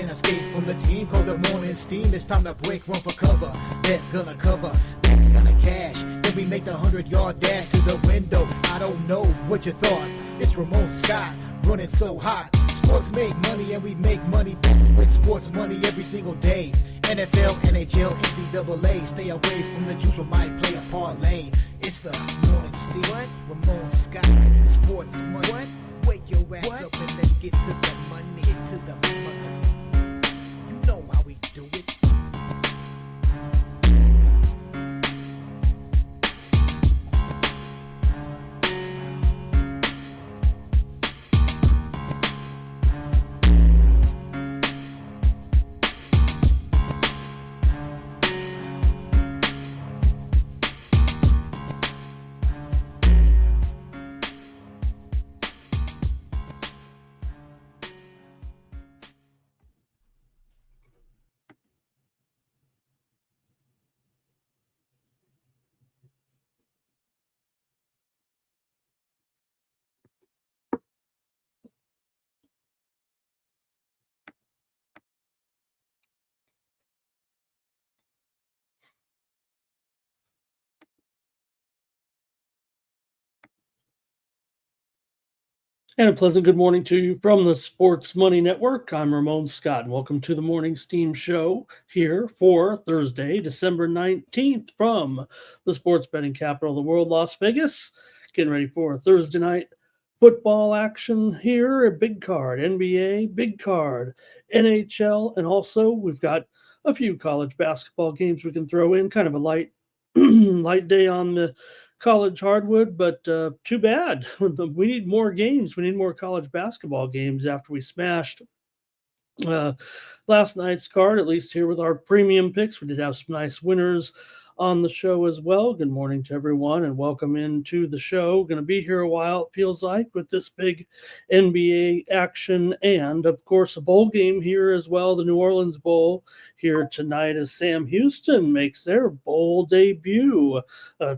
can't escape from the team called the morning steam. It's time to break, run for cover. That's gonna cover, that's gonna cash. Then we make the 100-yard dash to the window. I don't know what you thought. It's Ramon Scott running so hot. Sports make money and we make money with sports money every single day. NFL, NHL, NCAA. Stay away from the juice, we might play a parlay. It's the morning steam. What? Ramon Scott, sports money. What? Wake your ass up and let's get to the money. Get to the money. You know how we do it. And a pleasant good morning to you from the Sports Money Network. I'm Ramon Scott, and welcome to the Morning Steam Show here for Thursday, December 19th from the sports betting capital of the world, Las Vegas. Getting ready for Thursday night football action here at Big Card, NBA, Big Card, NHL, and also we've got a few college basketball games we can throw in. Kind of a light day on the college hardwood, but too bad. We need more games. We need more college basketball games after we smashed last night's card, at least here with our premium picks. We did have some nice winners on the show as well. Good morning to everyone and welcome into the show. Going to be here a while, it feels like, with this big NBA action and, of course, a bowl game here as well, the New Orleans Bowl here tonight as Sam Houston makes their bowl debut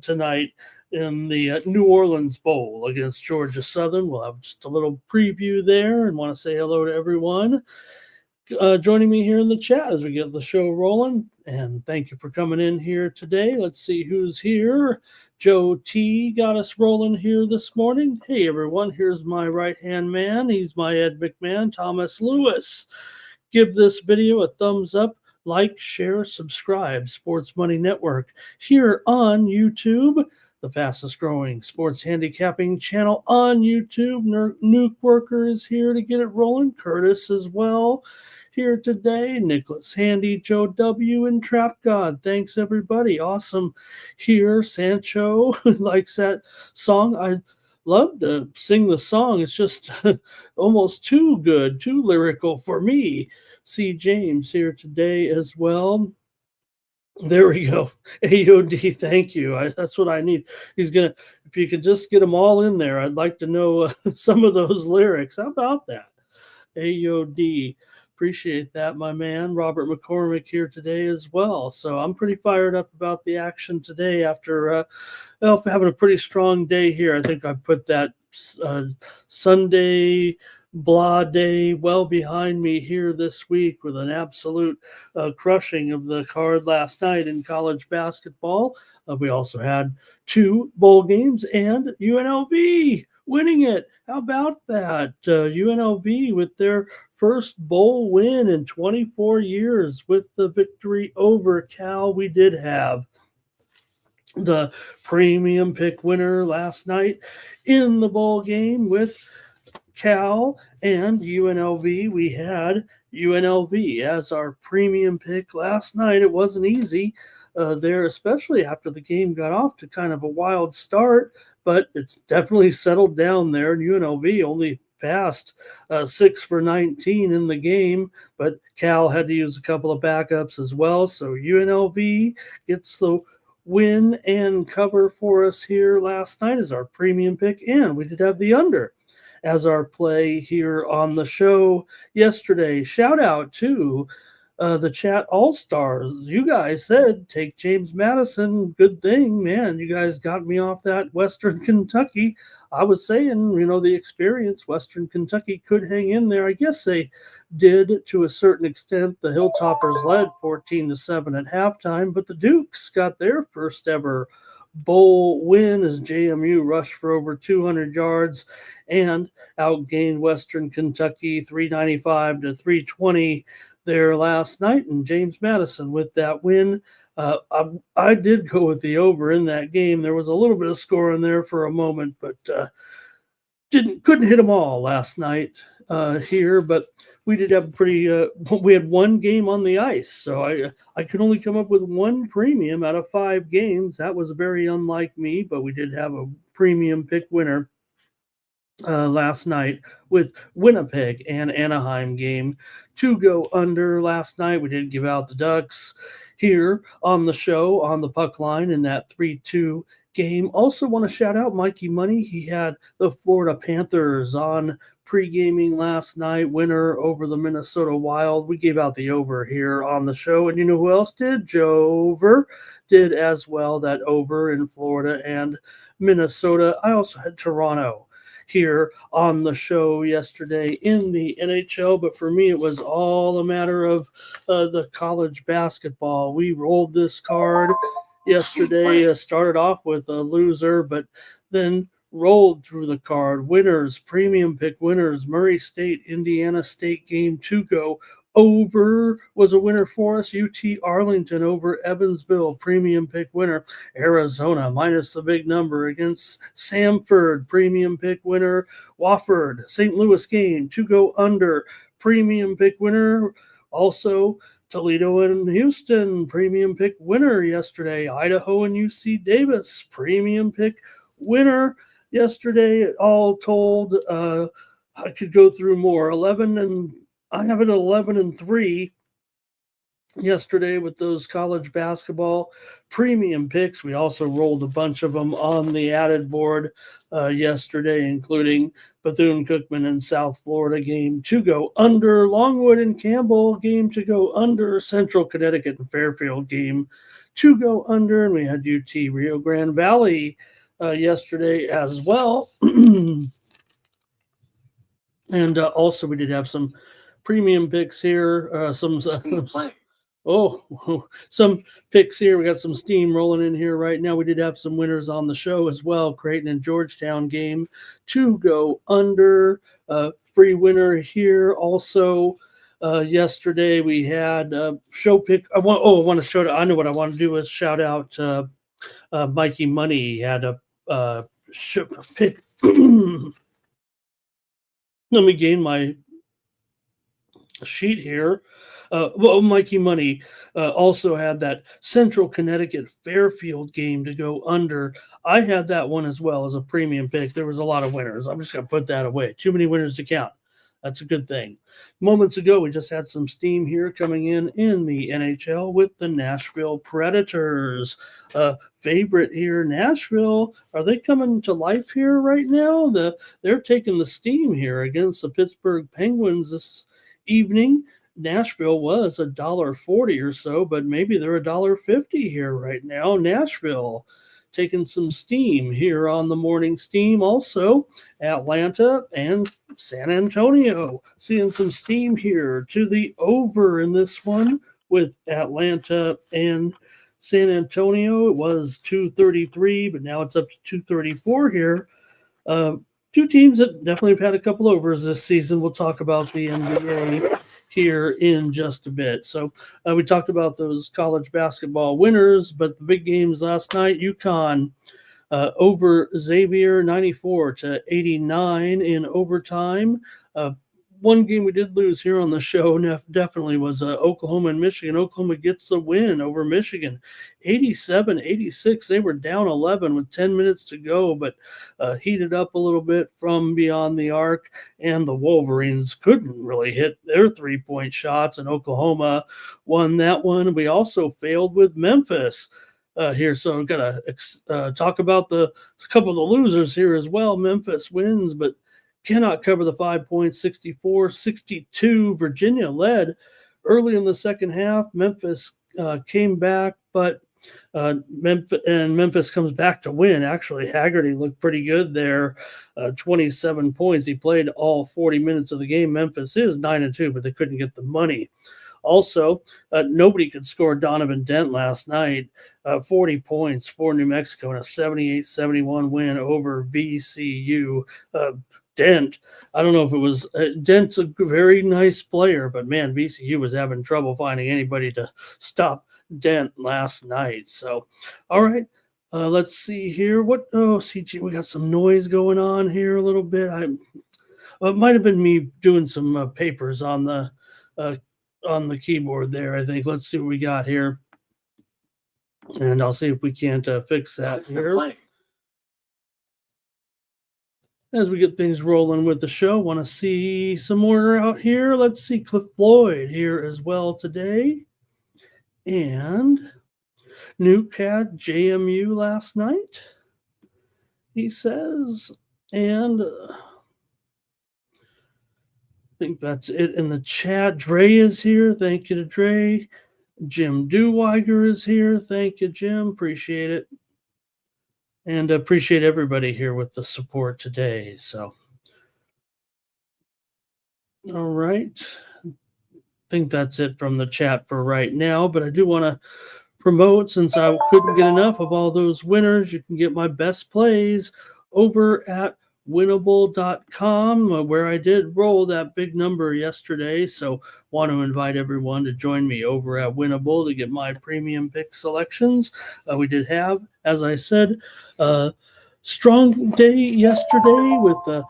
tonight in the New Orleans Bowl against Georgia Southern. We'll have just a little preview there and want to say hello to everyone joining me here in the chat as we get the show rolling. And thank you for coming in here today. Let's see who's here. Joe T got us rolling here this morning. Hey, everyone, here's my right-hand man. He's my Ed McMahon, Thomas Lewis. Give this video a thumbs up, like, share, subscribe. Sports Money Network here on YouTube, the fastest growing sports handicapping channel on YouTube. Nuke Worker is here to get it rolling. Curtis as well here today. Nicholas Handy, Joe W, and Trap God. Thanks, everybody. Awesome here. Sancho likes that song. I love to sing the song. It's just almost too good, too lyrical for me. See James here today as well. There we go. AOD, thank you. That's what I need. He's going to, if you could just get them all in there, I'd like to know some of those lyrics. How about that? AOD, appreciate that, my man. Robert McCormick here today as well. So I'm pretty fired up about the action today after having a pretty strong day here. I think I put that Sunday blah day well behind me here this week with an absolute crushing of the card last night in college basketball. We also had 2 bowl games and UNLV winning it. How about that? UNLV with their first bowl win in 24 years with the victory over Cal. We did have the premium pick winner last night in the bowl game with Cal and UNLV. We had UNLV as our premium pick last night. It wasn't easy there, especially after the game got off to kind of a wild start, but it's definitely settled down there. And UNLV only passed 6 for 19 in the game, but Cal had to use a couple of backups as well. So UNLV gets the win and cover for us here last night as our premium pick, and we did have the under as our play here on the show yesterday. Shout out to the chat all-stars. You guys said take James Madison. Good thing, man. You guys got me off that Western Kentucky. I was saying, the experience, Western Kentucky could hang in there. I guess they did to a certain extent. The Hilltoppers led 14-7 at halftime, but the Dukes got their first ever bowl win as JMU rushed for over 200 yards and outgained Western Kentucky 395 to 320 there last night. And James Madison with that win. I did go with the over in that game. There was a little bit of score in there for a moment, but couldn't hit them all last night here. But we did have we had one game on the ice, so I could only come up with one premium out of 5 games. That was very unlike me, but we did have a premium pick winner last night with Winnipeg and Anaheim game to go under last night. We did give out the Ducks here on the show on the puck line in that 3-2 game. Also want to shout out Mikey Money. He had the Florida Panthers on pre-gaming last night, winner over the Minnesota Wild. We gave out the over here on the show, and you know who else did? Jover did as well, that over in Florida and Minnesota. I also had Toronto here on the show yesterday in the NHL, but for me it was all a matter of the college basketball. We rolled this card yesterday, started off with a loser, but then rolled through the card. Winners, premium pick winners, Murray State, Indiana State game to go. Over was a winner for us. UT Arlington over Evansville, premium pick winner. Arizona minus the big number against Samford, premium pick winner. Wofford, St. Louis game to go under, premium pick winner. Also, Toledo and Houston, premium pick winner yesterday. Idaho and UC Davis, premium pick winner yesterday. All told, I could go through more. I have it 11-3 yesterday with those college basketball premium picks. We also rolled a bunch of them on the added board yesterday, including Bethune-Cookman and South Florida game to go under, Longwood and Campbell game to go under, Central Connecticut and Fairfield game to go under, and we had UT Rio Grande Valley yesterday as well. And also we did have some premium picks here, some picks here. We got some steam rolling in here right now. We did have some winners on the show as well. Creighton and Georgetown game to go under. Free winner here also. Yesterday we had show pick. I want to show. I know what I want to do is shout out Mikey Money. He had a show pick. Let me gain my sheet here. Mikey Money also had that Central Connecticut Fairfield game to go under. I had that one as well as a premium pick. There was a lot of winners. I'm just going to put that away. Too many winners to count. That's a good thing. Moments ago, we just had some steam here coming in the NHL with the Nashville Predators. Favorite here, Nashville. Are they coming to life here right now? They're taking the steam here against the Pittsburgh Penguins this evening. Nashville was $1.40 or so, but maybe they're $1.50 here right now. Nashville taking some steam here on the morning steam. Also, Atlanta and San Antonio seeing some steam here to the over in this one with Atlanta and San Antonio. It was 233, but now it's up to 234 here. Two teams that definitely have had a couple overs this season. We'll talk about the NBA here in just a bit. So we talked about those college basketball winners, but the big games last night, UConn over Xavier 94-89 in overtime. One game we did lose here on the show definitely was Oklahoma and Michigan. Oklahoma gets the win over Michigan, 87-86. They were down 11 with 10 minutes to go, but heated up a little bit from beyond the arc, and the Wolverines couldn't really hit their three-point shots, and Oklahoma won that one. We also failed with Memphis here, so we've got to talk about a couple of the losers here as well. Memphis wins, but cannot cover the 5 points, 64-62. Virginia led early in the second half, Memphis came back, but Memphis comes back to win. Actually, Haggerty looked pretty good there, 27 points. He played all 40 minutes of the game. Memphis is 9-2, but they couldn't get the money. Also, nobody could score Donovan Dent last night. 40 points for New Mexico in a 78-71 win over VCU. Dent, I don't know if it was Dent's a very nice player, but man, VCU was having trouble finding anybody to stop Dent last night. So, all right. Let's see here. CG, we got some noise going on here a little bit. It might have been me doing some papers uh, on the keyboard there, I think. Let's see what we got here. And I'll see if we can't fix that here. As we get things rolling with the show, want to see some order out here. Let's see Cliff Floyd here as well today. And Newcat JMU last night, he says. And I think that's it in the chat. Dre is here. Thank you to Dre. Jim Deweiger is here. Thank you, Jim. Appreciate it. And appreciate everybody here with the support today. So, all right. I think that's it from the chat for right now. But I do want to promote, since I couldn't get enough of all those winners, you can get my best plays over at winnable.com, where I did roll that big number yesterday. So want to invite everyone to join me over at Winnable to get my premium pick selections. We did have, as I said, strong day yesterday with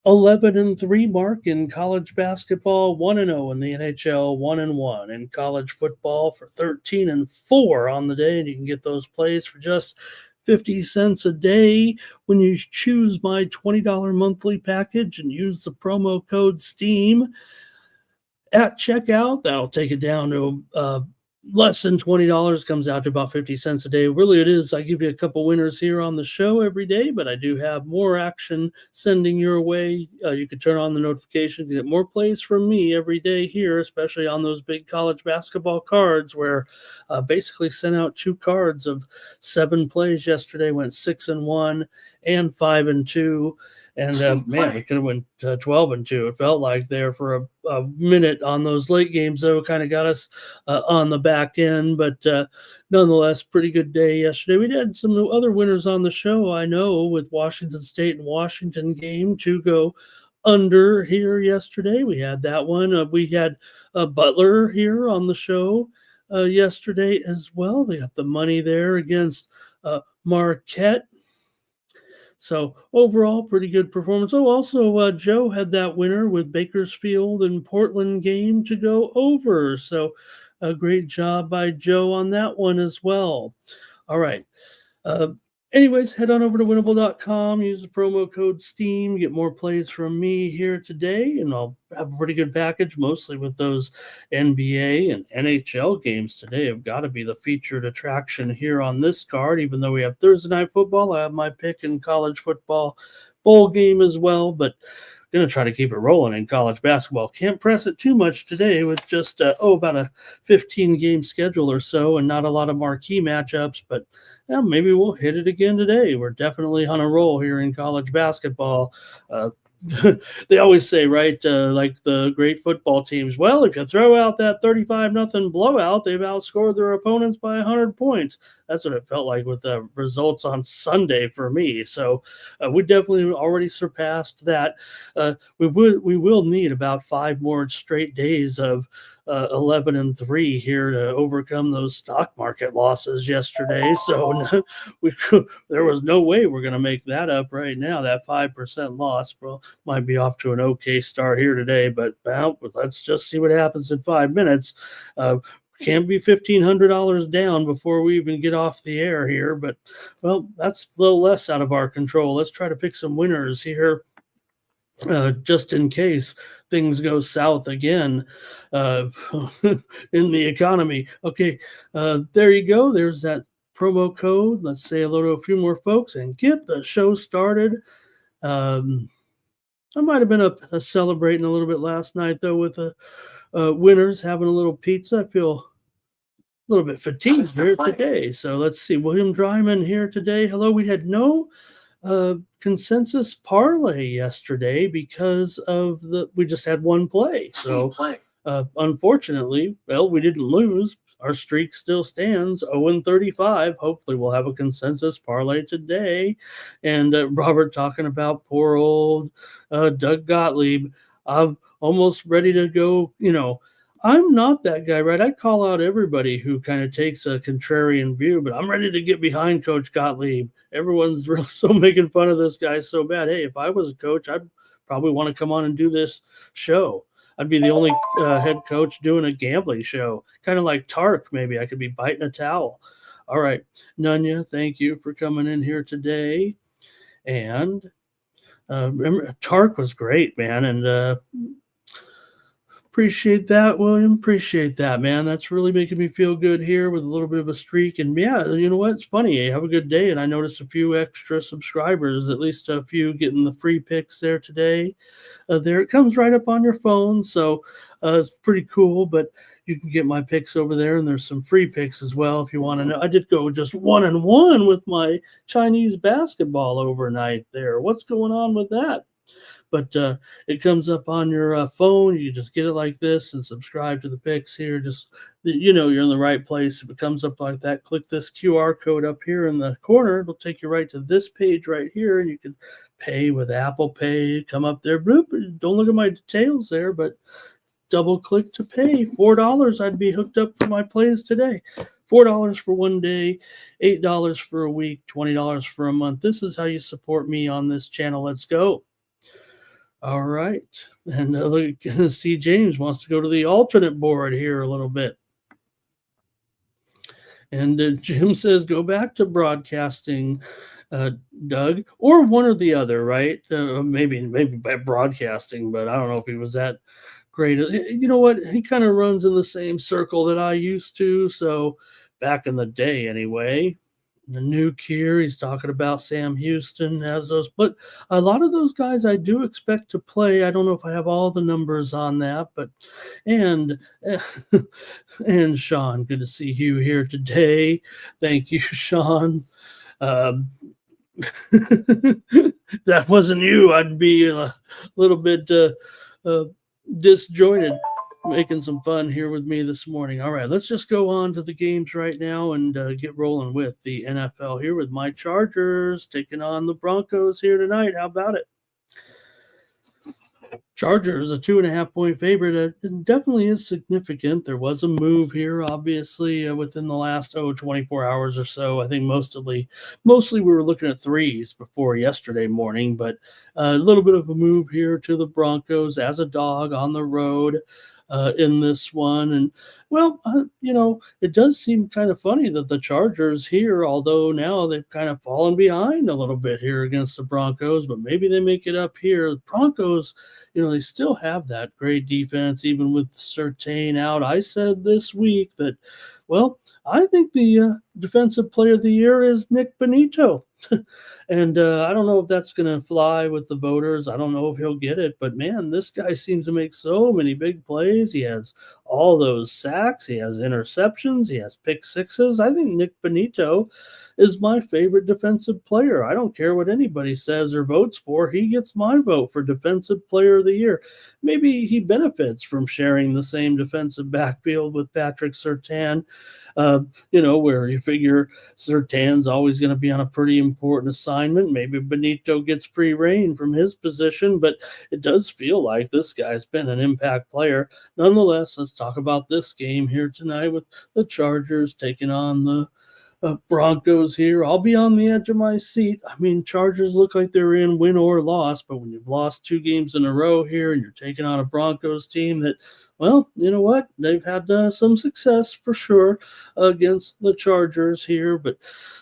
11-3 mark in college basketball, 1-0 in the NHL, 1-1 in college football for 13-4 on the day. And you can get those plays for just 50 cents a day when you choose my $20 monthly package and use the promo code STEAM at checkout. That'll take it down to less than $20, comes out to about 50 cents a day. Really, it is. I give you a couple winners here on the show every day, but I do have more action sending your way. You can turn on the notification to get more plays from me every day here, especially on those big college basketball cards, where basically sent out 2 cards of 7 plays yesterday, went 6-1 and 5-2. And man, we could have went 12-2. It felt like there for a minute on those late games, though, kind of got us on the back end. But nonetheless, pretty good day yesterday. We had some other winners on the show, I know, with Washington State and Washington game to go under here yesterday. We had that one. We had Butler here on the show yesterday as well. They got the money there against Marquette. So overall, pretty good performance. Oh, also Joe had that winner with Bakersfield and Portland game to go over. So a great job by Joe on that one as well. All right. Anyways, head on over to winnable.com, use the promo code STEAM, get more plays from me here today, and I'll have a pretty good package, mostly with those NBA and NHL games today. Have got to be the featured attraction here on this card, even though we have Thursday night football. I have my pick in college football bowl game as well, but going to try to keep it rolling in college basketball. Can't press it too much today with just, about a 15-game schedule or so and not a lot of marquee matchups, but maybe we'll hit it again today. We're definitely on a roll here in college basketball. They always say, right, like the great football teams, well, if you throw out that 35-0 blowout, they've outscored their opponents by 100 points. That's what it felt like with the results on Sunday for me. So we definitely already surpassed that. We will need about 5 more straight days of 11-3 here to overcome those stock market losses yesterday. So there was no way we're going to make that up right now. That 5% loss, well, might be off to an okay start here today, but let's just see what happens in 5 minutes. Can't be $1,500 down before we even get off the air here, but well, that's a little less out of our control. Let's try to pick some winners here. Just in case things go south again in the economy. Okay, there you go. There's that promo code. Let's say hello to a few more folks and get the show started. I might have been up celebrating a little bit last night, though, with winners, having a little pizza. I feel a little bit fatigued here today. So let's see. William Dryman here today. Hello. We had no consensus parlay yesterday because we just had one play. So unfortunately, well, we didn't lose. Our streak still stands 0-35. Hopefully, we'll have a consensus parlay today. And Robert talking about poor old Doug Gottlieb. I'm almost ready to go. I'm not that guy, right? I call out everybody who kind of takes a contrarian view, but I'm ready to get behind Coach Gottlieb. Everyone's really so making fun of this guy so bad. Hey, if I was a coach, I'd probably want to come on and do this show. I'd be the only head coach doing a gambling show, kind of like Tark. Maybe I could be biting a towel. All right, Nunya, thank you for coming in here today. And remember, Tark was great, man, and appreciate that, William. Appreciate that, man. That's really making me feel good here with a little bit of a streak. And yeah, you know what? It's funny. Have a good day. And I noticed a few extra subscribers, at least a few getting the free picks there today. There it comes right up on your phone. So it's pretty cool. But you can get my picks over there. And there's some free picks as well if you want to know. I did go just 1-1 with my Chinese basketball overnight there. What's going on with that? But it comes up on your phone. You just get it like this and subscribe to the picks here. Just, you're in the right place. If it comes up like that, click this QR code up here in the corner. It'll take you right to this page right here, and you can pay with Apple Pay. Come up there. Bloop. Don't look at my details there, but double click to pay. $4. I'd be hooked up for my plays today. $4 for one day, $8 for a week, $20 for a month. This is how you support me on this channel. Let's go. All right. And look, see, James wants to go to the alternate board here a little bit. And Jim says, go back to broadcasting, Doug, or one or the other, right? Maybe by broadcasting, but I don't know if he was that great. You know what? He kind of runs in the same circle that I used to. So back in the day, anyway. The nuke here, he's talking about Sam Houston has those, but a lot of those guys I do expect to play. I don't know if I have all the numbers on that, but and Sean, good to see you here today. Thank you, Sean. That wasn't you. I'd be a little bit disjointed. Making some fun here with me this morning. All right, let's just go on to the games right now and get rolling with the NFL here with my Chargers taking on the Broncos here tonight. How about it? Chargers, a 2.5-point favorite. It definitely is significant. There was a move here, obviously, within the last 24 hours or so. I think mostly we were looking at threes before yesterday morning, but a little bit of a move here to the Broncos as a dog on the road. In this one. And well, it does seem kind of funny that the Chargers here, although now they've kind of fallen behind a little bit here against the Broncos, but maybe they make it up here. The Broncos, they still have that great defense, even with Surtain out. I said this week that, well, I think the defensive player of the year is Nick Bonito. And I don't know if that's going to fly with the voters. I don't know if he'll get it. But, man, this guy seems to make so many big plays. He has all those sacks. He has interceptions. He has pick sixes. I think Nick Bonito is my favorite defensive player. I don't care what anybody says or votes for. He gets my vote for defensive player of the year. Maybe he benefits from sharing the same defensive backfield with Patrick Surtain, where you figure Surtain's always going to be on a pretty important assignment. Maybe Benito gets free reign from his position, but it does feel like this guy's been an impact player. Nonetheless, let's talk about this game here tonight with the Chargers taking on the Broncos here. I'll be on the edge of my seat. I mean, Chargers look like they're in win or loss, but when you've lost 2 games in a row here and you're taking on a Broncos team that, well, you know what? They've had some success for sure against the Chargers here, but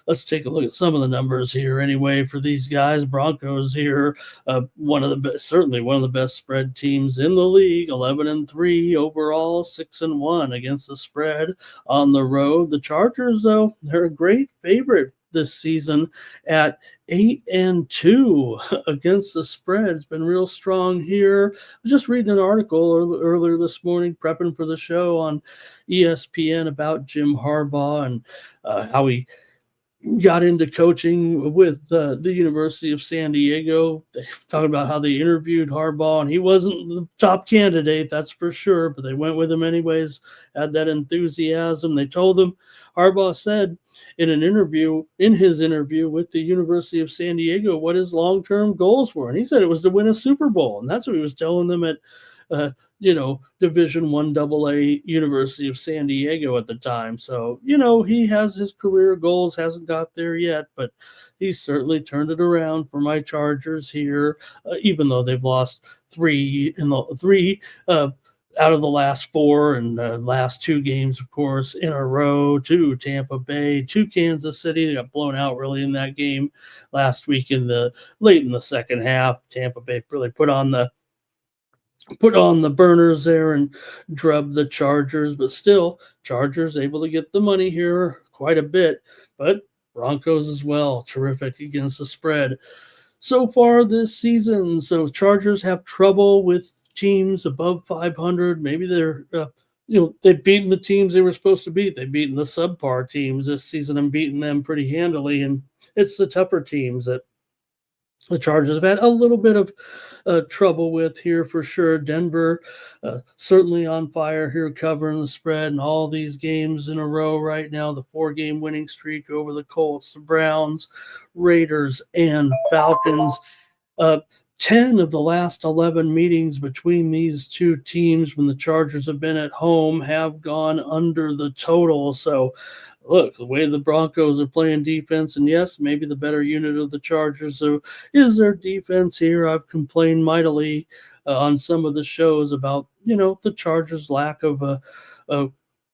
let's take a look at some of the numbers here anyway for these guys. Broncos here, certainly one of the best spread teams in the league, 11-3 overall, 6-1 against the spread on the road. The Chargers, though, they're a great favorite this season at 8-2 against the spread. It's been real strong here. I was just reading an article earlier this morning, prepping for the show on ESPN about Jim Harbaugh and how he got into coaching with the University of San Diego. They talking about how they interviewed Harbaugh, and he wasn't the top candidate, that's for sure, but they went with him anyways, had that enthusiasm. They told him, Harbaugh said in his interview with the University of San Diego, what his long-term goals were. And he said it was to win a Super Bowl. And that's what he was telling them at Division One AA University of San Diego at the time. So, he has his career goals, hasn't got there yet, but he's certainly turned it around for my Chargers here, even though they've lost three out of the last four and last two games, of course, in a row, to Tampa Bay, to Kansas City. They got blown out really in that game last week late in the second half. Tampa Bay really put on the burners there and drub the Chargers, but still, Chargers able to get the money here quite a bit, but Broncos as well, terrific against the spread so far this season. So Chargers have trouble with teams above 500. Maybe they're, they've beaten the teams they were supposed to beat. They've beaten the subpar teams this season and beaten them pretty handily, and it's the tougher teams that the Chargers have had a little bit of trouble with here for sure. Denver certainly on fire here, covering the spread in all these games in a row right now. The 4-game winning streak over the Colts, the Browns, Raiders, and Falcons. 10 of the last 11 meetings between these two teams when the Chargers have been at home have gone under the total. So, look, the way the Broncos are playing defense, and yes, maybe the better unit of the Chargers is their defense here. I've complained mightily on some of the shows about, the Chargers' lack of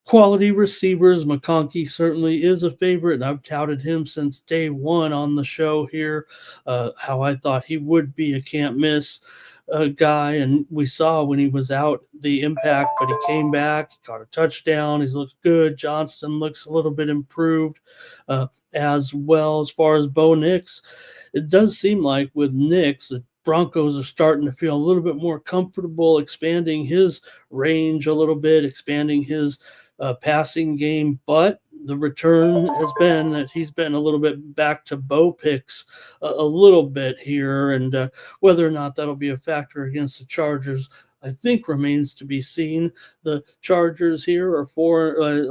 quality receivers. McConkey certainly is a favorite, and I've touted him since day one on the show here, how I thought he would be a can't miss guy, and we saw when he was out the impact, but he came back, he caught a touchdown, he's looked good. Johnston looks a little bit improved as well. As far as Bo Nix, it does seem like with Nix, the Broncos are starting to feel a little bit more comfortable expanding his range a little bit, expanding his passing game, but the return has been that he's been a little bit back to Bo picks a little bit here, and whether or not that'll be a factor against the Chargers, I think remains to be seen. The Chargers here are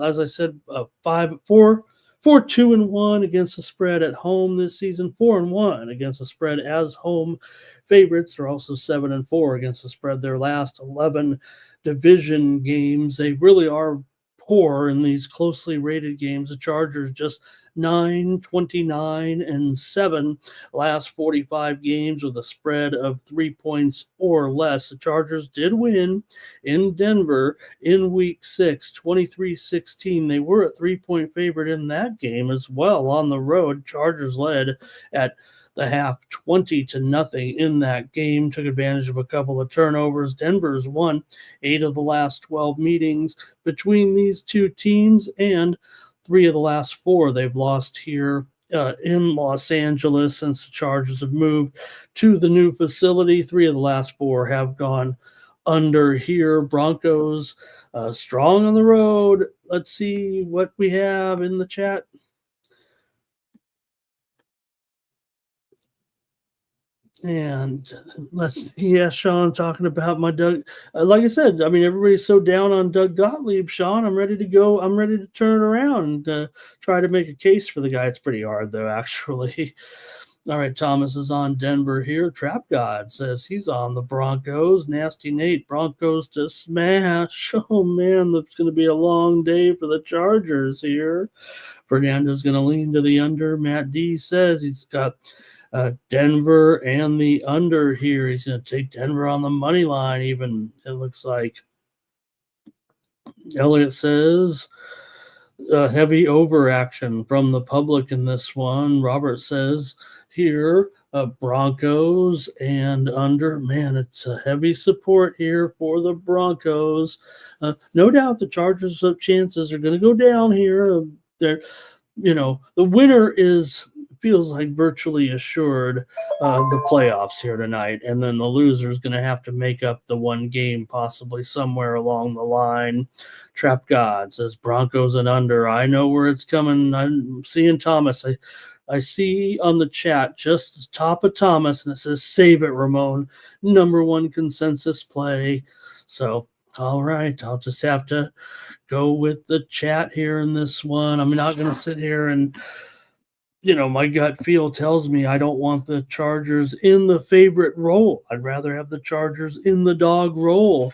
as I said, 4-2-1 against the spread at home this season. 4-1 against the spread as home favorites. Are also 7-4 against the spread their last 11 division games. They really are poor in these closely rated games. The Chargers just 9-29-7 last 45 games with a spread of 3 points or less. The Chargers did win in Denver in week 6, 23-16. They were a 3-point favorite in that game as well on the road. Chargers led at the half 20-0 in that game, took advantage of a couple of turnovers. Denver's won 8 of the last 12 meetings between these two teams, and 3 of the last 4 they've lost here in Los Angeles since the Chargers have moved to the new facility. 3 of the last 4 have gone under here. Broncos strong on the road. Let's see what we have in the chat. And let's see, Sean talking about my Doug. Like I said, I mean, everybody's so down on Doug Gottlieb, Sean. I'm ready to go. I'm ready to turn it around and try to make a case for the guy. It's pretty hard, though, actually. All right, Thomas is on Denver here. Trap God says he's on the Broncos. Nasty Nate, Broncos to smash. Oh, man, that's going to be a long day for the Chargers here. Fernando's going to lean to the under. Matt D says he's got Denver and the under here. He's going to take Denver on the money line even, it looks like. Elliott says heavy overaction from the public in this one. Robert says here, Broncos and under. Man, it's a heavy support here for the Broncos. No doubt the Chargers' chances are going to go down here. the winner feels like virtually assured the playoffs here tonight, and then the loser is going to have to make up the one game possibly somewhere along the line. Trap God says Broncos and under. I know where it's coming. I'm seeing Thomas. I see on the chat just top of Thomas, and it says save it, Ramon. Number one consensus play. So, all right, I'll just have to go with the chat here in this one. I'm not going to sit here and my gut feel tells me I don't want the Chargers in the favorite role. I'd rather have the Chargers in the dog role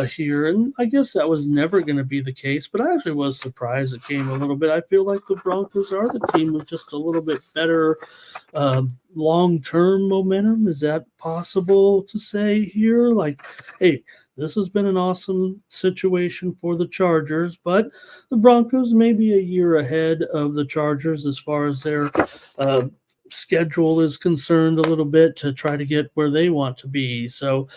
here. And I guess that was never going to be the case, but I actually was surprised it came a little bit. I feel like the Broncos are the team with just a little bit better long-term momentum. Is that possible to say here? Like, hey, this has been an awesome situation for the Chargers, but the Broncos may be a year ahead of the Chargers as far as their schedule is concerned a little bit to try to get where they want to be. So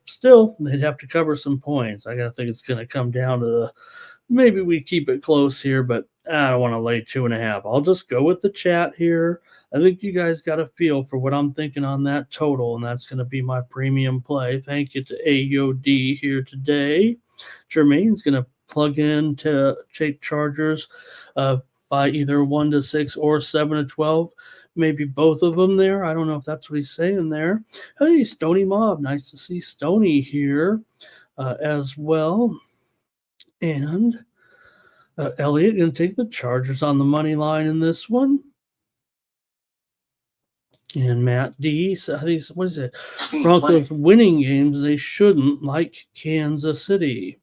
still, they'd have to cover some points. I got to think it's going to come down to maybe we keep it close here, but I don't want to lay 2.5. I'll just go with the chat here. I think you guys got a feel for what I'm thinking on that total, and that's going to be my premium play. Thank you to AOD here today. Jermaine's going to plug in to take Chargers by either 1-6 or 7-12. Maybe both of them there. I don't know if that's what he's saying there. Hey, Stony Mob. Nice to see Stony here as well. And Elliott going to take the Chargers on the money line in this one. And Matt D, what is it? Broncos winning games they shouldn't, like Kansas City.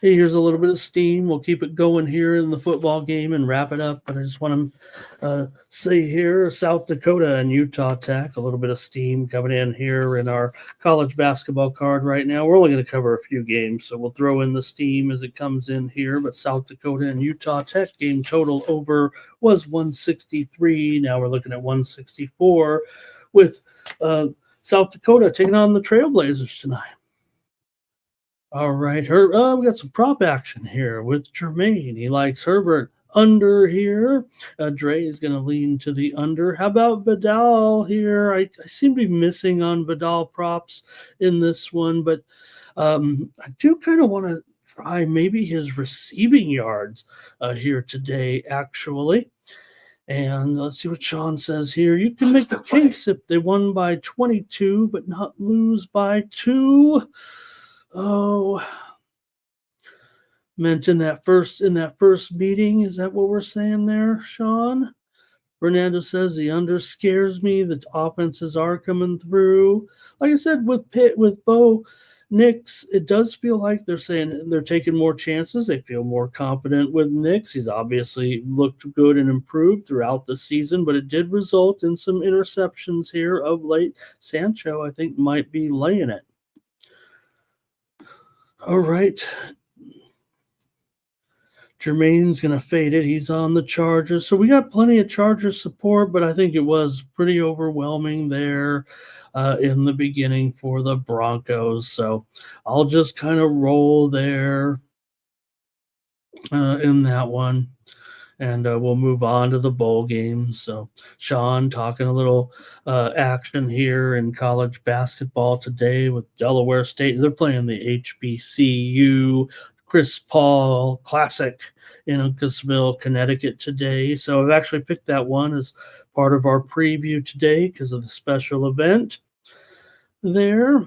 Hey, here's a little bit of steam. We'll keep it going here in the football game and wrap it up. But I just want to say here, South Dakota and Utah Tech, a little bit of steam coming in here in our college basketball card right now. We're only going to cover a few games, so we'll throw in the steam as it comes in here. But South Dakota and Utah Tech game total over was 163. Now we're looking at 164 with South Dakota taking on the Trailblazers tonight. All right, we got some prop action here with Jermaine. He likes Herbert under here. Dre is going to lean to the under. How about Vidal here? I seem to be missing on Vidal props in this one, but I do kind of want to try maybe his receiving yards here today, actually. And let's see what Sean says here. You can make the case if they won by 22, but not lose by 2. Oh, meant in that first meeting. Is that what we're saying there, Sean? Fernando says the under scares me. The offenses are coming through. Like I said, with Pitt, with Bo Nix, it does feel like they're saying they're taking more chances. They feel more confident with Nix. He's obviously looked good and improved throughout the season, but it did result in some interceptions here of late. Sancho, I think, might be laying it. All right. Jermaine's going to fade it. He's on the Chargers. So we got plenty of Chargers support, but I think it was pretty overwhelming there in the beginning for the Broncos. So I'll just kind of roll there in that one. And we'll move on to the bowl games. So Sean talking a little action here in college basketball today with Delaware State. They're playing the HBCU Chris Paul Classic in Uncasville, Connecticut today. So I've actually picked that one as part of our preview today because of the special event there.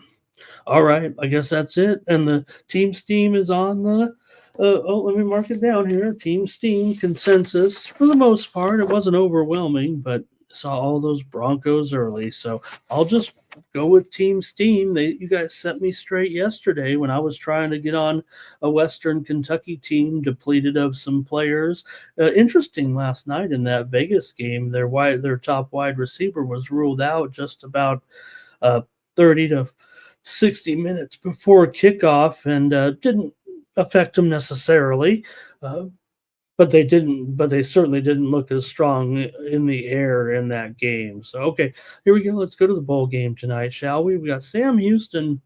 All right, I guess that's it. And the Team Steam is on the let me mark it down here. Team Steam consensus. For the most part, it wasn't overwhelming, but saw all those Broncos early. So I'll just go with Team Steam. You guys set me straight yesterday when I was trying to get on a Western Kentucky team depleted of some players. Interesting last night in that Vegas game, their top wide receiver was ruled out just about 30 to 60 minutes before kickoff and didn't affect them necessarily, but they certainly didn't look as strong in the air in that game. So okay, here we go. Let's go to the bowl game tonight, shall we? We got Sam Houston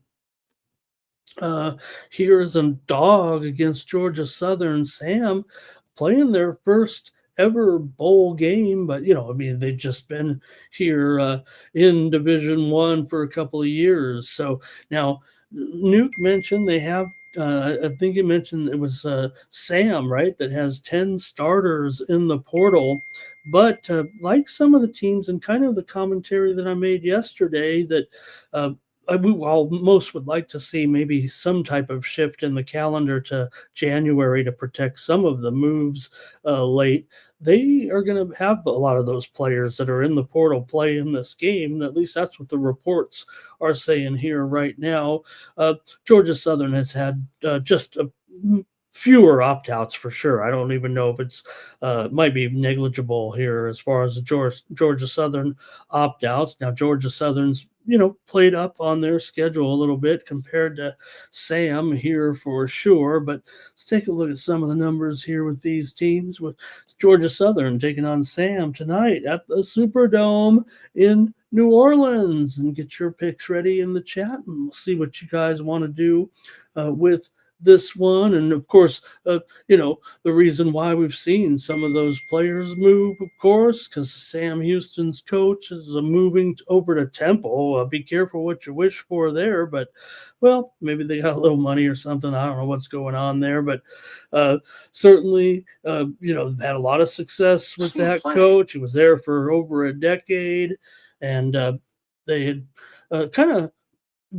Here is a dog against Georgia Southern. Sam playing their first ever bowl game, but I mean, they've just been here in Division One for a couple of years. So now Nuke mentioned they have. I think you mentioned it was Sam, right, that has 10 starters in the portal. But like some of the teams, and kind of the commentary that I made yesterday, that uh, while most would like to see maybe some type of shift in the calendar to January to protect some of the moves late, they are going to have a lot of those players that are in the portal play in this game. At least that's what the reports are saying here right now. Georgia Southern has had just a fewer opt-outs for sure. I don't even know if it's might be negligible here as far as the Georgia Southern opt-outs. Now Georgia Southern's played up on their schedule a little bit compared to Sam here for sure. But let's take a look at some of the numbers here with these teams. With Georgia Southern taking on Sam tonight at the Superdome in New Orleans, and get your picks ready in the chat, and we'll see what you guys want to do with this one. And of course, the reason why we've seen some of those players move, of course, because Sam Houston's coach is moving over to Temple. Be careful what you wish for there, but well, maybe they got a little money or something. I don't know what's going on there, but certainly, they've had a lot of success with that coach. He was there for over a decade, and they had kind of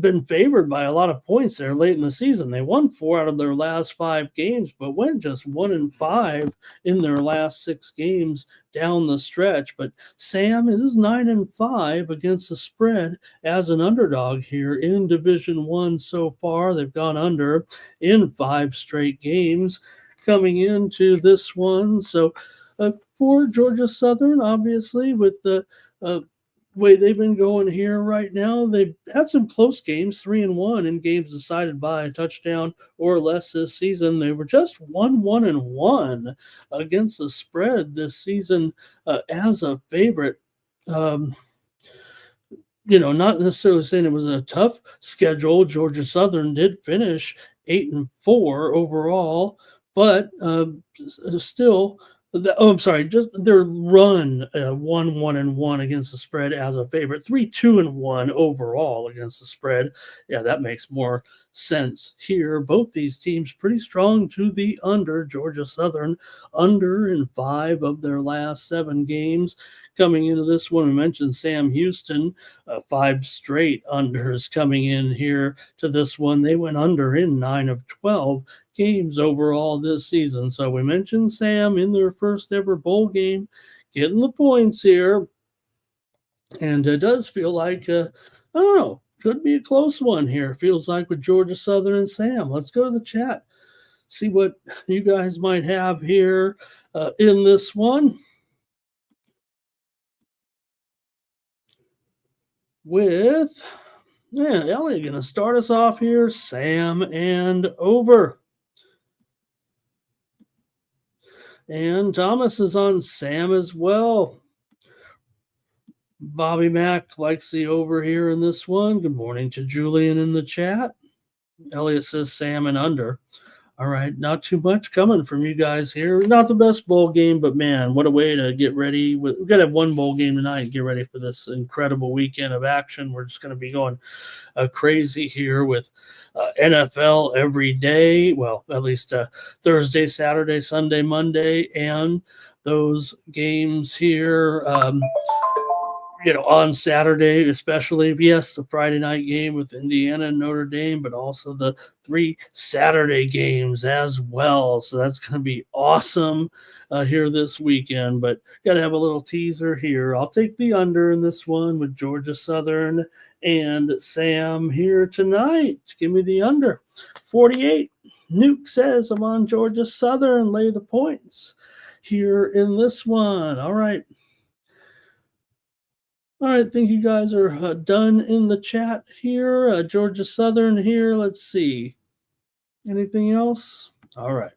been favored by a lot of points there late in the season. They won 4 out of their last 5 games, but went just 1-5 in their last 6 games down the stretch. But Sam is 9-5 against the spread as an underdog here in Division One so far. They've gone under in 5 straight games coming into this one. So for Georgia Southern, obviously, with the way they've been going here right now, they've had some close games, 3-1 in games decided by a touchdown or less this season. They were just 1-1 against the spread this season as a favorite. Um, not necessarily saying it was a tough schedule. Georgia Southern did finish 8-4 overall, but still, I'm sorry, just their run 1-1 against the spread as a favorite, 3-2-1 overall against the spread. Yeah, that makes more sense here. Both these teams pretty strong to the under. Georgia Southern under in 5 of their last 7 games. Coming into this one, we mentioned Sam Houston, 5 straight unders coming in here to this one. They went under in 9 of 12 games overall this season. So we mentioned Sam in their first ever bowl game, getting the points here. And it does feel like, I don't know, could be a close one here. Feels like with Georgia Southern and Sam. Let's go to the chat, see what you guys might have here in this one. With, Elliot going to start us off here. Sam and over. And Thomas is on Sam as well. Bobby Mack likes the over here in this one. Good morning to Julian in the chat. Elliot says Sam and under. All right, not too much coming from you guys here. Not the best bowl game, but man, what a way to get ready. We're going to have one bowl game tonight and get ready for this incredible weekend of action. We're just going to be going crazy here with NFL every day. Well, at least Thursday, Saturday, Sunday, Monday, and those games here. On Saturday, especially, yes, the Friday night game with Indiana and Notre Dame, but also the 3 Saturday games as well. So that's going to be awesome here this weekend. But got to have a little teaser here. I'll take the under in this one with Georgia Southern and Sam here tonight. Give me the under. 48. Nuke says I'm on Georgia Southern. Lay the points here in this one. All right. All right, I think you guys are done in the chat here. Georgia Southern here. Let's see. Anything else? All right.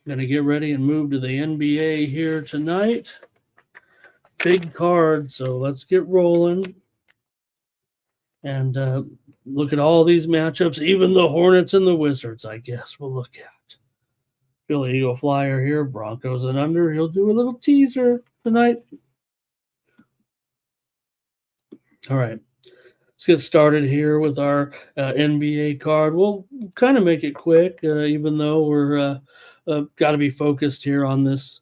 Going to get ready and move to the NBA here tonight. Big card, so let's get rolling. And look at all these matchups, even the Hornets and the Wizards, I guess we'll look at. Philly Eagle Flyer here, Broncos and under. He'll do a little teaser tonight. All right. Let's get started here with our NBA card. We'll kind of make it quick, even though we're got to be focused here on this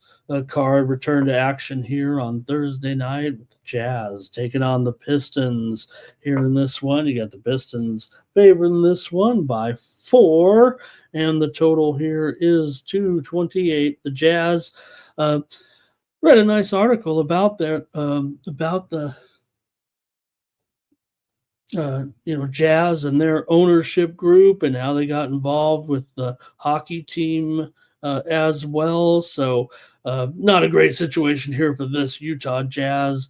card. Return to action here on Thursday night with the Jazz taking on the Pistons here in this one. You got the Pistons favoring this one by 4, and the total here is 228. The Jazz read a nice article about their about the Jazz and their ownership group and how they got involved with the hockey team as well. So, not a great situation here for this Utah Jazz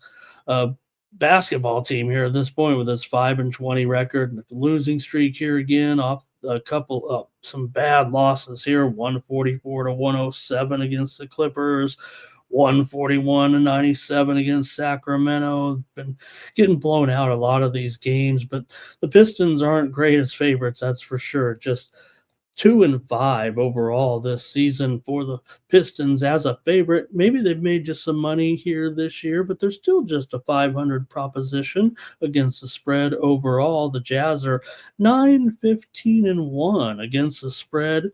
basketball team here at this point with this 5-20 record and the losing streak here again off a couple of some bad losses here, 144 to 107 against the Clippers. 141-97 against Sacramento. Been getting blown out a lot of these games, but the Pistons aren't great as favorites, that's for sure. Just 2-5 overall this season for the Pistons as a favorite. Maybe they've made just some money here this year, but they're still just a 500 proposition against the spread overall. The Jazz are 9-15-1 against the spread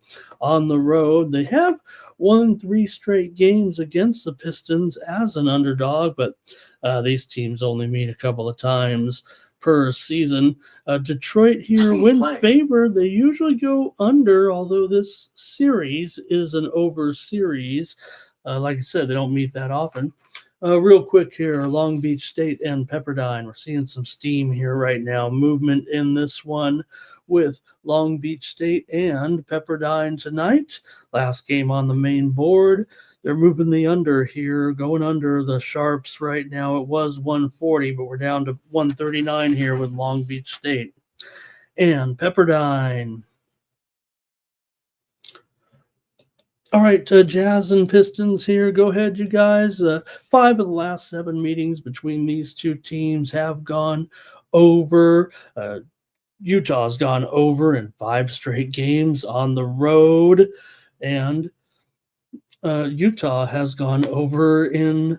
on the road. They have won 3 straight games against the Pistons as an underdog, but these teams only meet a couple of times per season. Detroit here win favor. They usually go under, although this series is an over series. Like I said, they don't meet that often. Real quick here, Long Beach State and Pepperdine. We're seeing some steam here right now. Movement in this one with Long Beach State and Pepperdine tonight. Last game on the main board. They're moving the under here, going under the Sharps right now. It was 140, but we're down to 139 here with Long Beach State and Pepperdine. All right, Jazz and Pistons here. Go ahead, you guys. 5 of the last 7 meetings between these two teams have gone over. Utah's gone over in 5 straight games on the road, and Utah has gone over in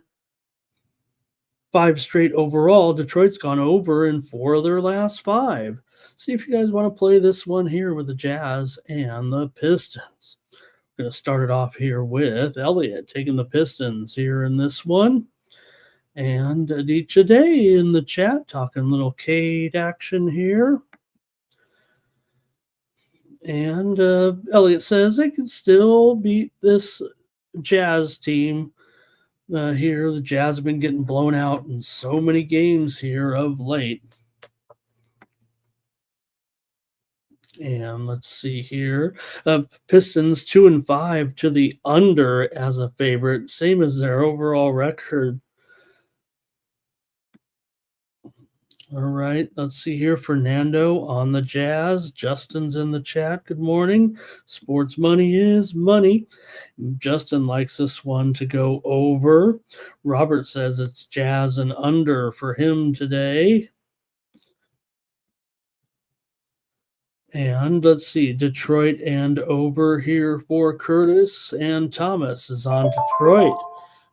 5 straight overall. Detroit's gone over in 4 of their last 5. See if you guys want to play this one here with the Jazz and the Pistons. We're going to start it off here with Elliot taking the Pistons here in this one. And Aditya Day in the chat talking little Cade action here. And Elliot says they can still beat this Jazz team here. The Jazz have been getting blown out in so many games here of late. And let's see here. Pistons 2-5 to the under as a favorite, same as their overall record. All right, let's see here. Fernando on the Jazz. Justin's in the chat. Good morning. Sports money is money. Justin likes this one to go over. Robert says it's Jazz and under for him today. And let's see, Detroit and over here for Curtis. And Thomas is on Detroit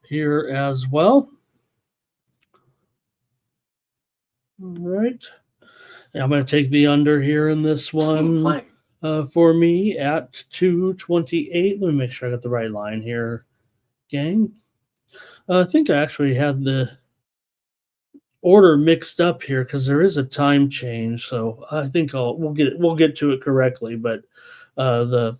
here as well. All right. I'm going to take the under here in this one for me at 228. Let me make sure I got the right line here, gang. I think I actually had the order mixed up here because there is a time change. So I think we'll get to it correctly. But the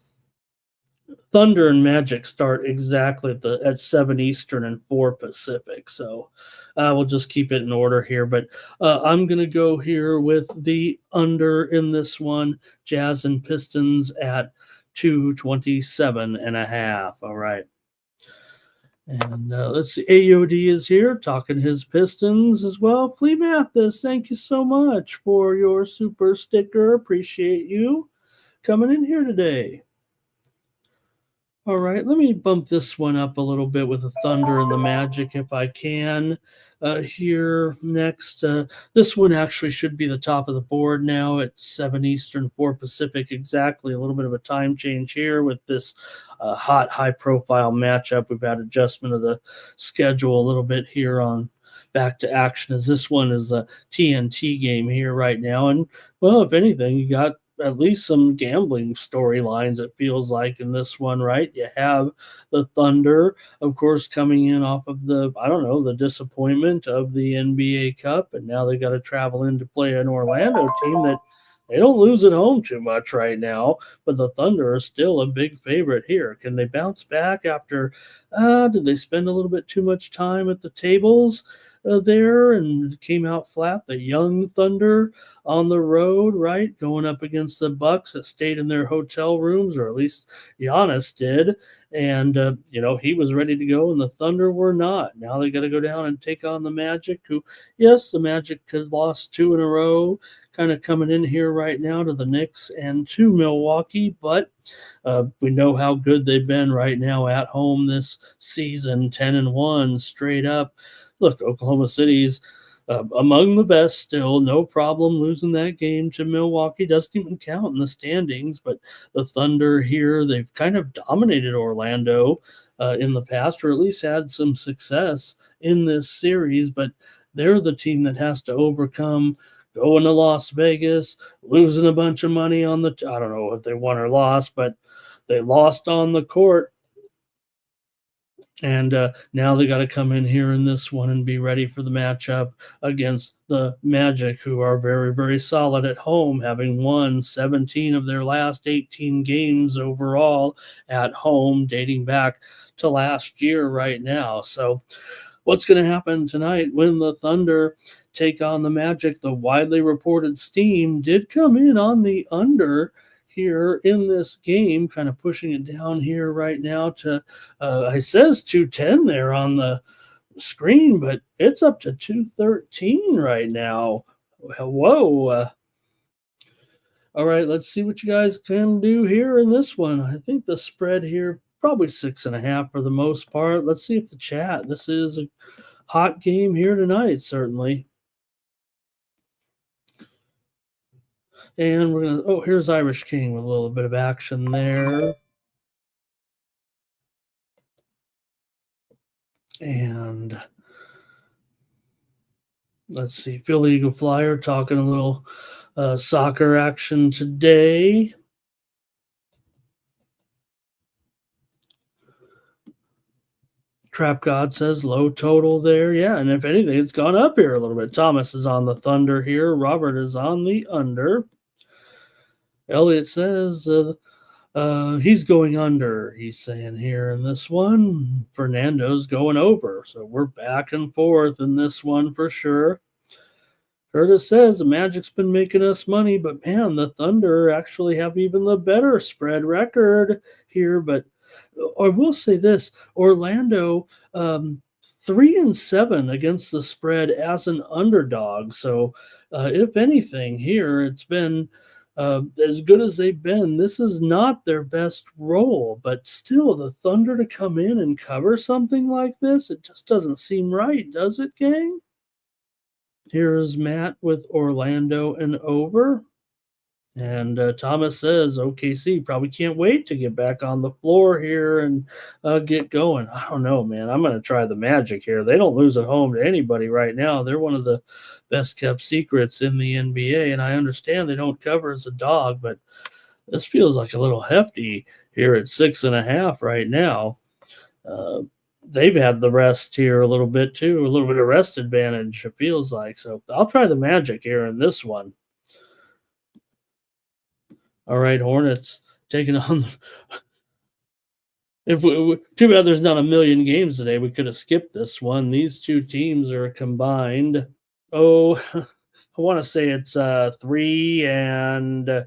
Thunder and Magic start exactly at 7 Eastern and 4 Pacific. So we'll just keep it in order here. But I'm going to go here with the under in this one. Jazz and Pistons at 227.5. All right. And let's see. AOD is here talking his Pistons as well. Flea Mathis, thank you so much for your super sticker. Appreciate you coming in here today. All right, let me bump this one up a little bit with the Thunder and the Magic if I can. Here next, this one actually should be the top of the board now at 7 Eastern, 4 Pacific exactly. A little bit of a time change here with this hot, high profile matchup. We've had adjustment of the schedule a little bit here on back to action as this one is a TNT game here right now. And well, if anything, you got at least some gambling storylines, it feels like, in this one, right? You have the Thunder, of course, coming in off of the, I don't know, the disappointment of the NBA Cup, and now they got to travel in to play an Orlando team that they don't lose at home too much right now, but the Thunder are still a big favorite here. Can they bounce back after, did they spend a little bit too much time at the tables? There and came out flat. The young Thunder on the road, right, going up against the Bucks that stayed in their hotel rooms, or at least Giannis did. And he was ready to go, and the Thunder were not. Now they got to go down and take on the Magic, who, yes, the Magic had lost 2 in a row, kind of coming in here right now to the Knicks and to Milwaukee, but we know how good they've been right now at home this season, 10-1 straight up. Look, Oklahoma City's among the best still, no problem losing that game to Milwaukee. Doesn't even count in the standings, but the Thunder here, they've kind of dominated Orlando in the past, or at least had some success in this series, but they're the team that has to overcome going to Las Vegas, losing a bunch of money on the, I don't know if they won or lost, but they lost on the court. And now they got to come in here in this one and be ready for the matchup against the Magic, who are very, very solid at home, having won 17 of their last 18 games overall at home, dating back to last year right now. So what's going to happen tonight when the Thunder take on the Magic? The widely reported steam did come in on the under here in this game, kind of pushing it down here right now to, it says 210 there on the screen, but it's up to 213 right now. Whoa. All right, let's see what you guys can do here in this one. I think the spread here, probably 6.5 for the most part. Let's see if the chat, this is a hot game here tonight, certainly. And we're going to, oh, here's Irish King with a little bit of action there. And let's see, Philly Eagle Flyer talking a little soccer action today. Trap God says low total there. Yeah, and if anything, it's gone up here a little bit. Thomas is on the Thunder here. Robert is on the under. Elliot says he's going under, he's saying here in this one. Fernando's going over. So we're back and forth in this one for sure. Curtis says the Magic's been making us money, but man, the Thunder actually have even the better spread record here. But I will say this, Orlando 3-7 against the spread as an underdog. So if anything here, it's been as good as they've been. This is not their best role, but still the Thunder to come in and cover something like this, it just doesn't seem right, does it, gang? Here's Matt with Orlando and over. And Thomas says OKC probably can't wait to get back on the floor here and get going. I don't know, man. I'm going to try the Magic here. They don't lose at home to anybody right now. They're one of the best kept secrets in the NBA. And I understand they don't cover as a dog, but this feels like a little hefty here at 6.5 right now. They've had the rest here a little bit too, a little bit of rest advantage, it feels like. So I'll try the Magic here in this one. All right, Hornets taking on. Too bad there's not a million games today. We could have skipped this one. These two teams are combined. Oh, I want to say it's 3 and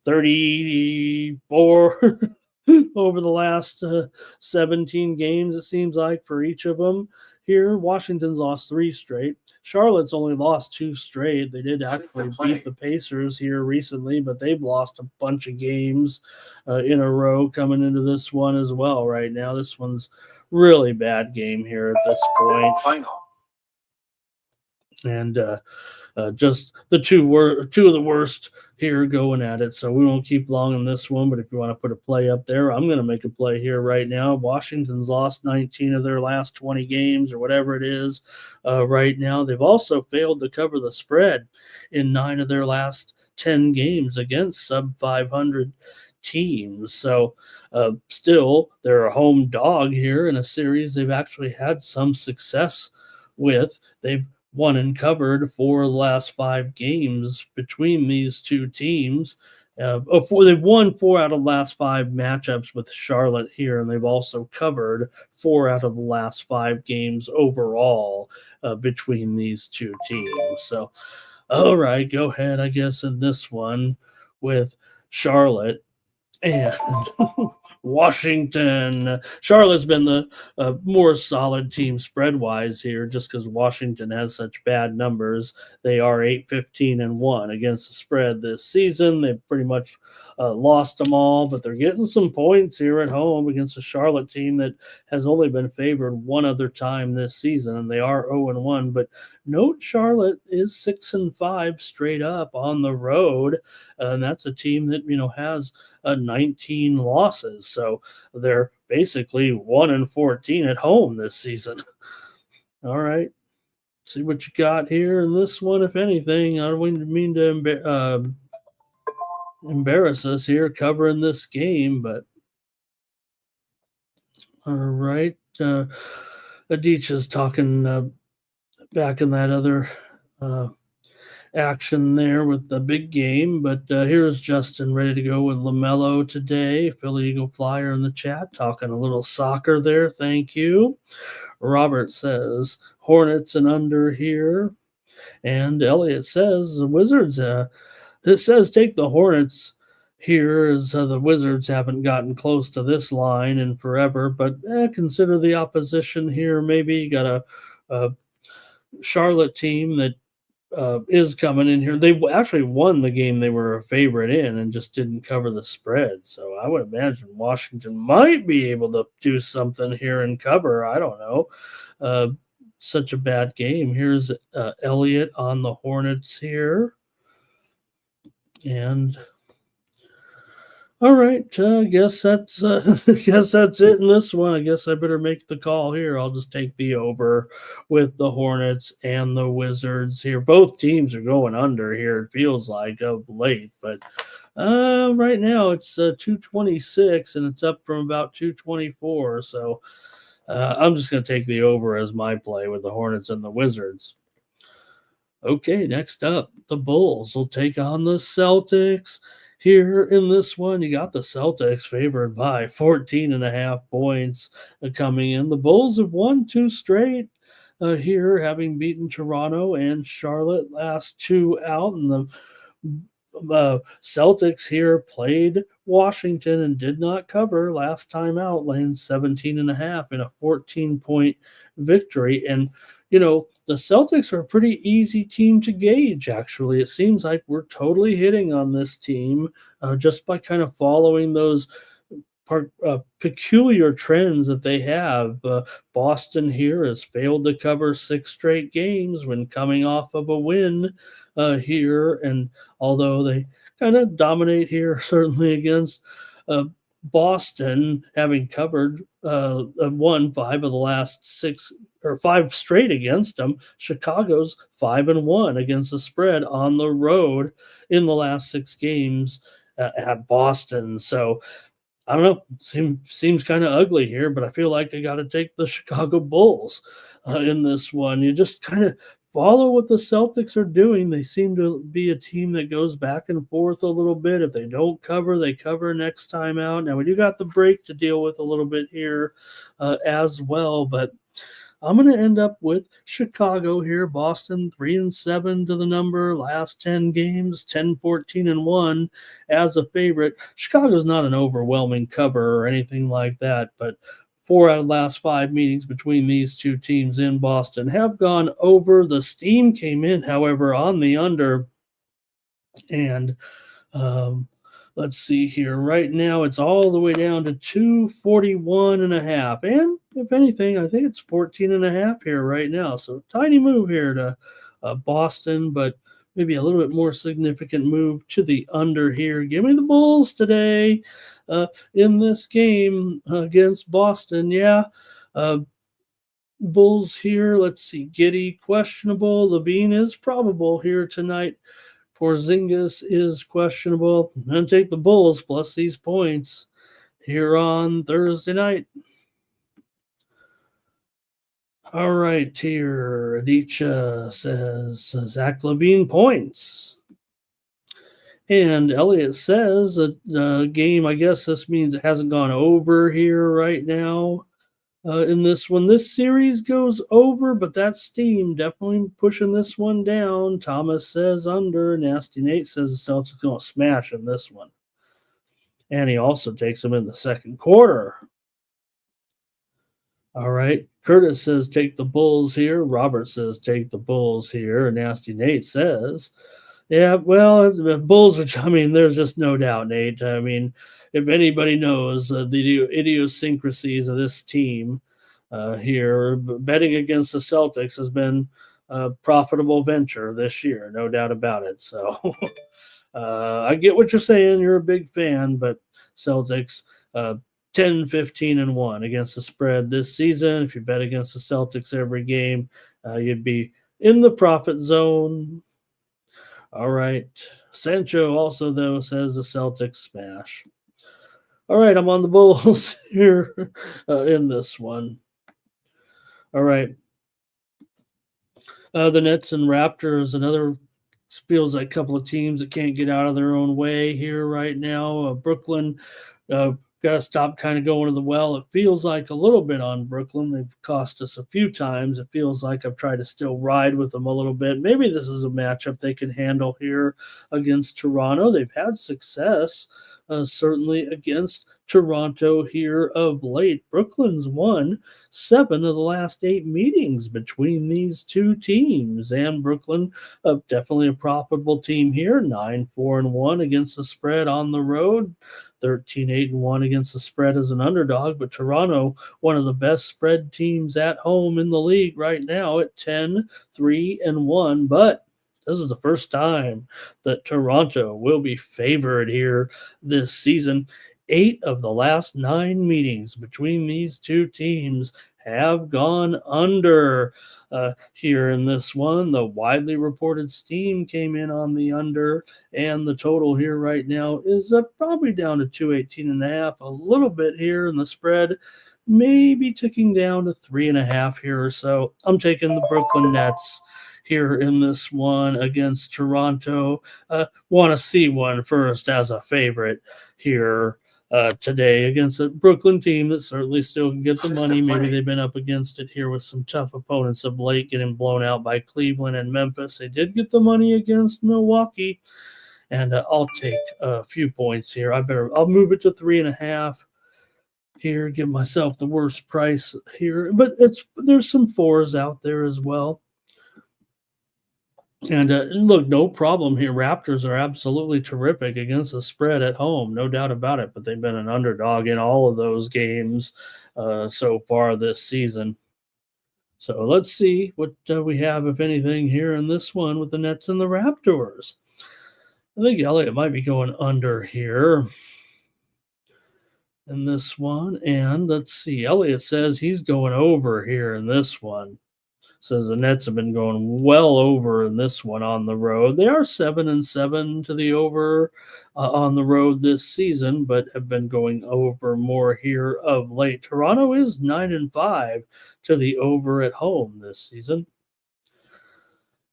34 over the last 17 games, it seems like, for each of them here. Washington's lost 3 straight. Charlotte's only lost 2 straight. They did actually beat the Pacers here recently, but they've lost a bunch of games in a row coming into this one as well right now. This one's really bad game here at this point. Final. And just the two of the worst here going at it. So we won't keep long on this one, but if you want to put a play up there, I'm going to make a play here right now. Washington's lost 19 of their last 20 games or whatever it is right now. They've also failed to cover the spread in 9 of their last 10 games against sub 500 teams. So still, they're a home dog here in a series they've actually had some success with. They've won and covered 4 of the last 5 games between these two teams. They've won 4 out of the last 5 matchups with Charlotte here, and they've also covered 4 out of the last 5 games overall between these two teams. So, all right, go ahead, I guess, in this one with Charlotte and Washington. Charlotte's been the more solid team spread-wise here just because Washington has such bad numbers. They are 8-15-1 against the spread this season. They've pretty much lost them all, but they're getting some points here at home against a Charlotte team that has only been favored one other time this season, and they are 0-1. But note Charlotte is 6-5 straight up on the road, and that's a team that has 19 losses. So they're basically 1-14 at home this season. All right. See what you got here in this one, if anything. I don't mean to embarrass us here covering this game, but all right. Aditya's talking back in that other action there with the big game, but here's Justin ready to go with LaMelo today. Philly Eagle Flyer in the chat talking a little soccer there. Thank you. Robert says Hornets and under here, and Elliot says the Wizards. It says take the Hornets here, as the Wizards haven't gotten close to this line in forever, but consider the opposition here. Maybe you got a Charlotte team that is coming in here. They actually won the game they were a favorite in and just didn't cover the spread. So I would imagine Washington might be able to do something here and cover. I don't know. Such a bad game. Here's Elliott on the Hornets here. And all right, I guess that's it in this one. I guess I better make the call here. I'll just take the over with the Hornets and the Wizards here. Both teams are going under here, it feels like, of late. But right now it's 226, and it's up from about 224. So I'm just going to take the over as my play with the Hornets and the Wizards. Okay, next up, the Bulls will take on the Celtics. Here in this one, you got the Celtics favored by 14.5 points coming in. The Bulls have won 2 straight here, having beaten Toronto and Charlotte last 2 out. And the Celtics here played Washington and did not cover last time out, laying 17.5 in a 14-point victory. And the Celtics are a pretty easy team to gauge, actually. It seems like we're totally hitting on this team just by kind of following those peculiar trends that they have. Boston here has failed to cover 6 straight games when coming off of a win here. And although they kind of dominate here, certainly against Boston, having covered won 5 of the last 6 or 5 straight against them. Chicago's 5-1 against the spread on the road in the last 6 games at Boston. So I don't know. Seems kind of ugly here, but I feel like I got to take the Chicago Bulls in this one. You just kind of follow what the Celtics are doing. They seem to be a team that goes back and forth a little bit. If they don't cover, they cover next time out. Now, we do got the break to deal with a little bit here as well, but I'm going to end up with Chicago here. Boston 3-7 to the number. Last 10 games, 10-14-1 as a favorite. Chicago's not an overwhelming cover or anything like that, but 4 out of the last 5 meetings between these two teams in Boston have gone over. The steam came in, however, on the under. And um, let's see here. Right now, it's all the way down to 241.5. And if anything, I think it's 14.5 here right now. So tiny move here to Boston, but maybe a little bit more significant move to the under here. Give me the Bulls today in this game against Boston. Yeah. Uh, Bulls here. Let's see. Giddy questionable. Levine is probable here tonight. Porzingis is questionable. And take the Bulls plus these points here on Thursday night. All right, here Adicha says Zach LaVine points. And Elliot says the game, I guess this means it hasn't gone over here right now. In this one, this series goes over, but that steam definitely pushing this one down. Thomas says under. Nasty Nate says the Celtics are going to smash in this one. And he also takes them in the second quarter. All right. Curtis says take the Bulls here. Robert says take the Bulls here. Nasty Nate says, yeah, well, the Bulls, which I mean, there's just no doubt, Nate. I mean, if anybody knows the idiosyncrasies of this team here, betting against the Celtics has been a profitable venture this year, no doubt about it. So I get what you're saying. You're a big fan, but Celtics 10, 15, and 1 against the spread this season. If you bet against the Celtics every game, you'd be in the profit zone. All right. Sancho also, though, says the Celtics smash. All right, I'm on the Bulls here in this one. All right. The Nets and Raptors, another feels like a couple of teams that can't get out of their own way here right now. Brooklyn got to stop kind of going to the well. It feels like a little bit on Brooklyn. They've cost us a few times. It feels like I've tried to still ride with them a little bit. Maybe this is a matchup they can handle here against Toronto. They've had success, certainly against Toronto here of late. Brooklyn's won 7 of the last 8 meetings between these two teams, and Brooklyn definitely a profitable team here. 9-4-1 against the spread on the road. 13-8-1 against the spread as an underdog, but Toronto, one of the best spread teams at home in the league right now at 10-3-1. But this is the first time that Toronto will be favored here this season. 8 of the last 9 meetings between these two teams have gone under here in this one. The widely reported steam came in on the under, and the total here right now is probably down to 218.5, a little bit here in the spread, maybe ticking down to 3.5 here or so. I'm taking the Brooklyn Nets here in this one against Toronto. Want to see one first as a favorite here today against a Brooklyn team that certainly still can get the money. Maybe they've been up against it here with some tough opponents of late, getting blown out by Cleveland and Memphis. They did get the money against Milwaukee, and I'll take a few points here. I'll move it to 3.5 here, give myself the worst price here, but there's some 4s out there as well. And look, no problem here. Raptors are absolutely terrific against the spread at home, no doubt about it. But they've been an underdog in all of those games so far this season. So let's see what we have, if anything, here in this one with the Nets and the Raptors. I think Elliott might be going under here in this one. And let's see. Elliott says he's going over here in this one. Says the Nets have been going well over in this one on the road. They are 7-7 to the over on the road this season, but have been going over more here of late. Toronto is 9-5 to the over at home this season.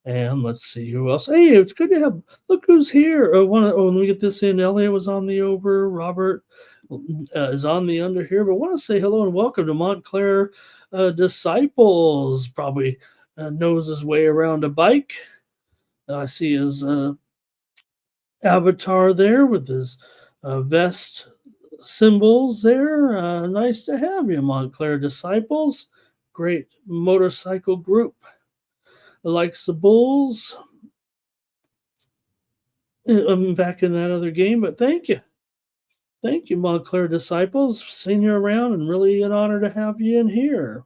And let's see who else. Hey, it's good to have. Look who's here. Let me get this in. Elliot was on the over. Robert is on the under here. But want to say hello and welcome to Montclair Disciples. Probably knows his way around a bike. I see his avatar there with his vest symbols there. Nice to have you, Montclair Disciples. Great motorcycle group. Likes the Bulls. I'm back in that other game, but thank you. Thank you, Montclair Disciples. Seen you around and really an honor to have you in here.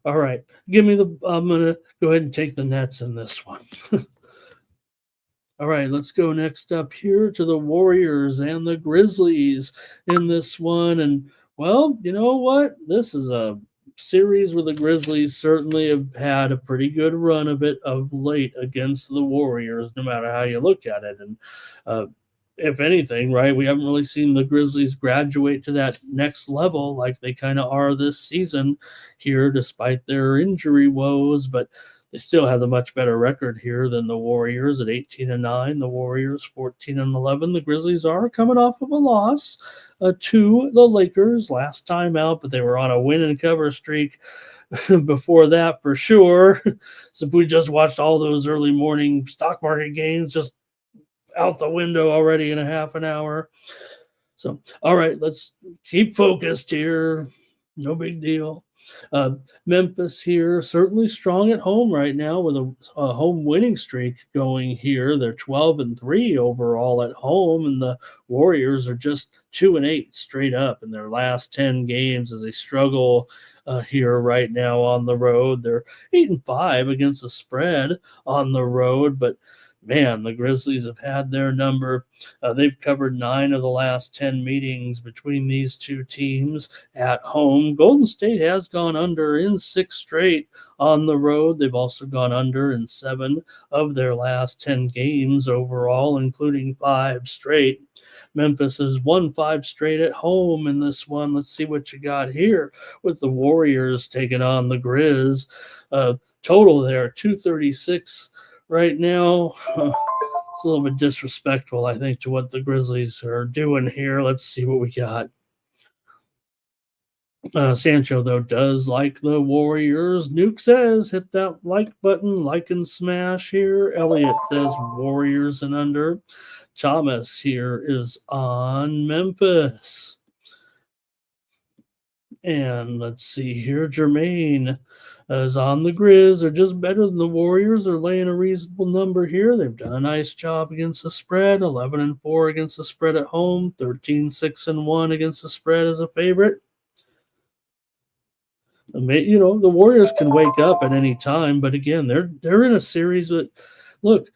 All right. I'm going to go ahead and take the Nets in this one. All right, let's go next up here to the Warriors and the Grizzlies in this one. And, well, you know what? This is a series where the Grizzlies certainly have had a pretty good run of it of late against the Warriors, no matter how you look at it. And if anything, right, we haven't really seen the Grizzlies graduate to that next level like they kind of are this season here, despite their injury woes. But they still have a much better record here than the Warriors at 18-9. The Warriors 14-11. The Grizzlies are coming off of a loss to the Lakers last time out, but they were on a win and cover streak before that for sure. So we just watched all those early morning stock market games just out the window already in a half an hour. So, all right, let's keep focused here. No big deal. Memphis here, certainly strong at home right now with a home winning streak going here. They're 12-3 overall at home, and the Warriors are just 2-8 straight up in their last 10 games as they struggle here right now on the road. They're 8-5 against the spread on the road, but man, the Grizzlies have had their number. They've covered 9 of the last 10 meetings between these two teams at home. Golden State has gone under in 6 straight on the road. They've also gone under in 7 of their last 10 games overall, including 5 straight. Memphis has won 5 straight at home in this one. Let's see what you got here with the Warriors taking on the Grizz. Total there, 236 right now. It's a little bit disrespectful, I think, to what the Grizzlies are doing here. Let's see what we got. Sancho, though, does like the Warriors. Nuke says, hit that like button, like and smash here. Elliot says Warriors and under. Thomas here is on Memphis. And let's see here. Jermaine is on the Grizz. They're just better than the Warriors. They're laying a reasonable number here. They've done a nice job against the spread. 11-4 against the spread at home. 13-6-1 against the spread as a favorite. You know, the Warriors can wake up at any time, but again, they're in a series that, look,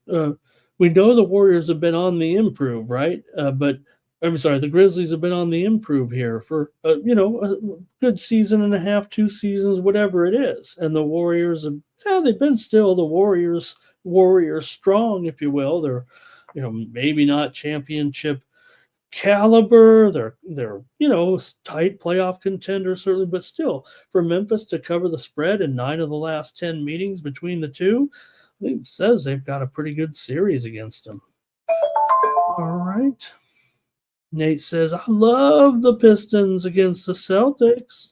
we know the Warriors have been on the improve, right? But I'm sorry, the Grizzlies have been on the improve here for, a good season and a half, 2 seasons, whatever it is. And the Warriors they've been still the Warriors strong, if you will. They're, maybe not championship caliber. They're tight playoff contenders, certainly, but still, for Memphis to cover the spread in 9 of the last 10 meetings between the two, I think it says they've got a pretty good series against them. All right. Nate says, I love the Pistons against the Celtics.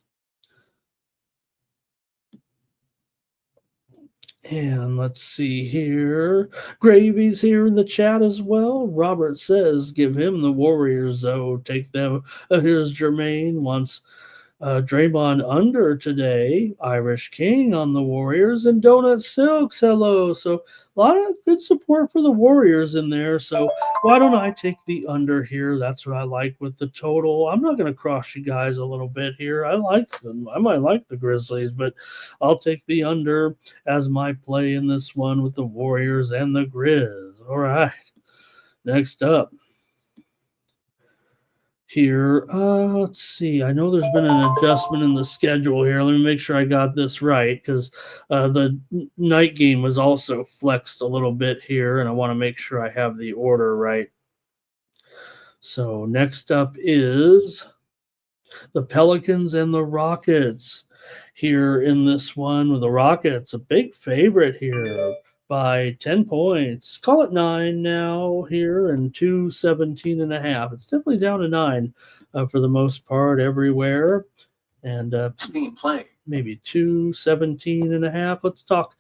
And let's see here. Gravy's here in the chat as well. Robert says, give him the Warriors, though. Take them. Here's Jermaine wants Draymond under today. Irish King on the Warriors. And Donut Silks, hello. So a lot of good support for the Warriors in there. So why don't I take the under here? That's what I like with the total. I'm not going to cross you guys a little bit here. I like them. I might like the Grizzlies, but I'll take the under as my play in this one with the Warriors and the Grizz. All right. Next up here, let's see. I know there's been an adjustment in the schedule here. Let me make sure I got this right, because the night game was also flexed a little bit here, and I want to make sure I have the order right. So next up is the Pelicans and the Rockets here in this one, with the Rockets a big favorite here by 10 points. Call it 9 now here, and 217.5. It's definitely down to 9 for the most part everywhere. And Steam play. Maybe 217.5. Let's talk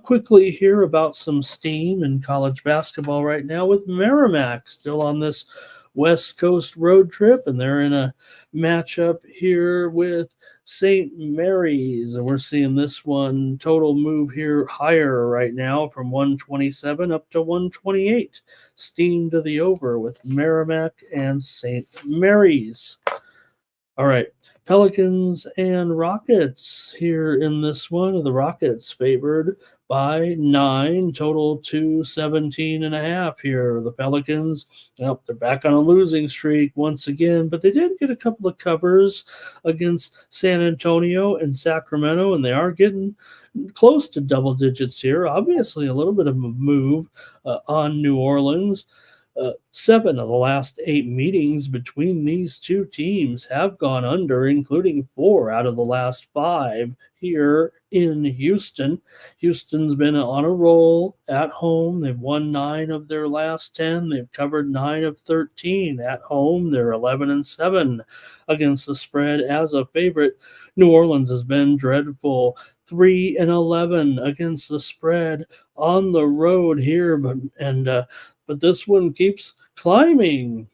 quickly here about some steam in college basketball right now with Merrimack still on this West Coast road trip, and they're in a matchup here with St. Mary's. And we're seeing this one total move here higher right now from 127 up to 128. Steam to the over with Merrimack and St. Mary's. All right. Pelicans and Rockets here in this one. The Rockets favored by 9, total 217.5 here. The Pelicans, well, they're back on a losing streak once again, but they did get a couple of covers against San Antonio and Sacramento, and they are getting close to double digits here. Obviously, a little bit of a move on New Orleans. 7 of the last 8 meetings between these two teams have gone under, including 4 out of the last 5 here in Houston. Houston's been on a roll at home. They've won 9 of their last 10. They've covered 9 of 13 at home. They're 11-7 against the spread as a favorite. New Orleans has been dreadful. 3-11 against the spread on the road here, but this one keeps climbing.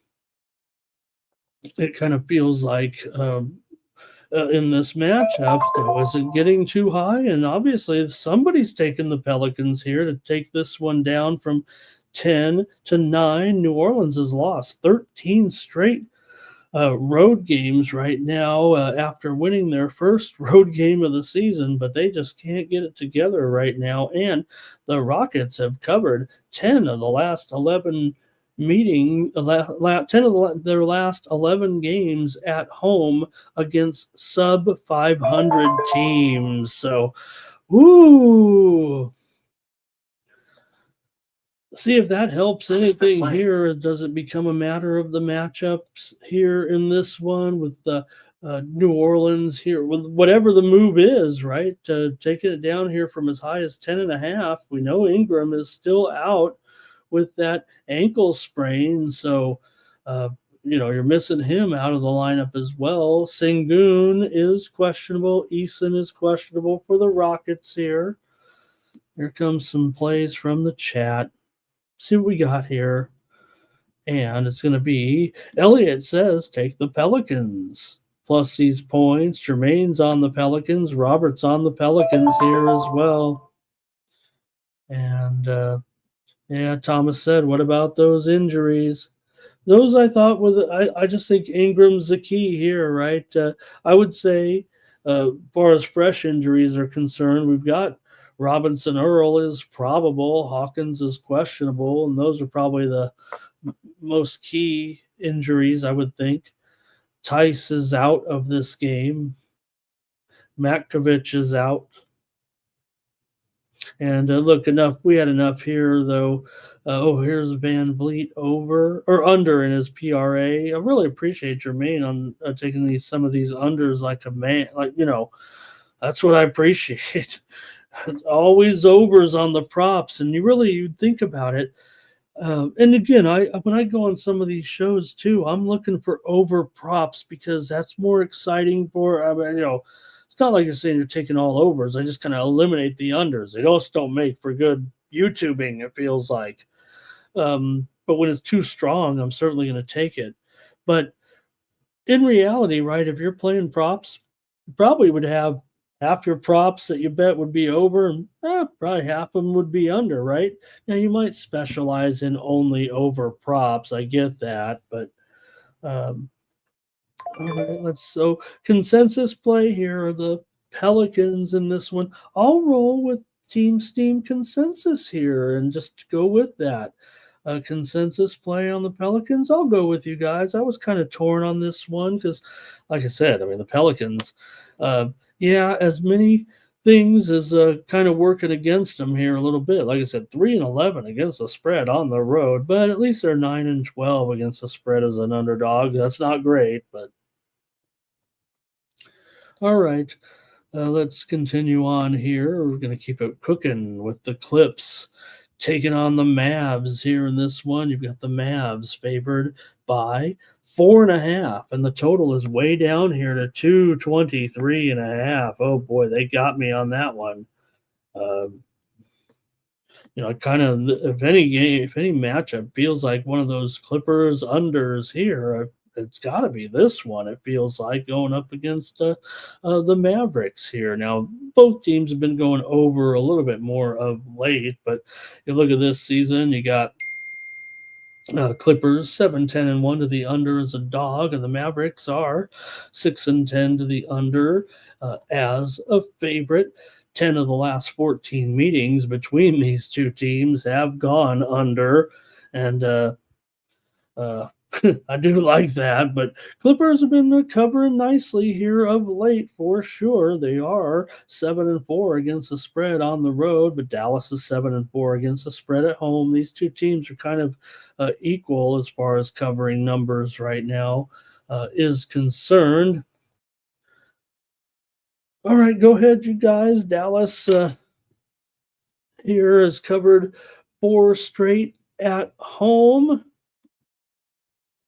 It kind of feels like in this matchup, though, is it getting too high? And obviously, somebody's taking the Pelicans here to take this one down from 10-9. New Orleans has lost 13 straight road games right now after winning their first road game of the season, but they just can't get it together right now. And the Rockets have covered 10 of the last 11 10 of their last 11 games at home against sub 500 teams. So, see if that helps anything here. Does it become a matter of the matchups here in this one with the New Orleans here, with whatever the move is, right? Taking it down here from as high as 10.5. We know Ingram is still out with that ankle sprain, so you're missing him out of the lineup as well. Sengun is questionable. Eason is questionable for the Rockets here. Here comes some plays from the chat. See what we got here. And it's going to be, Elliot says, take the Pelicans. Plus these points. Jermaine's on the Pelicans. Robert's on the Pelicans here as well. And, Thomas said, what about those injuries? Those I thought I just think Ingram's the key here, right? I would say, as far as fresh injuries are concerned, we've got Robinson Earl is probable. Hawkins is questionable. And those are probably the most key injuries, I would think. Tice is out of this game. Matkovic is out. And we had enough here, though. Here's Van Vliet over or under in his PRA. I really appreciate Jermaine on taking some of these unders like a man. That's what I appreciate. It's always overs on the props, and you think about it. And again, when I go on some of these shows too, I'm looking for over props because that's more exciting for. It's not like you're saying you're taking all overs. I just kind of eliminate the unders. They also don't make for good YouTubing, it feels like. But when it's too strong, I'm certainly going to take it. But in reality, right, if you're playing props, you probably would have half your props that you bet would be over, and probably half of them would be under, right? Now, you might specialize in only over props. I get that, but all right, so consensus play here are the Pelicans in this one. I'll roll with Team Steam consensus here and just go with that. Consensus play on the Pelicans. I'll go with you guys. I was kind of torn on this one because, like I said, the Pelicans, as many things as kind of working against them here a little bit. Like I said, 3-11 against the spread on the road, but at least they're 9-12 against the spread as an underdog. That's not great, but all right. Let's continue on here. We're going to keep it cooking with the Clips taking on the Mavs here in this one. You've got the Mavs favored by 4.5, and the total is way down here to 223.5. Oh boy, they got me on that one. kind of if any game, if any matchup feels like one of those Clippers unders here, it's got to be this one. It feels like going up against the Mavericks here. Now, both teams have been going over a little bit more of late, but you look at this season, you got Clippers 7-10-1 to the under as a dog, and the Mavericks are 6-10 to the under as a favorite. 10 of the last 14 meetings between these two teams have gone under, and uh, I do like that, but Clippers have been covering nicely here of late for sure. They are 7-4 against the spread on the road, but Dallas is 7-4 against the spread at home. These two teams are kind of equal as far as covering numbers right now is concerned. All right, go ahead, you guys. Dallas here has covered 4 straight at home.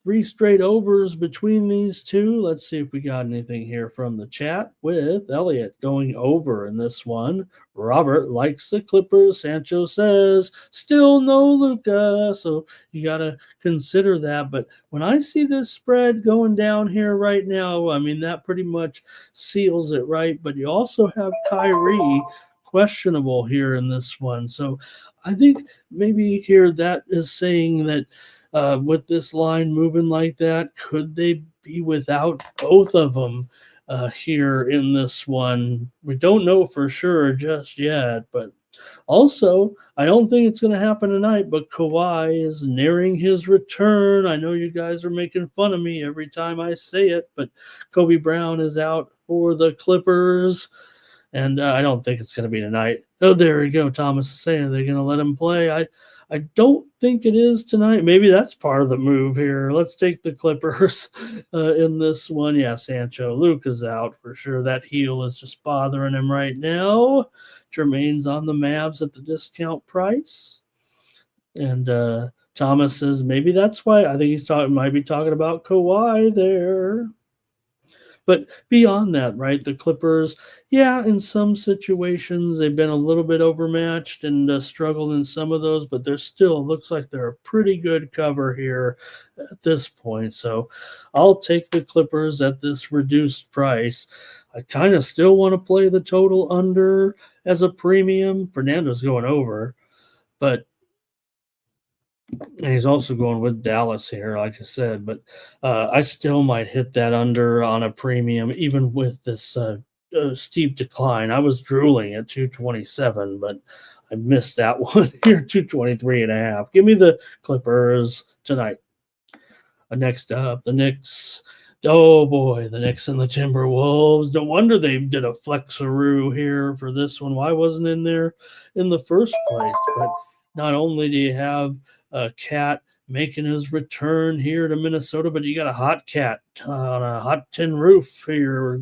3 straight overs between these two. Let's see if we got anything here from the chat with Elliot going over in this one. Robert likes the Clippers. Sancho says, still no Luca. So you got to consider that. But when I see this spread going down here right now, I mean, that pretty much seals it, right? But you also have Kyrie questionable here in this one. So I think maybe here that is saying that with this line moving like that, could they be without both of them here in this one? We don't know for sure just yet, but also, I don't think it's going to happen tonight, but Kawhi is nearing his return. I know you guys are making fun of me every time I say it, but Kobe Brown is out for the Clippers. And I don't think it's going to be tonight. Oh, there you go. Thomas is saying they're going to let him play. I don't think it is tonight. Maybe that's part of the move here. Let's take the Clippers in this one. Yeah, Sancho. Luke is out for sure. That heel is just bothering him right now. Jermaine's on the Mavs at the discount price. And Thomas says maybe that's why. I think might be talking about Kawhi there. But beyond that, right, the Clippers, yeah, in some situations they've been a little bit overmatched and struggled in some of those, but they're still looks like they're a pretty good cover here at this point. So I'll take the Clippers at this reduced price. I kind of still want to play the total under as a premium. Fernando's going over, but and he's also going with Dallas here, like I said. But I still might hit that under on a premium, even with this steep decline. I was drooling at 227, but I missed that one here, 223.5. Give me the Clippers tonight. Next up, the Knicks. Oh boy, the Knicks and the Timberwolves. No wonder they did a flexaroo here for this one. Why wasn't in there in the first place? But not only do you have a Cat making his return here to Minnesota, but you got a hot Cat on a hot tin roof here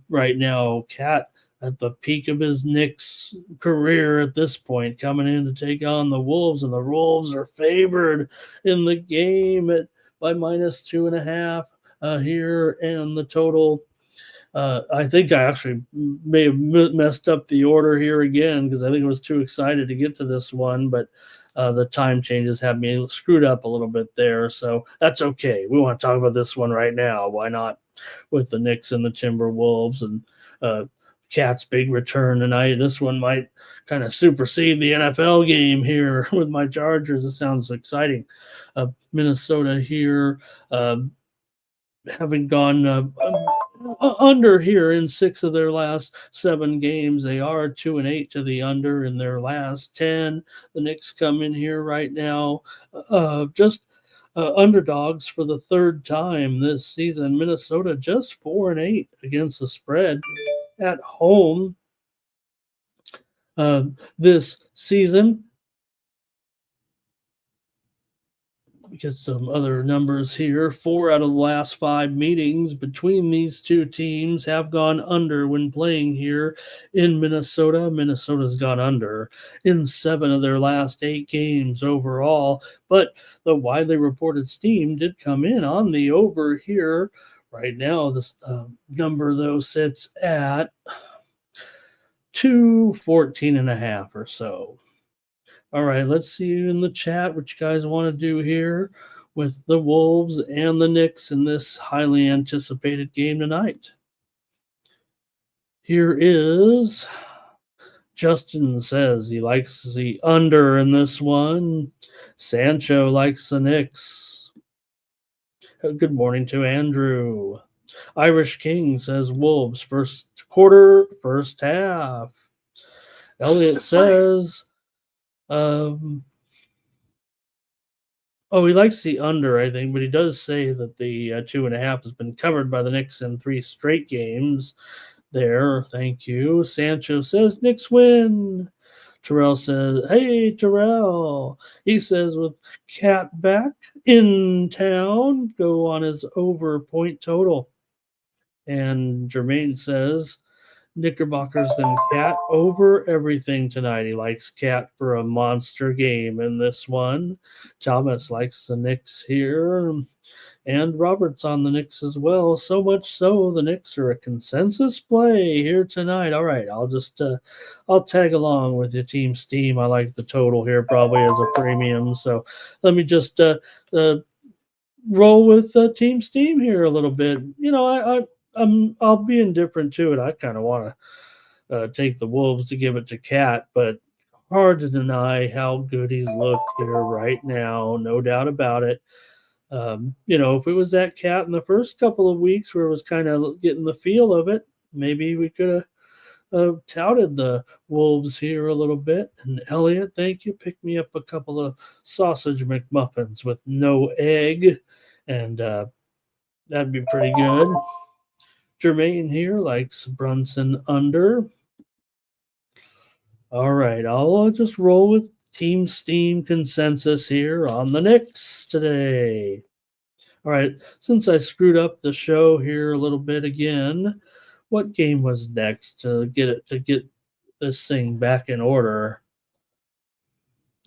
right now. Cat at the peak of his Knicks career at this point, coming in to take on the Wolves, and the Wolves are favored in the game by -2.5 here, and the total. I think I actually may have messed up the order here again because I think I was too excited to get to this one, but the time changes have me screwed up a little bit there, so that's okay. We want to talk about this one right now. Why not? With the Knicks and the Timberwolves and Cat's big return tonight. This one might kind of supersede the NFL game here with my Chargers. It sounds exciting. Minnesota here, having gone under here in 6 of their last 7 games. They are 2-8 to the under in their last 10. The Knicks come in here right now, just underdogs for the 3rd time this season. Minnesota just 4-8 against the spread at home this season. We get some other numbers here. 4 out of the last 5 meetings between these two teams have gone under when playing here in Minnesota. Minnesota's gone under in 7 of their last 8 games overall, but the widely reported steam did come in on the over here. Right now, this number, though, sits at 214.5 or so. All right, let's see you in the chat what you guys want to do here with the Wolves and the Knicks in this highly anticipated game tonight. Here is Justin says he likes the under in this one. Sancho likes the Knicks. Good morning to Andrew. Irish King says Wolves first quarter, first half. Elliot says, he likes the under, I think, but he does say that the 2.5 has been covered by the Knicks in 3 straight games. There, thank you. Sancho says Knicks win. Terrell says, hey, Terrell. He says, with Cat back in town, go on his over point total. And Jermaine says, Knickerbockers and Cat over everything tonight. He likes Cat for a monster game in this one. Thomas likes the Knicks here. And Robert's on the Knicks as well. So much so, the Knicks are a consensus play here tonight. All right, I'll tag along with your Team Steam. I like the total here probably as a premium. So let me just roll with Team Steam here a little bit. You know, I'll be indifferent to it. I kind of want to take the Wolves to give it to Cat, but hard to deny how good he's looked here right now. No doubt about it. If it was that Cat in the first couple of weeks where it was kind of getting the feel of it, maybe we could have touted the Wolves here a little bit. And Elliot, thank you. Pick me up a couple of sausage McMuffins with no egg, and that'd be pretty good. Jermaine here likes Brunson under. All right, I'll just roll with Team Steam consensus here on the Knicks today. All right, since I screwed up the show here a little bit again, what game was next to get this thing back in order?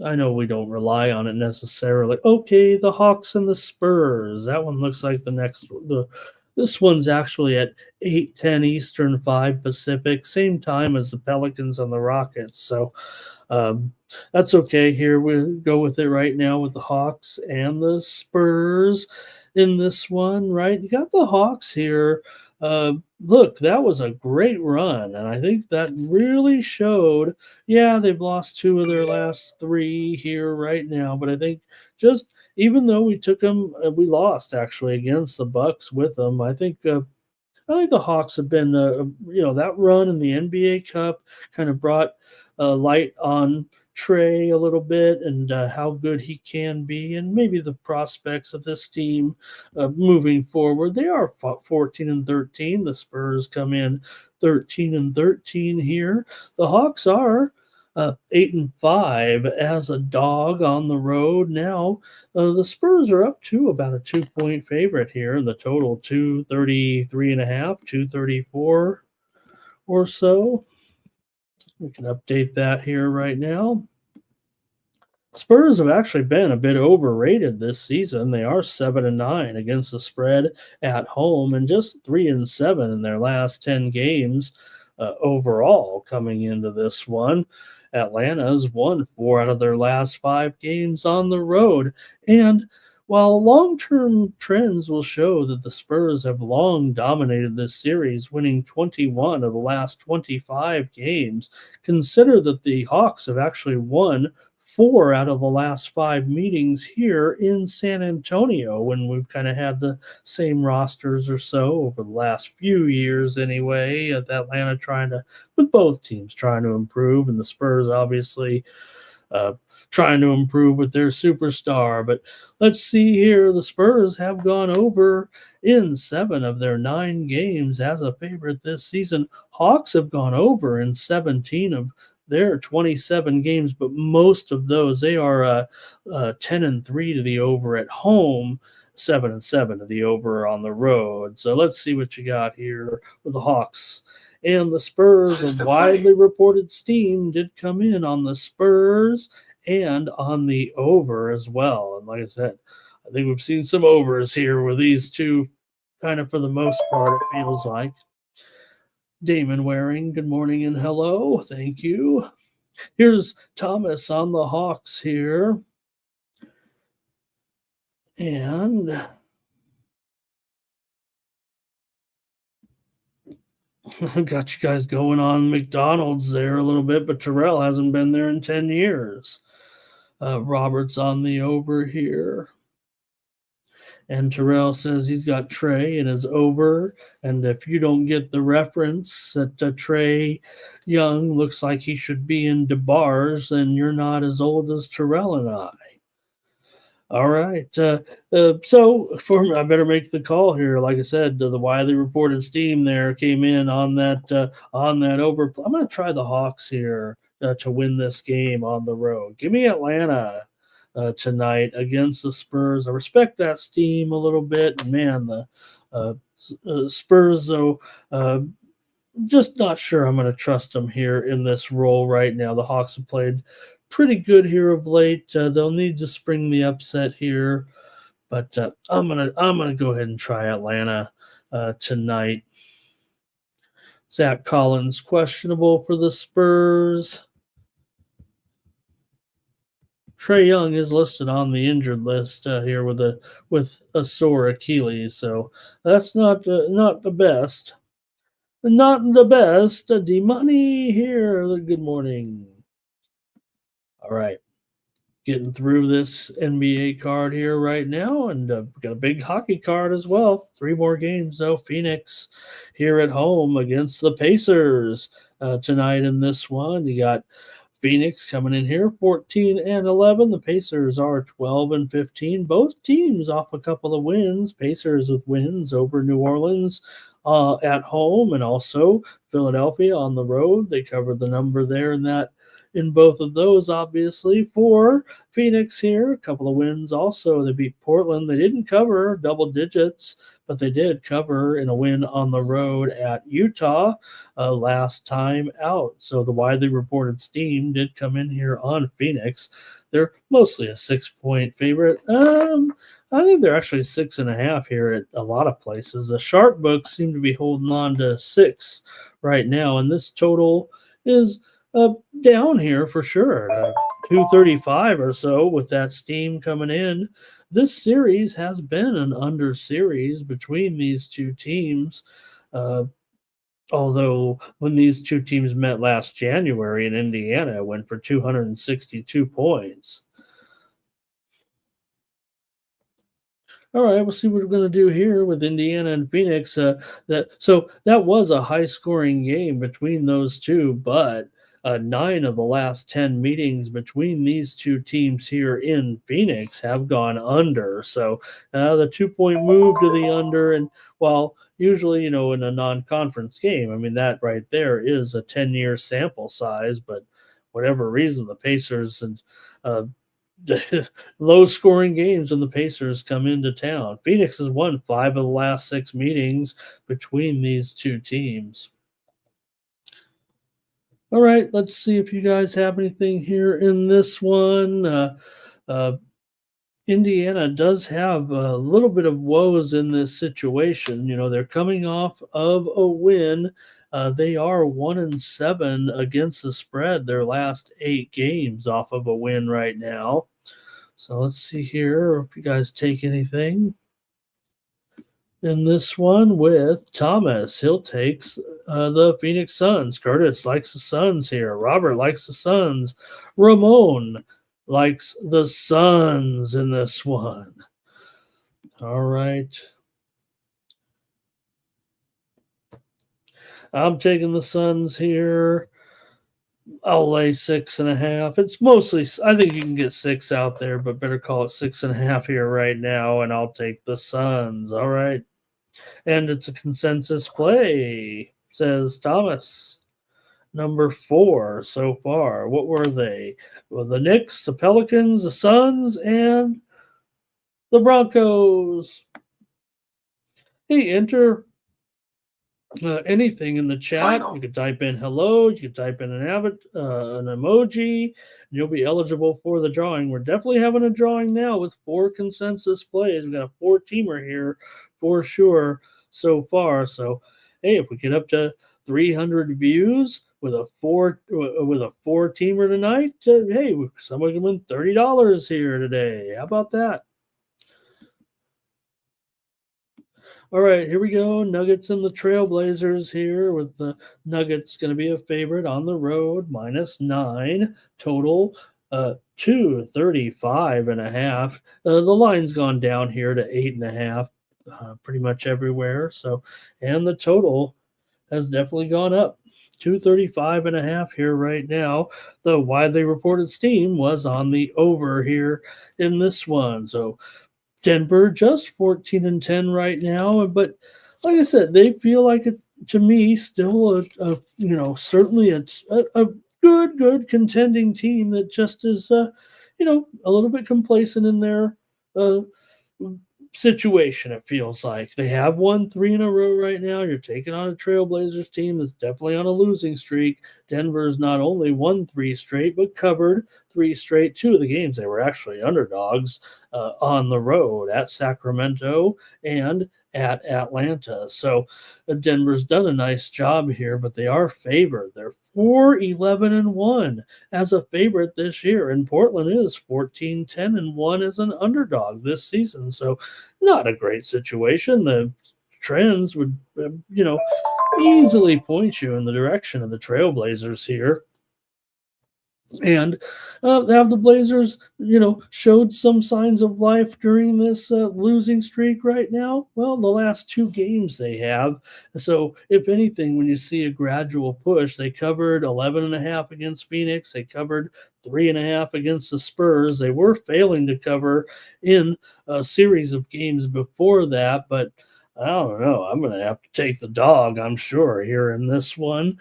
I know we don't rely on it necessarily. Okay, the Hawks and the Spurs. That one looks like this one's actually at 8:10 Eastern, 5 Pacific, same time as the Pelicans and the Rockets. So that's okay. Here we go with it right now with the Hawks and the Spurs in this one, right? You got the Hawks here. Look, that was a great run, and I think that really showed. Yeah, they've lost 2 of their last 3 here right now, but I think just even though we took them, we lost actually against the Bucks with them. I think the Hawks have been, that run in the NBA Cup kind of brought light on Trey a little bit and how good he can be, and maybe the prospects of this team moving forward. They are 14-13. The Spurs come in 13-13 here. The Hawks are 8-5 as a dog on the road. Now the Spurs are up to about a 2-point favorite here in the total 233.5, 234 or so. We can update that here right now. Spurs have actually been a bit overrated this season. They are 7-9 against the spread at home and just 3-7 in their last 10 games overall coming into this one. Atlanta's won 4 out of their last 5 games on the road. And while long-term trends will show that the Spurs have long dominated this series, winning 21 of the last 25 games, consider that the Hawks have actually won 4 out of the last 5 meetings here in San Antonio when we've kind of had the same rosters or so over the last few years anyway. Atlanta with both teams trying to improve, and the Spurs obviously trying to improve with their superstar. But let's see here. The Spurs have gone over in 7 of their 9 games as a favorite this season. Hawks have gone over in 17 of their 27 games, but most of those, they are 10-3 to the over at home, 7-7 to the over on the road. So let's see what you got here with the Hawks and the Spurs. A widely reported steam did come in on the Spurs and on the over as well. And like I said, I think we've seen some overs here with these two kind of for the most part, it feels like. Damon Waring, good morning and hello. Thank you. Here's Thomas on the Hawks here. And got you guys going on McDonald's there a little bit, but Terrell hasn't been there in 10 years. Robert's on the over here. And Terrell says he's got Trey in his over. And if you don't get the reference that Trey Young looks like he should be in DeBar's, then you're not as old as Terrell and I. All right. So I better make the call here. Like I said, the widely reported steam there came in on that over. I'm going to try the Hawks here to win this game on the road. Give me Atlanta tonight against the Spurs. I respect that steam a little bit. Man, the Spurs, though, just not sure I'm going to trust them here in this role right now. The Hawks have played pretty good here of late. They'll need to spring the upset here, but I'm gonna go ahead and try Atlanta tonight. Zach Collins questionable for the Spurs. Trey Young is listed on the injured list here with a sore Achilles, so that's not the best. Not the best. D Money here. Good morning. All right. Getting through this NBA card here right now, and got a big hockey card as well. 3 more games, though. Phoenix here at home against the Pacers tonight in this one. You got Phoenix coming in here 14-11. The Pacers are 12-15. Both teams off a couple of wins. Pacers with wins over New Orleans at home, and also Philadelphia on the road. They covered the number there in both of those, obviously. For Phoenix here, a couple of wins also. They beat Portland. They didn't cover double digits, but they did cover in a win on the road at Utah last time out. So the widely reported steam did come in here on Phoenix. They're mostly a 6-point favorite. I think they're actually 6.5 here at a lot of places. The sharp books seem to be holding on to 6 right now, and this total is down here for sure. 235 or so with that steam coming in. This series has been an under series between these two teams. Although when these two teams met last January in Indiana, it went for 262 points. All right, we'll see what we're going to do here with Indiana and Phoenix. That was a high-scoring game between those two, but 9 of the last 10 meetings between these two teams here in Phoenix have gone under. So the 2-point move to the under, and while usually, in a non-conference game, I mean, that right there is a 10-year sample size, but whatever reason, the Pacers and low-scoring games when the Pacers come into town. Phoenix has won 5 of the last 6 meetings between these two teams. All right, let's see if you guys have anything here in this one. Indiana does have a little bit of woes in this situation. They're coming off of a win. They are 1-7 against the spread their last 8 games off of a win right now. So let's see here if you guys take anything in this one with Thomas. He'll take the Phoenix Suns. Curtis likes the Suns here. Robert likes the Suns. Ramon likes the Suns in this one. All right. I'm taking the Suns here. I'll lay 6.5. It's mostly, I think you can get 6 out there, but better call it 6.5 here right now, and I'll take the Suns. All right. And it's a consensus play, says Thomas. Number 4 so far. What were they? Well, the Knicks, the Pelicans, the Suns, and the Broncos. Hey, enter anything in the chat. You could type in hello. You could type in an emoji, and you'll be eligible for the drawing. We're definitely having a drawing now with 4 consensus plays. We've got a 4-teamer here for sure so far. So, hey, if we get up to 300 views with a four teamer tonight. Hey, someone can win $30 here today. How about that? All right, here we go. Nuggets and the Trailblazers here with the Nuggets going to be a favorite on the road, -9 total, 235.5. The line's gone down here to 8.5, pretty much everywhere. So, and the total has definitely gone up. 235.5 here right now. The widely reported steam was on the over here in this one. So Denver just 14-10 right now, but like I said, they feel like it to me still certainly a good contending team that just is a little bit complacent in their uh, situation. It feels like they have won three in a row right now. You're taking on a Trailblazers team that's definitely on a losing streak. Denver's not only won three straight, but covered three straight. Two of the games they were actually underdogs on the road at Sacramento and at Atlanta. So Denver's done a nice job here, but they are favored. They're 4-11-1 as a favorite this year, and Portland is 14-10-1 as an underdog this season. So not a great situation. The trends would, easily point you in the direction of the Trailblazers here. And have the Blazers, showed some signs of life during this losing streak right now? Well, the last two games they have. So, if anything, when you see a gradual push, they covered 11.5 against Phoenix. They covered 3.5 against the Spurs. They were failing to cover in a series of games before that, but I don't know. I'm going to have to take the dog, I'm sure, here in this one.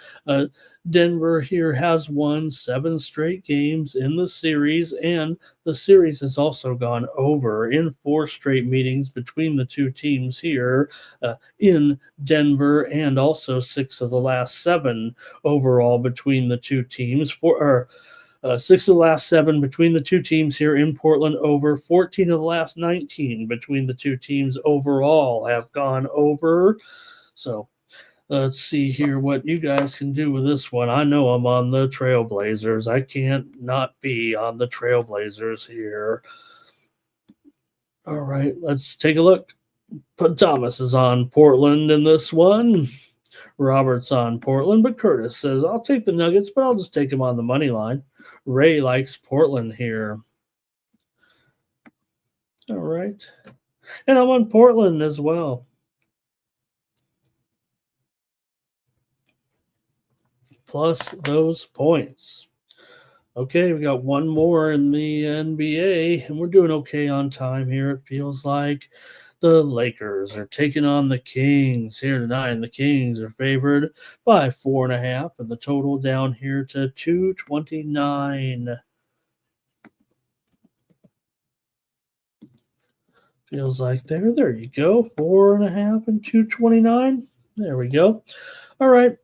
Denver here has won 7 straight games in the series, and the series has also gone over in 4 straight meetings between the two teams here in Denver, and also 6 of the last 7 overall between the two teams. 6 of the last 7 between the two teams here in Portland over. 14 of the last 19 between the two teams overall have gone over. So let's see here what you guys can do with this one. I know I'm on the Trailblazers. I can't not be on the Trailblazers here. All right, let's take a look. Thomas is on Portland in this one. Robert's on Portland, but Curtis says, I'll take the Nuggets, but I'll just take him on the money line. Ray likes Portland here. All right. And I'm on Portland as well. Plus those points. Okay, we got one more in the NBA, and we're doing okay on time here. It feels like the Lakers are taking on the Kings here tonight, and the Kings are favored by 4.5, and the total down here to 229. Feels like there you go. 4.5 and 229. There we go. All right.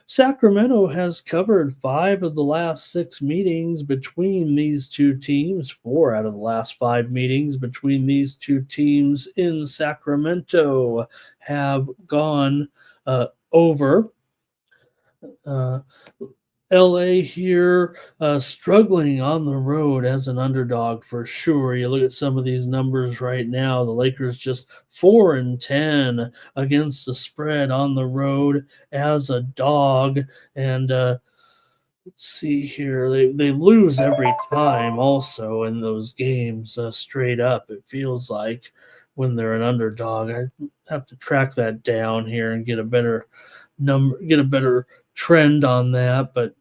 Sacramento has covered 5 of the last 6 meetings between these two teams. 4 out of the last 5 meetings between these two teams in Sacramento have gone over. LA here struggling on the road as an underdog for sure. You look at some of these numbers right now. The Lakers just 4-10 against the spread on the road as a dog. And let's see here. They lose every time also in those games straight up. It feels like when they're an underdog. I have to track that down here and get a better trend on that, but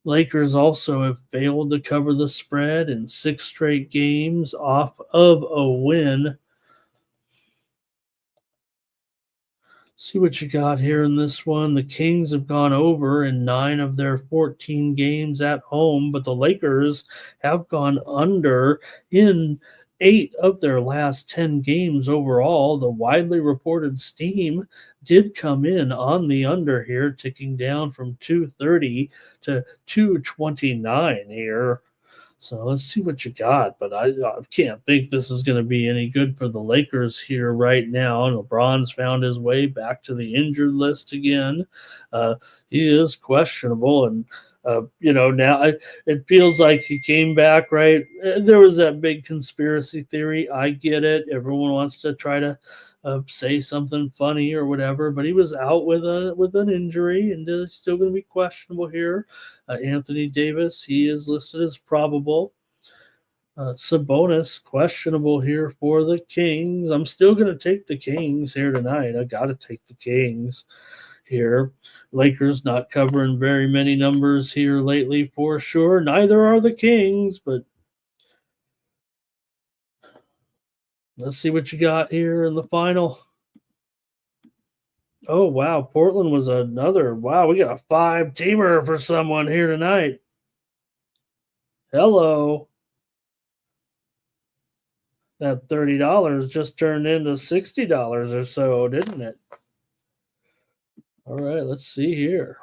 Lakers also have failed to cover the spread in 6 straight games off of a win. See what you got here in this one. The Kings have gone over in 9 of their 14 games at home, but the Lakers have gone under in 8 of their last 10 games overall. The widely reported steam did come in on the under here, ticking down from 230 to 229 here. So let's see what you got. But I can't think this is going to be any good for the Lakers here right now. And LeBron's found his way back to the injured list again. Uh, he is questionable. And, now it feels like he came back, right? There was that big conspiracy theory. I get it. Everyone wants to try to say something funny or whatever, but he was out with an injury and is still going to be questionable here. Anthony Davis, he is listed as probable. Sabonis, questionable here for the Kings. I'm still going to take the Kings here tonight. I got to take the Kings here. Lakers not covering very many numbers here lately for sure. Neither are the Kings, but let's see what you got here in the final. Oh, wow. Portland was another. Wow, we got a 5-teamer for someone here tonight. Hello. That $30 just turned into $60 or so, didn't it? All right, let's see here.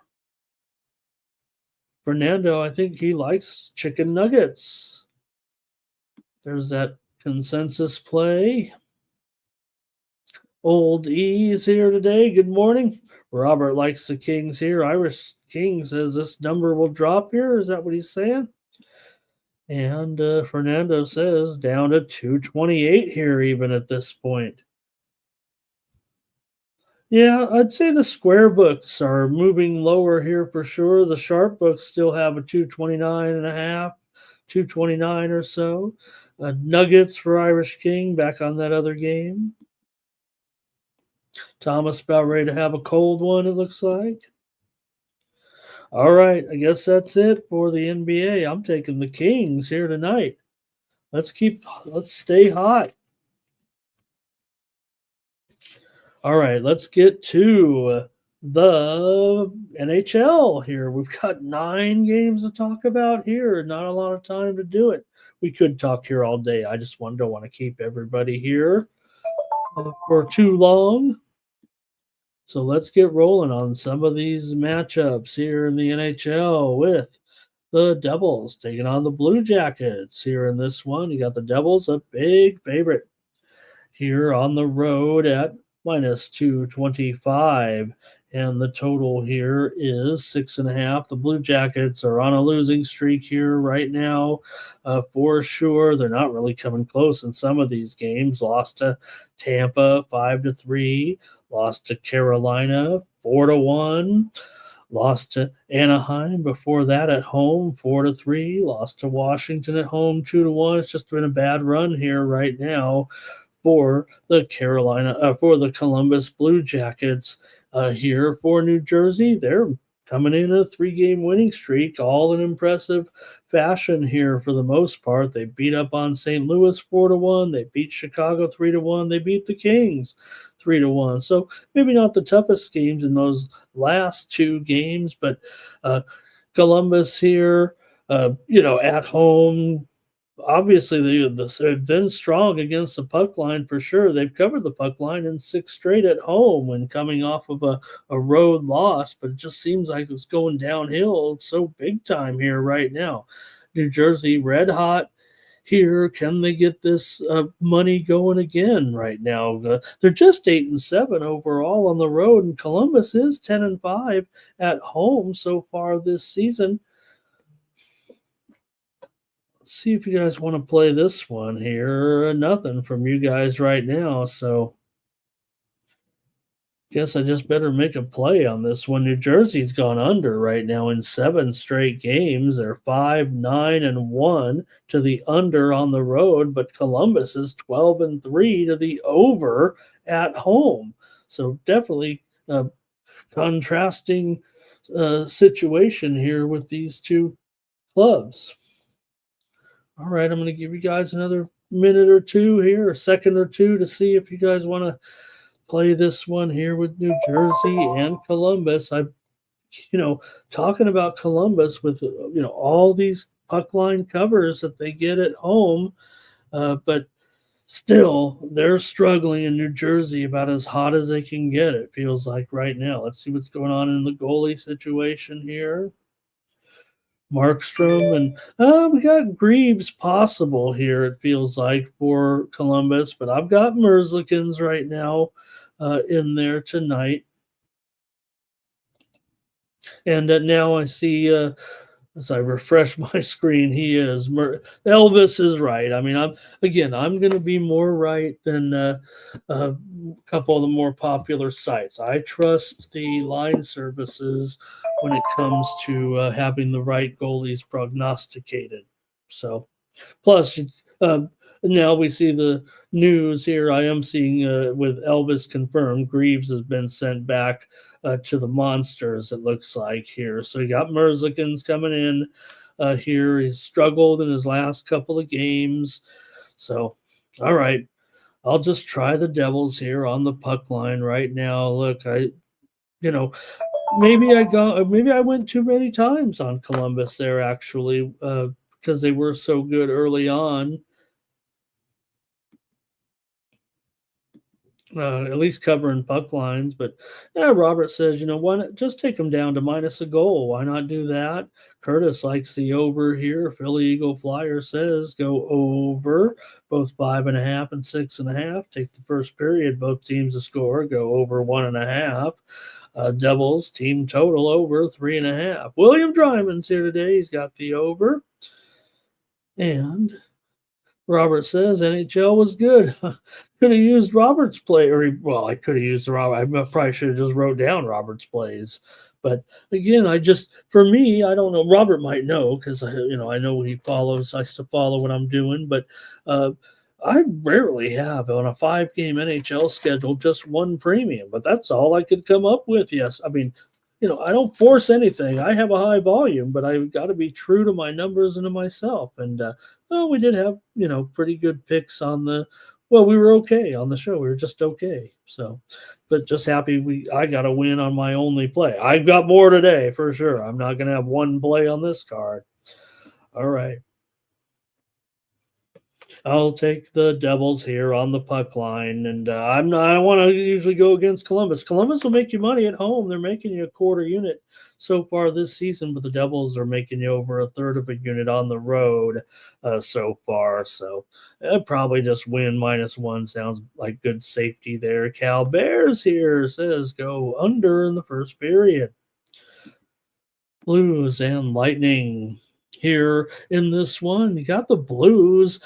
Fernando, I think he likes chicken nuggets. There's that consensus play. Old E's here today. Good morning. Robert likes the Kings here. Irish King says this number will drop here. Is that what he's saying? And Fernando says down to 228 here, even at this point. Yeah, I'd say the square books are moving lower here for sure. The sharp books still have a 229 and a half, 229 or so. Nuggets for Irish King back on that other game. Thomas about ready to have a cold one, it looks like. All right, I guess that's it for the NBA. I'm taking the Kings here tonight. Let's stay hot. All right, let's get to the NHL here. We've got 9 games to talk about here. Not a lot of time to do it. We could talk here all day. I just don't want to keep everybody here for too long. So let's get rolling on some of these matchups here in the NHL with the Devils taking on the Blue Jackets here in this one. You got the Devils, a big favorite here on the road at minus 225. And the total here is 6.5. The Blue Jackets are on a losing streak here right now, for sure. They're not really coming close in some of these games. Lost to Tampa 5-3, lost to Carolina 4-1. Lost to Anaheim before that at home 4-3. Lost to Washington at home 2-1. It's just been a bad run here right now for the Columbus Blue Jackets. Here for New Jersey, they're coming in a 3-game winning streak, all in impressive fashion here for the most part. They beat up on St. Louis 4-1. They beat Chicago 3-1. They beat the Kings 3-1. So maybe not the toughest games in those last 2 games, but Columbus here, at home. Obviously, they've been strong against the puck line for sure. They've covered the puck line in 6 straight at home when coming off of a road loss, but it just seems like it's going downhill so big time here right now. New Jersey red hot here. Can they get this money going again right now? They're just 8-7 overall on the road, and Columbus is 10-5 at home so far this season. See if you guys want to play this one here. Nothing from you guys right now, so guess I just better make a play on this one. New Jersey's gone under right now in 7 straight games. They're 5-9-1 to the under on the road, but Columbus is 12-3 to the over at home. So definitely a contrasting situation here with these two clubs. All right, I'm going to give you guys another minute or two here, a second or two, to see if you guys want to play this one here with New Jersey and Columbus. Talking about Columbus with, all these puck line covers that they get at home, but still they're struggling in New Jersey about as hot as they can get, it feels like right now. Let's see what's going on in the goalie situation here. Markstrom, and we got Greaves possible here, it feels like, for Columbus, but I've got Merzlikins right now in there tonight. And now I see, as I refresh my screen, Elvis is right. I mean, I'm going to be more right than a couple of the more popular sites. I trust the line services when it comes to having the right goalies prognosticated. So, plus, uh, now we see the news here. I am seeing with Elvis confirmed, Greaves has been sent back to the Monsters, it looks like here. So you got Merzlikins coming in here. He's struggled in his last couple of games. So, all right. I'll just try the Devils here on the puck line right now. Look, you know, maybe I went too many times on Columbus there actually because they were so good early on. At least covering puck lines. But yeah, Robert says, why not just take them down to minus a goal? Why not do that? Curtis likes the over here. Philly Eagle Flyer says go over both 5.5 and 6.5. Take the first period, both teams to score. Go over 1.5. Devils team total over 3.5. William Dryman's here today. He's got the over. And Robert says NHL was good. Could have used Robert's play, I could have used Robert. I probably should have just wrote down Robert's plays. But again, for me, I don't know. Robert might know because I know he follows. I to follow what I'm doing, but I rarely have on a 5-game NHL schedule just one premium. But that's all I could come up with. Yes, I mean, I don't force anything. I have a high volume, but I've got to be true to my numbers and to myself. And well, we did have, pretty good picks we were okay on the show. We were just okay. So, but just happy I got a win on my only play. I've got more today for sure. I'm not going to have one play on this card. All right. I'll take the Devils here on the puck line, and I want to usually go against Columbus. Columbus will make you money at home. They're making you a quarter unit so far this season, but the Devils are making you over a third of a unit on the road so far. So probably just win -1 sounds like good safety there. Cal Bears here says go under in the first period. Blues and Lightning here in this one. You got the Blues.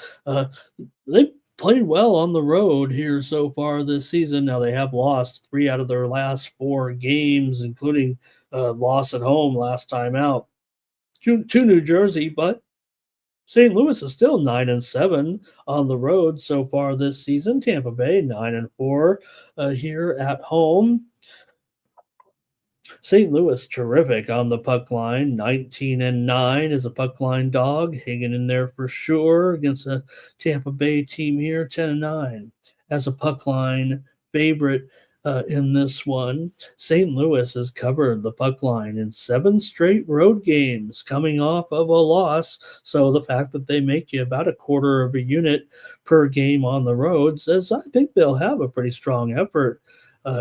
They played well on the road here so far this season. Now they have lost 3 out of their last 4 games, including loss at home last time out to New Jersey. But St. Louis is still 9-7 on the road so far this season. Tampa Bay 9-4 here at home. St. Louis, terrific on the puck line. 19-9 is a puck line dog, hanging in there for sure against a Tampa Bay team here. 10-9 as a puck line favorite in this one. St. Louis has covered the puck line in 7 straight road games, coming off of a loss. So the fact that they make you about a quarter of a unit per game on the road says I think they'll have a pretty strong effort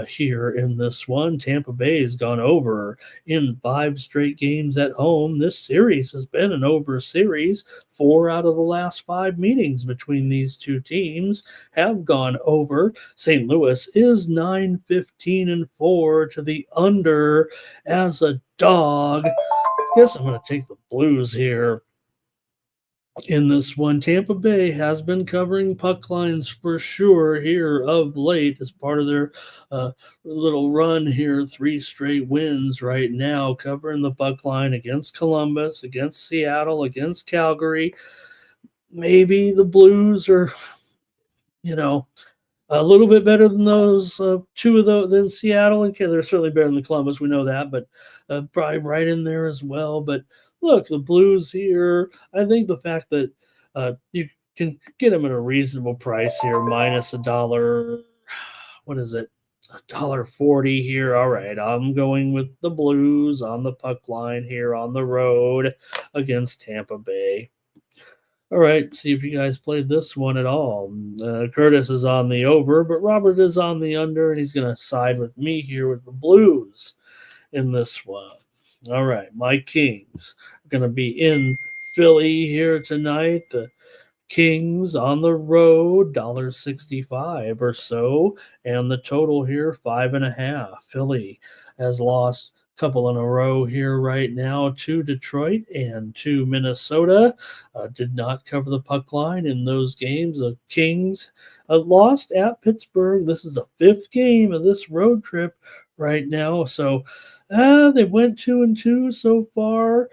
here in this one. Tampa Bay has gone over in 5 straight games at home. This series has been an over series. 4 out of the last 5 meetings between these two teams have gone over. St. Louis is 9-15-4 to the under as a dog. I guess I'm going to take the Blues here in this one. Tampa Bay has been covering puck lines for sure here of late as part of their little run here. 3 straight wins right now, covering the puck line against Columbus, against Seattle, against Calgary. Maybe the Blues are, a little bit better than those 2 of those than Seattle, and they're certainly better than Columbus. We know that, but probably right in there as well. But look, the Blues here. I think the fact that you can get them at a reasonable price here, minus $1. What is it? $1.40 here. All right, I'm going with the Blues on the puck line here on the road against Tampa Bay. All right, see if you guys played this one at all. Curtis is on the over, but Robert is on the under, and he's going to side with me here with the Blues in this one. All right, my Kings are going to be in Philly here tonight. The Kings on the road, $1.65 or so, and the total here 5.5. Philly has lost a couple in a row here right now to Detroit and to Minnesota. Did not cover the puck line in those games. The Kings lost at Pittsburgh. This is the fifth game of this road trip right now, so they went 2-2 so far.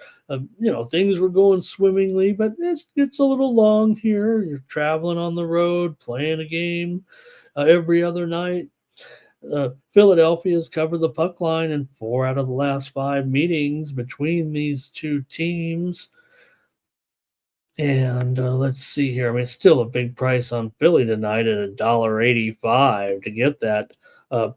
Things were going swimmingly, but it's a little long here. You're traveling on the road, playing a game every other night. Philadelphia's covered the puck line in 4 out of the last 5 meetings between these two teams. And let's see here. I mean, it's still a big price on Philly tonight at $1.85 to get that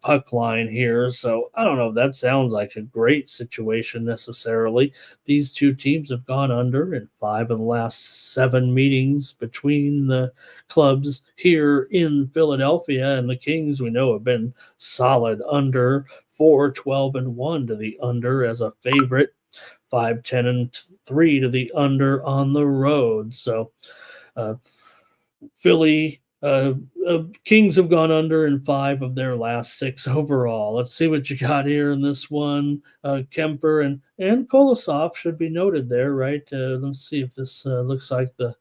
puck line here. So I don't know if that sounds like a great situation necessarily. These two teams have gone under in 5 of the last 7 meetings between the clubs here in Philadelphia. And the Kings, we know, have been solid under 4-12-1 to the under as a favorite. 5-10-3 to the under on the road. So Philly Kings have gone under in 5 of their last 6 overall. Let's see what you got here in this one. Kemper and Kolosov should be noted there, right? Let's see if this looks like the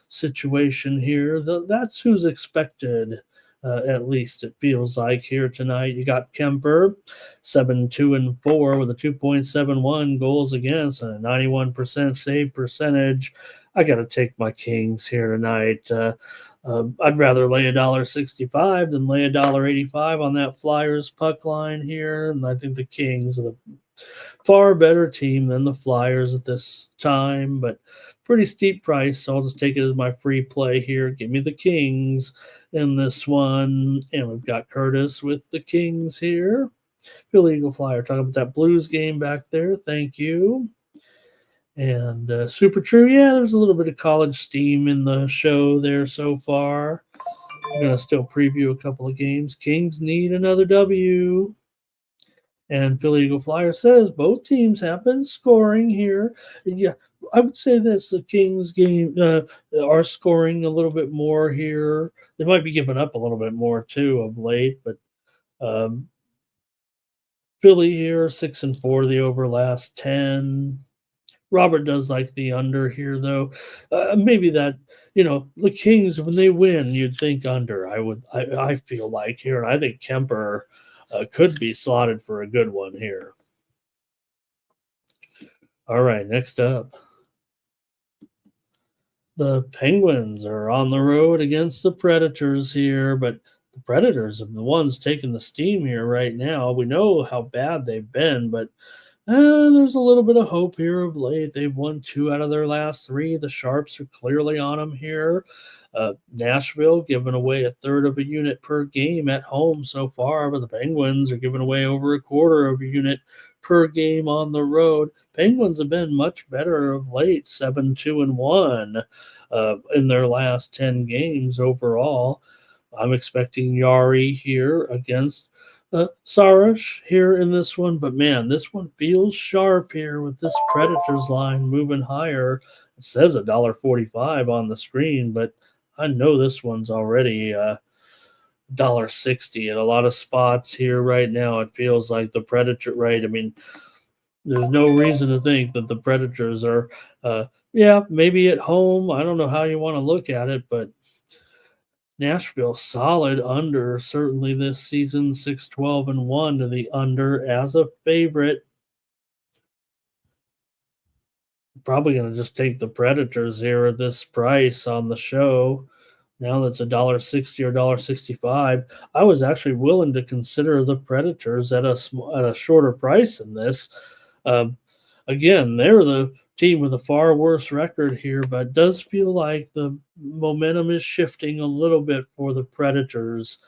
situation here. That's who's expected. At least it feels like here tonight. You got Kemper, 7-2-4 with a 2.71 goals against and a 91% save percentage. I got to take my Kings here tonight. I'd rather lay $1.65 than lay $1.85 on that Flyers puck line here, and I think the Kings are the far better team than the Flyers at this time, but pretty steep price, so I'll just take it as my free play here. Give me the Kings in this one, and we've got Curtis with the Kings here. Philly Eagle Flyer, talking about that Blues game back there. Thank you. And Super True, yeah, there's a little bit of college steam in the show there so far. I'm going to still preview a couple of games. Kings need another W. And Philly Eagle Flyer says both teams have been scoring here. Yeah, I would say this: the Kings game are scoring a little bit more here. They might be giving up a little bit more too of late, but Philly here 6-4 the over last 10. Robert does like the under here, though. Maybe that, the Kings, when they win, you'd think under. I feel like here, and I think Kemper could be slotted for a good one here. All right, next up. The Penguins are on the road against the Predators here, but the Predators are the ones taking the steam here right now. We know how bad they've been, but there's a little bit of hope here of late. They've won 2 out of their last 3. The Sharps are clearly on them here. Nashville giving away a third of a unit per game at home so far, but the Penguins are giving away over a quarter of a unit per game on the road. Penguins have been much better of late, 7-2-1 in their last 10 games overall. I'm expecting Yari here against Sarish here in this one, but man, this one feels sharp here with this Predators line moving higher. It says $1.45 on the screen, but I know this one's already $1.60 at a lot of spots here right now. It feels like the Predator, right? I mean, there's no reason to think that the Predators are, maybe at home. I don't know how you want to look at it, but Nashville solid under certainly this season, 6-12-1 to the under as a favorite. Probably going to just take the Predators here at this price on the show. Now that's $1.60 or $1.65. I was actually willing to consider the Predators at a shorter price than this. Again, they're the team with a far worse record here, but it does feel like the momentum is shifting a little bit for the Predators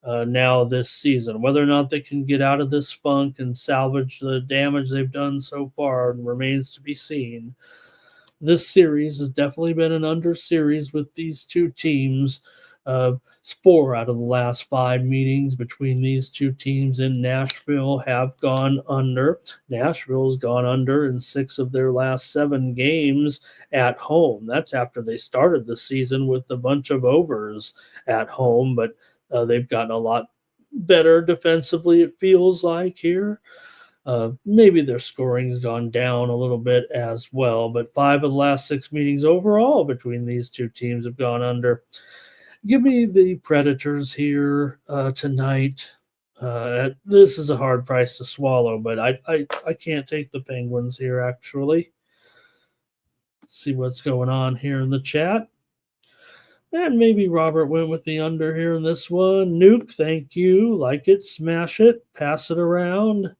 now this season. Whether or not they can get out of this funk and salvage the damage they've done so far remains to be seen. This series has definitely been an under series with these two teams. 4 out of the last 5 meetings between these two teams in Nashville have gone under. Nashville's gone under in 6 of their last 7 games at home. That's after they started the season with a bunch of overs at home, but they've gotten a lot better defensively, it feels like here. Maybe their scoring's gone down a little bit as well, but 5 of the last 6 meetings overall between these two teams have gone under. Give me the Predators here tonight. This is a hard price to swallow, but I can't take the Penguins here, actually. See what's going on here in the chat. And maybe Robert went with the under here in this one. Nuke, thank you. Like it, smash it, pass it around.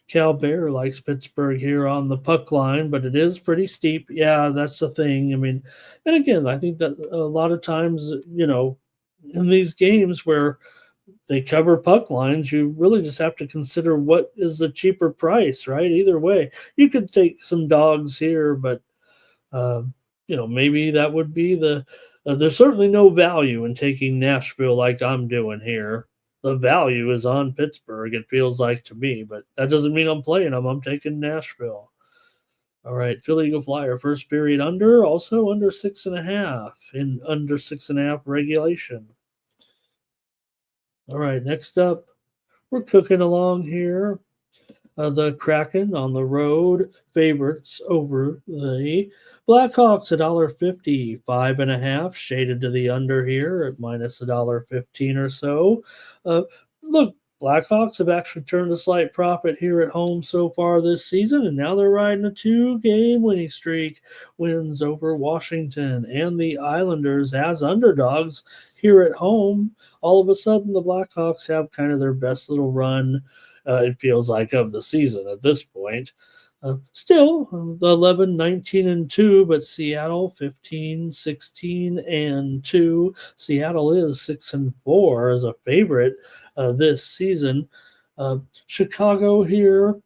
Cal Bear likes Pittsburgh here on the puck line, but it is pretty steep. Yeah, that's the thing. I mean, and again, I think that a lot of times, in these games where they cover puck lines, you really just have to consider what is the cheaper price, right? Either way, you could take some dogs here, but maybe that would be there's certainly no value in taking Nashville like I'm doing here. The value is on Pittsburgh, it feels like to me, but that doesn't mean I'm playing them. I'm taking Nashville. All right, Philly Eagle Flyer, first period under, also under 6.5 in under 6.5 regulation. All right, next up, we're cooking along here. The Kraken on the road, favorites over the Blackhawks, $1.50, 5.5, shaded to the under here at minus $1.15 or so. Look, Blackhawks have actually turned a slight profit here at home so far this season, and now they're riding a 2-game winning streak. Wins over Washington and the Islanders as underdogs here at home. All of a sudden, the Blackhawks have kind of their best little run, it feels like, of the season at this point. Still, the 11, 19, and 2, but Seattle 15, 16, and 2. Seattle is 6 and 4 as a favorite this season. Chicago here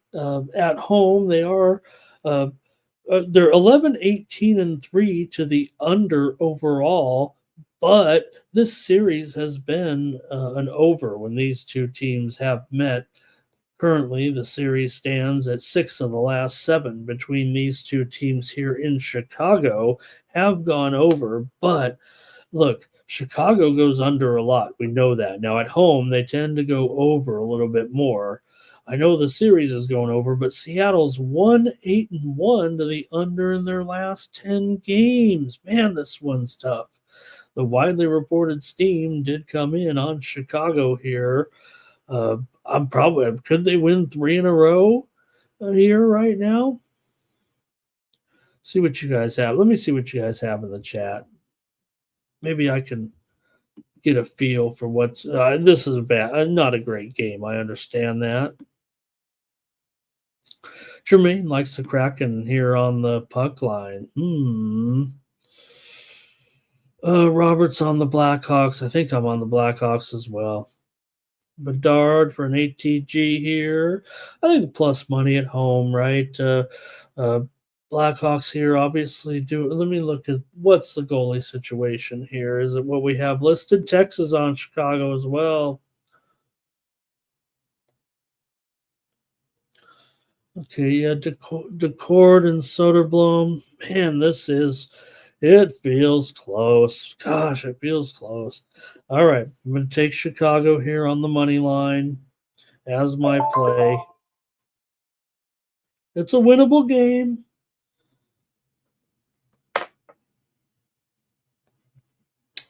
at home, they are they're 11, 18, and 3 to the under overall. But this series has been an over when these two teams have met. Currently, the series stands at 6 of the last 7 between these two teams here in Chicago have gone over. But look, Chicago goes under a lot. We know that. Now, at home, they tend to go over a little bit more. I know the series is going over, but Seattle's 1-8-1 to the under in their last 10 games. Man, this one's tough. The widely reported steam did come in on Chicago here. Could they win 3 in a row here right now? See what you guys have. Let me see what you guys have in the chat. Maybe I can get a feel for what's. This is not a great game. I understand that. Jermaine likes the Kraken here on the puck line. Robert's on the Blackhawks. I think I'm on the Blackhawks as well. Bedard for an ATG here. I think the plus money at home, right? Blackhawks here obviously do. Let me look at what's the goalie situation here. Is it what we have listed? Texas on Chicago as well. Okay, yeah, Decord and Soderblom. Man, it feels close. Gosh, it feels close. All right, I'm going to take Chicago here on the money line as my play. It's a winnable game.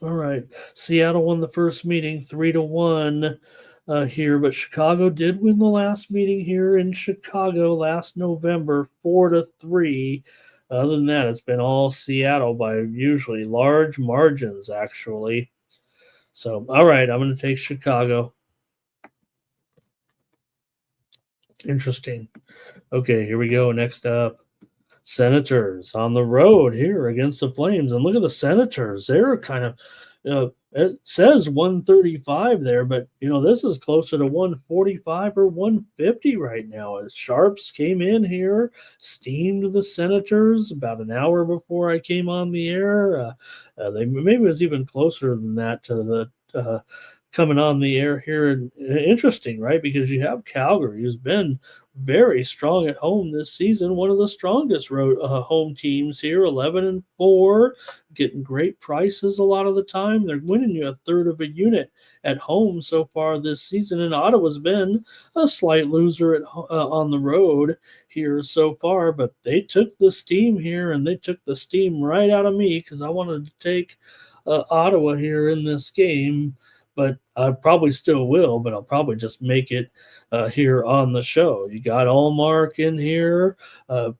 All right, Seattle won the first meeting 3-1 here, but Chicago did win the last meeting here in Chicago last November 4-3. Other than that, it's been all Seattle by usually large margins, actually. So, all right, I'm going to take Chicago. Interesting. Okay, here we go. Next up, Senators on the road here against the Flames. And look at the Senators. They're kind of It says 135 there, but this is closer to 145 or 150 right now. As Sharps came in here, steamed the Senators about an hour before I came on the air. They maybe it was even closer than that to the coming on the air here. And interesting, right? Because you have Calgary, who's been very strong at home this season, one of the strongest home teams here, 11-4, getting great prices a lot of the time. They're winning you a third of a unit at home so far this season, and Ottawa's been a slight loser on the road here so far, but they took the steam here, and they took the steam right out of me because I wanted to take Ottawa here in this game. But I probably still will, but I'll probably just make it here on the show. You got Allmark in here, uh,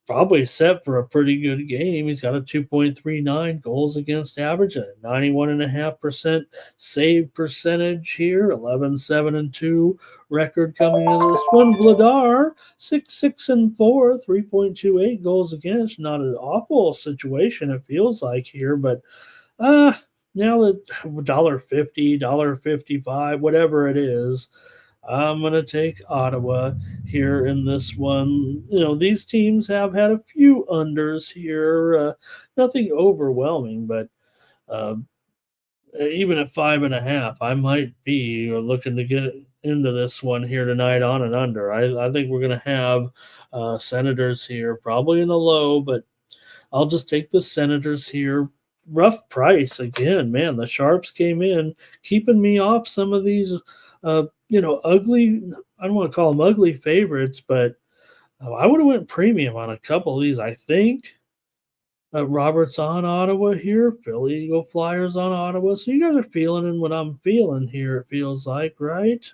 probably set for a pretty good game. He's got a 2.39 goals against average, a 91.5% save percentage here, 11-7-2 record coming into this one. Vladar, 6-6-4, 3.28 goals against. Not an awful situation, it feels like here, but now that $1.50, $1.55, whatever it is, I'm going to take Ottawa here in this one. These teams have had a few unders here, nothing overwhelming, but uh, even at 5.5, I might be looking to get into this one here tonight on an under. I think we're going to have Senators here, probably in the low, but I'll just take the Senators here. Rough price again, man. The Sharps came in, keeping me off some of these, ugly. I don't want to call them ugly favorites, but I would have went premium on a couple of these. I think Roberts on Ottawa here, Philly Eagle Flyers on Ottawa. So you guys are feeling in what I'm feeling here. It feels like, right?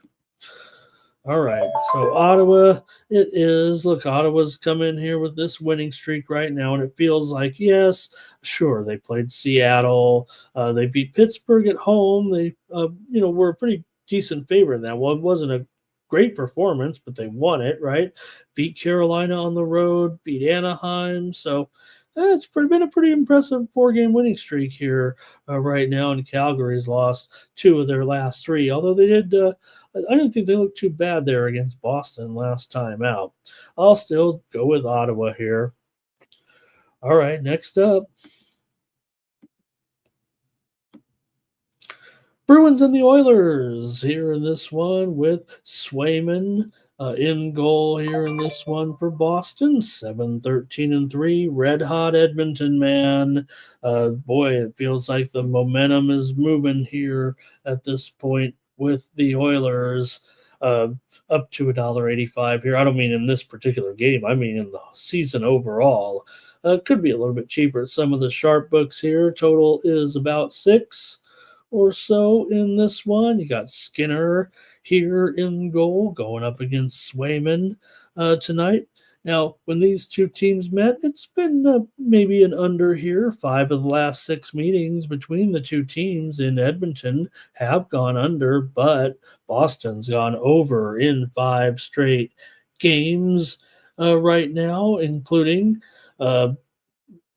All right, so Ottawa, it is. Look, Ottawa's come in here with this winning streak right now, and it feels like, yes, sure, they played Seattle. They beat Pittsburgh at home. They, were a pretty decent favorite in that one. It wasn't a great performance, but they won it, right? Beat Carolina on the road, beat Anaheim. So it's been a pretty impressive 4-game winning streak here right now, and Calgary's lost 2 of their last 3, although they did I didn't think they looked too bad there against Boston last time out. I'll still go with Ottawa here. All right, next up. Bruins and the Oilers here in this one with Swayman in goal here in this one for Boston. 7-13-3. Red hot Edmonton, man. Boy, it feels like the momentum is moving here at this point with the Oilers, up to $1.85 here. I don't mean in this particular game. I mean in the season overall. Could be a little bit cheaper at some of the sharp books here. Total is about 6 or so in this one. You got Skinner here in goal going up against Swayman tonight. Now, when these two teams met, it's been maybe an under here. 5 of the last 6 meetings between the two teams in Edmonton have gone under, but Boston's gone over in 5 straight games right now, including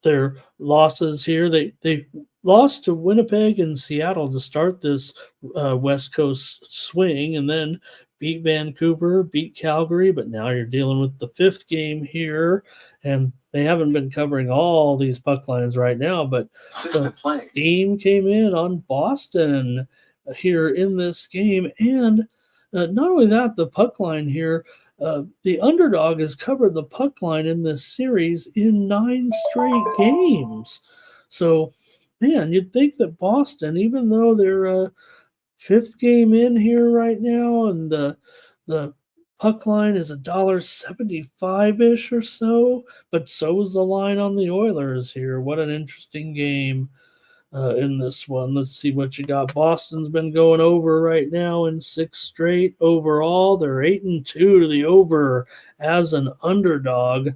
their losses here. They lost to Winnipeg and Seattle to start this West Coast swing, and then beat Vancouver, beat Calgary, but now you're dealing with the 5th game here, and they haven't been covering all these puck lines right now, but the steam came in on Boston here in this game, and not only that, the puck line here, the underdog has covered the puck line in this series in 9 straight games. So, man, you'd think that Boston, even though they're 5th game in here right now, and the puck line is $1.75-ish or so, but so is the line on the Oilers here. What an interesting game in this one. Let's see what you got. Boston's been going over right now in 6 straight overall. They're 8-2 to the over as an underdog.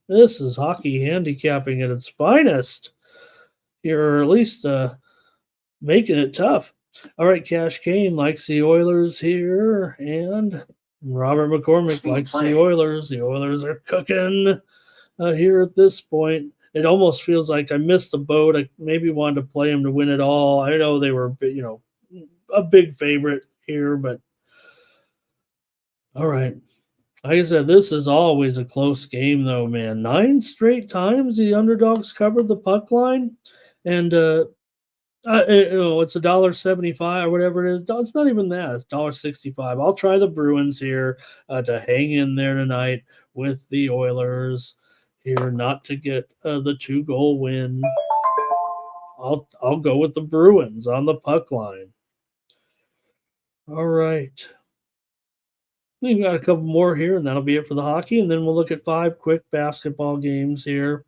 This is hockey handicapping at its finest. You're at least making it tough. All right, Cash Kane likes the Oilers here, and Robert McCormick likes the Oilers. The Oilers are cooking here at this point. it almost feels like I missed the boat. I maybe wanted to play them to win it all. I know they were, a big favorite here, but all right. Like I said, this is always a close game, though, man. 9 straight times the underdogs covered the puck line, and it's $1.75 or whatever it is. It's not even that. It's $1.65. I'll try the Bruins here to hang in there tonight with the Oilers here, not to get the 2-goal win. I'll go with the Bruins on the puck line. All right. We've got a couple more here, and that'll be it for the hockey. And then we'll look at 5 quick basketball games here.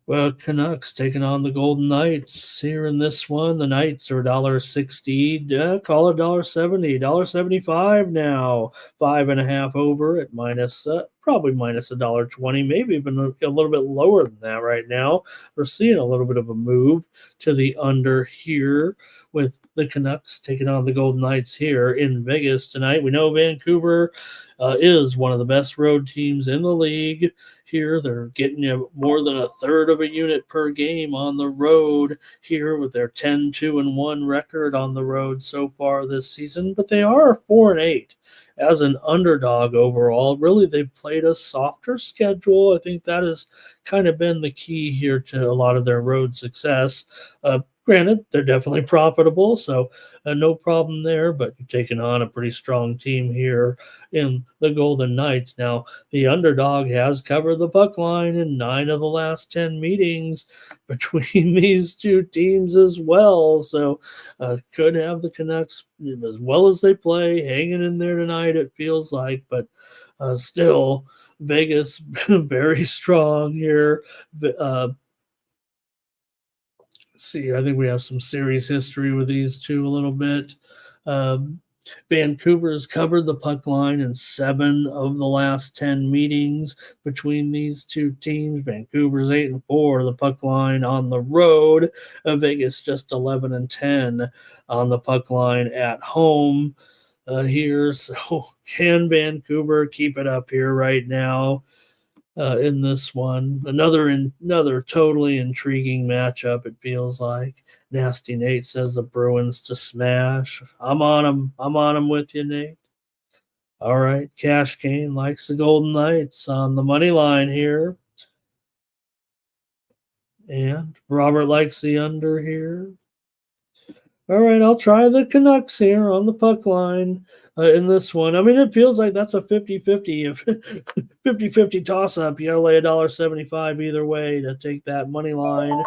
Well, Canucks taking on the Golden Knights here in this one. The Knights are $1.60. Call it $1.70. $1.75 now. 5.5 over at probably minus $1.20, maybe even a little bit lower than that right now. We're seeing a little bit of a move to the under here with the Canucks taking on the Golden Knights here in Vegas tonight. We know Vancouver is one of the best road teams in the league. Here, they're getting you more than a third of a unit per game on the road here with their 10-2-1 record on the road so far this season. But they are 4-8 as an underdog overall. Really, they've played a softer schedule. I think that has kind of been the key here to a lot of their road success. Granted, they're definitely profitable, so no problem there, but you're taking on a pretty strong team here in the Golden Knights. Now, the underdog has covered the puck line in 9 of the last 10 meetings between these two teams as well, so could have the Canucks, as well as they play, hanging in there tonight, it feels like, but still, Vegas very strong here. See, I think we have some series history with these two a little bit. Vancouver has covered the puck line in 7 of the last 10 meetings between these two teams. Vancouver's 8-4, the puck line on the road. Vegas just 11-10 on the puck line at home here. So can Vancouver keep it up here right now? In this one, another totally intriguing matchup. It feels like Nasty Nate says the Bruins to smash. I'm on them. I'm on them with you, Nate. All right, Cash Kane likes the Golden Knights on the money line here, and Robert likes the under here. All right, I'll try the Canucks here on the puck line in this one. I mean, it feels like that's a 50-50. 50-50 toss-up. You got to lay $1.75 either way to take that money line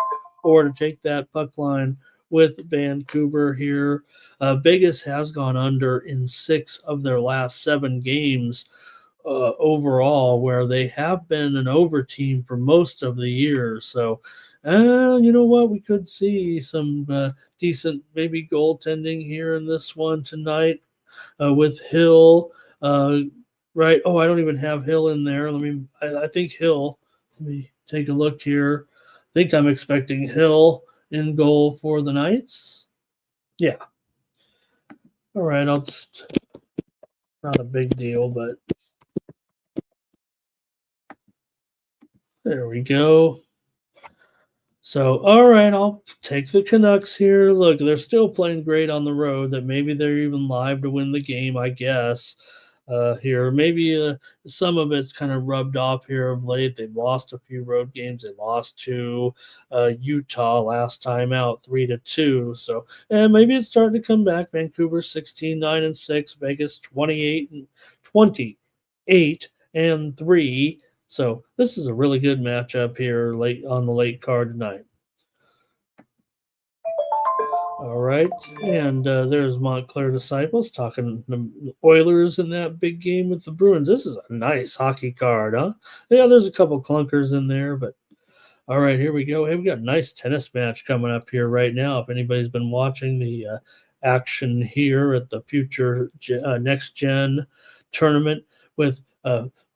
or to take that puck line with Vancouver here. Vegas has gone under in 6 of their last 7 games overall, where they have been an over team for most of the year. So, you know what? We could see some decent maybe goaltending here in this one tonight with Hill. Right. Oh, I don't even have Hill in there. I think Hill. Let me take a look here. I think I'm expecting Hill in goal for the Knights. Yeah. All right. Not a big deal, but there we go. So, all right, I'll take the Canucks here. Look, they're still playing great on the road. That maybe they're even live to win the game, I guess. Here, maybe some of it's kind of rubbed off here of late. They've lost a few road games. They lost to Utah last time out, 3-2. So, and maybe it's starting to come back. Vancouver 16-9-6, Vegas 28-3. So this is a really good matchup here late on the late card tonight. All right, and there's Montclair Disciples talking the Oilers in that big game with the Bruins. This is a nice hockey card, huh? Yeah, there's a couple clunkers in there, but all right, here we go. Hey, we got a nice tennis match coming up here right now. If anybody's been watching the action here at the Future Next Gen tournament with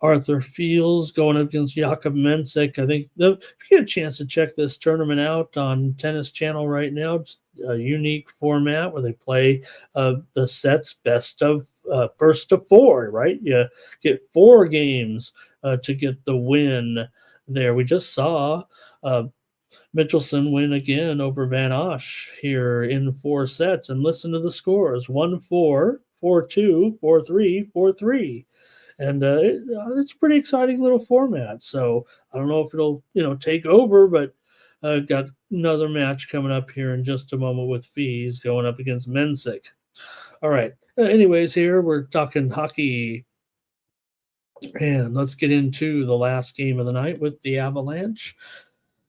Arthur Fields going up against Jakub Mensik. I think if you get a chance to check this tournament out on Tennis Channel right now, it's a unique format where they play the sets best of first to 4, right? You get 4 games to get the win there. We just saw Mitchelson win again over Van Osh here in 4 sets. And listen to the scores: 1-4, 4-2, 4-3, 4-3. And it's a pretty exciting little format. So I don't know if it'll take over, but got another match coming up here in just a moment with Fees going up against Mensick. All right. Anyways, here we're talking hockey, and let's get into the last game of the night with the Avalanche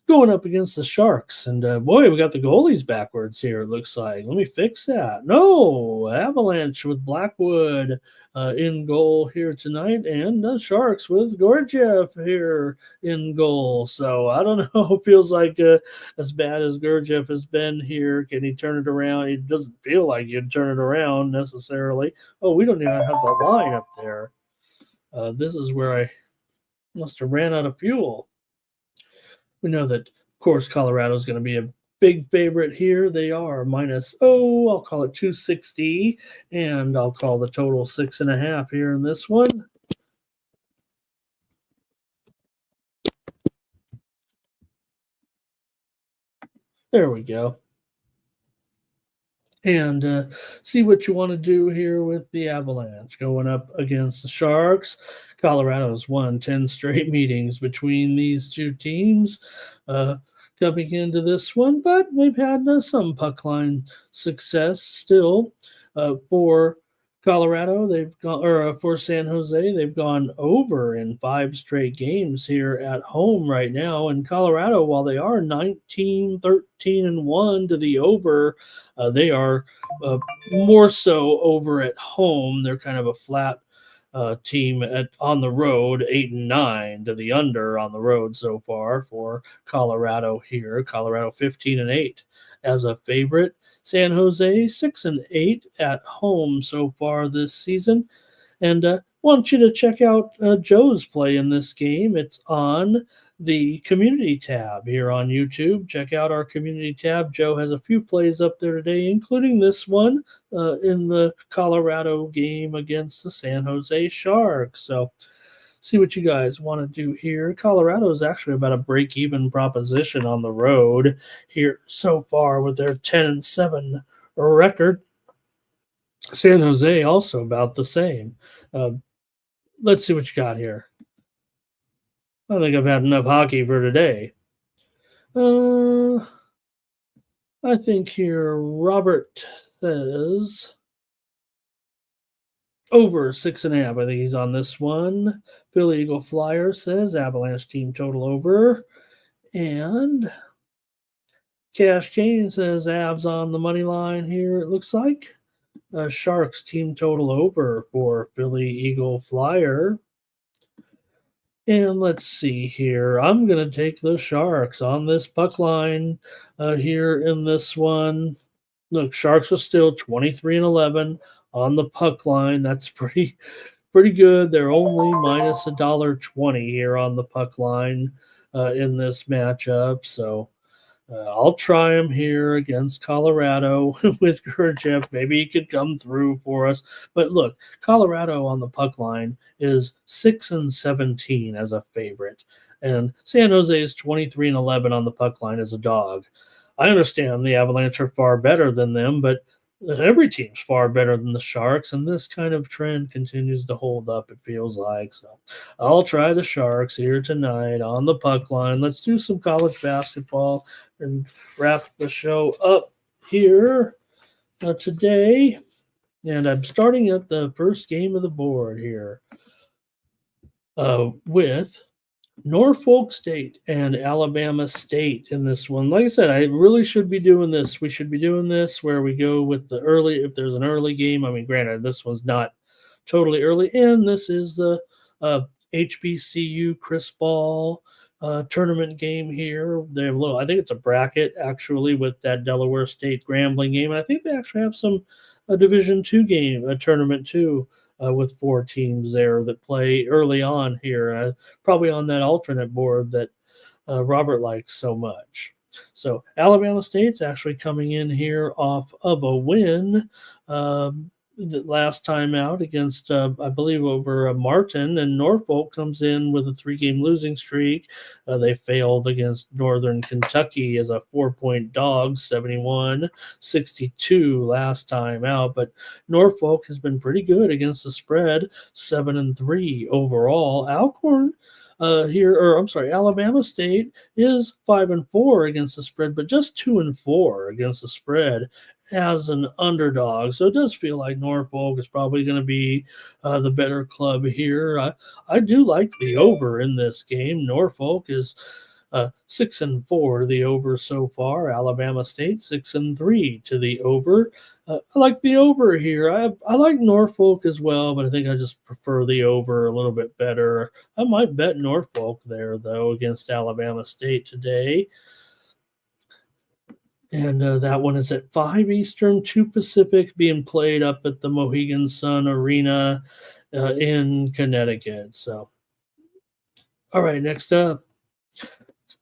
going up against the Sharks. And boy, we got the goalies backwards here, it looks like. Let me fix that. No, Avalanche with Blackwood in goal here tonight, and the Sharks with Gurdjieff here in goal. So I don't know. It feels like as bad as Gurdjieff has been here, can he turn it around? It doesn't feel like you'd turn it around necessarily. Oh, we don't even have the line up there. This is where I must have ran out of fuel. We know that, of course, Colorado is going to be a big favorite here. They are minus, I'll call it 260, and I'll call the total 6.5 here in this one. There we go. And see what you want to do here with the Avalanche going up against the Sharks. Colorado's won 10 straight meetings between these two teams coming into this one, but they've had some puck line success still for Colorado. They've gone, or for San Jose, they've gone over in 5 straight games here at home right now. And Colorado, while they are 19, 13, and 1 to the over, they are more so over at home. They're kind of a flat team on the road, 8 and 9 to the under on the road so far for Colorado here. Colorado 15 and 8 as a favorite. San Jose 6 and 8 at home so far this season. And want you to check out Joe's play in this game. It's on the community tab here on YouTube. Check out our community tab. Joe has a few plays up there today, including this one in the Colorado game against the San Jose Sharks. So see what you guys want to do here. Colorado is actually about a break-even proposition on the road here so far with their 10-7 record. San Jose also about the same. Let's see what you got here. I think I've had enough hockey for today. I think here Robert says over 6.5. I think he's on this one. Philly Eagle Flyer says Avalanche team total over. And Cash Kane says Avs on the money line here, it looks like. Sharks team total over for Philly Eagle Flyer. And let's see here. I'm going to take the Sharks on this puck line here in this one. Look, Sharks are still 23 and 11 on the puck line. That's pretty good. They're only minus $1.20 here on the puck line in this matchup. So I'll try him here against Colorado with Gurdjieff. Maybe he could come through for us. But look, Colorado on the puck line is 6 and 17 as a favorite. And San Jose is 23 and 11 on the puck line as a dog. I understand the Avalanche are far better than them, but every team's far better than the Sharks, and this kind of trend continues to hold up, it feels like. So I'll try the Sharks here tonight on the puck line. Let's do some college basketball and wrap the show up here today. And I'm starting at the first game of the board here with Norfolk State and Alabama State in this one. Like I said, I really should be doing this. We should be doing this where we go with the early, if there's an early game. I mean, granted, this one's not totally early, and this is the HBCU Chris Ball tournament game here. They have I think it's a bracket actually with that Delaware State Grambling game. And I think they actually have some Division II game, a tournament too. With 4 teams there that play early on here, probably on that alternate board that Robert likes so much. So Alabama State's actually coming in here off of a win last time out against, I believe, over Martin, and Norfolk comes in with a 3-game losing streak. They failed against Northern Kentucky as a 4-point dog, 71-62 last time out. But Norfolk has been pretty good against the spread, 7-3 overall. Alcorn Alabama State is 5-4 against the spread, but just 2-4 against the spread as an underdog. So it does feel like Norfolk is probably going to be the better club here. I do like the over in this game. Norfolk is 6-4 the over so far. Alabama State 6-3 to the over. I like the over here. I like Norfolk as well, but I think I just prefer the over a little bit better. I might bet Norfolk there though against Alabama State today. And that one is at 5 Eastern, 2 Pacific, being played up at the Mohegan Sun Arena in Connecticut. So, all right, next up.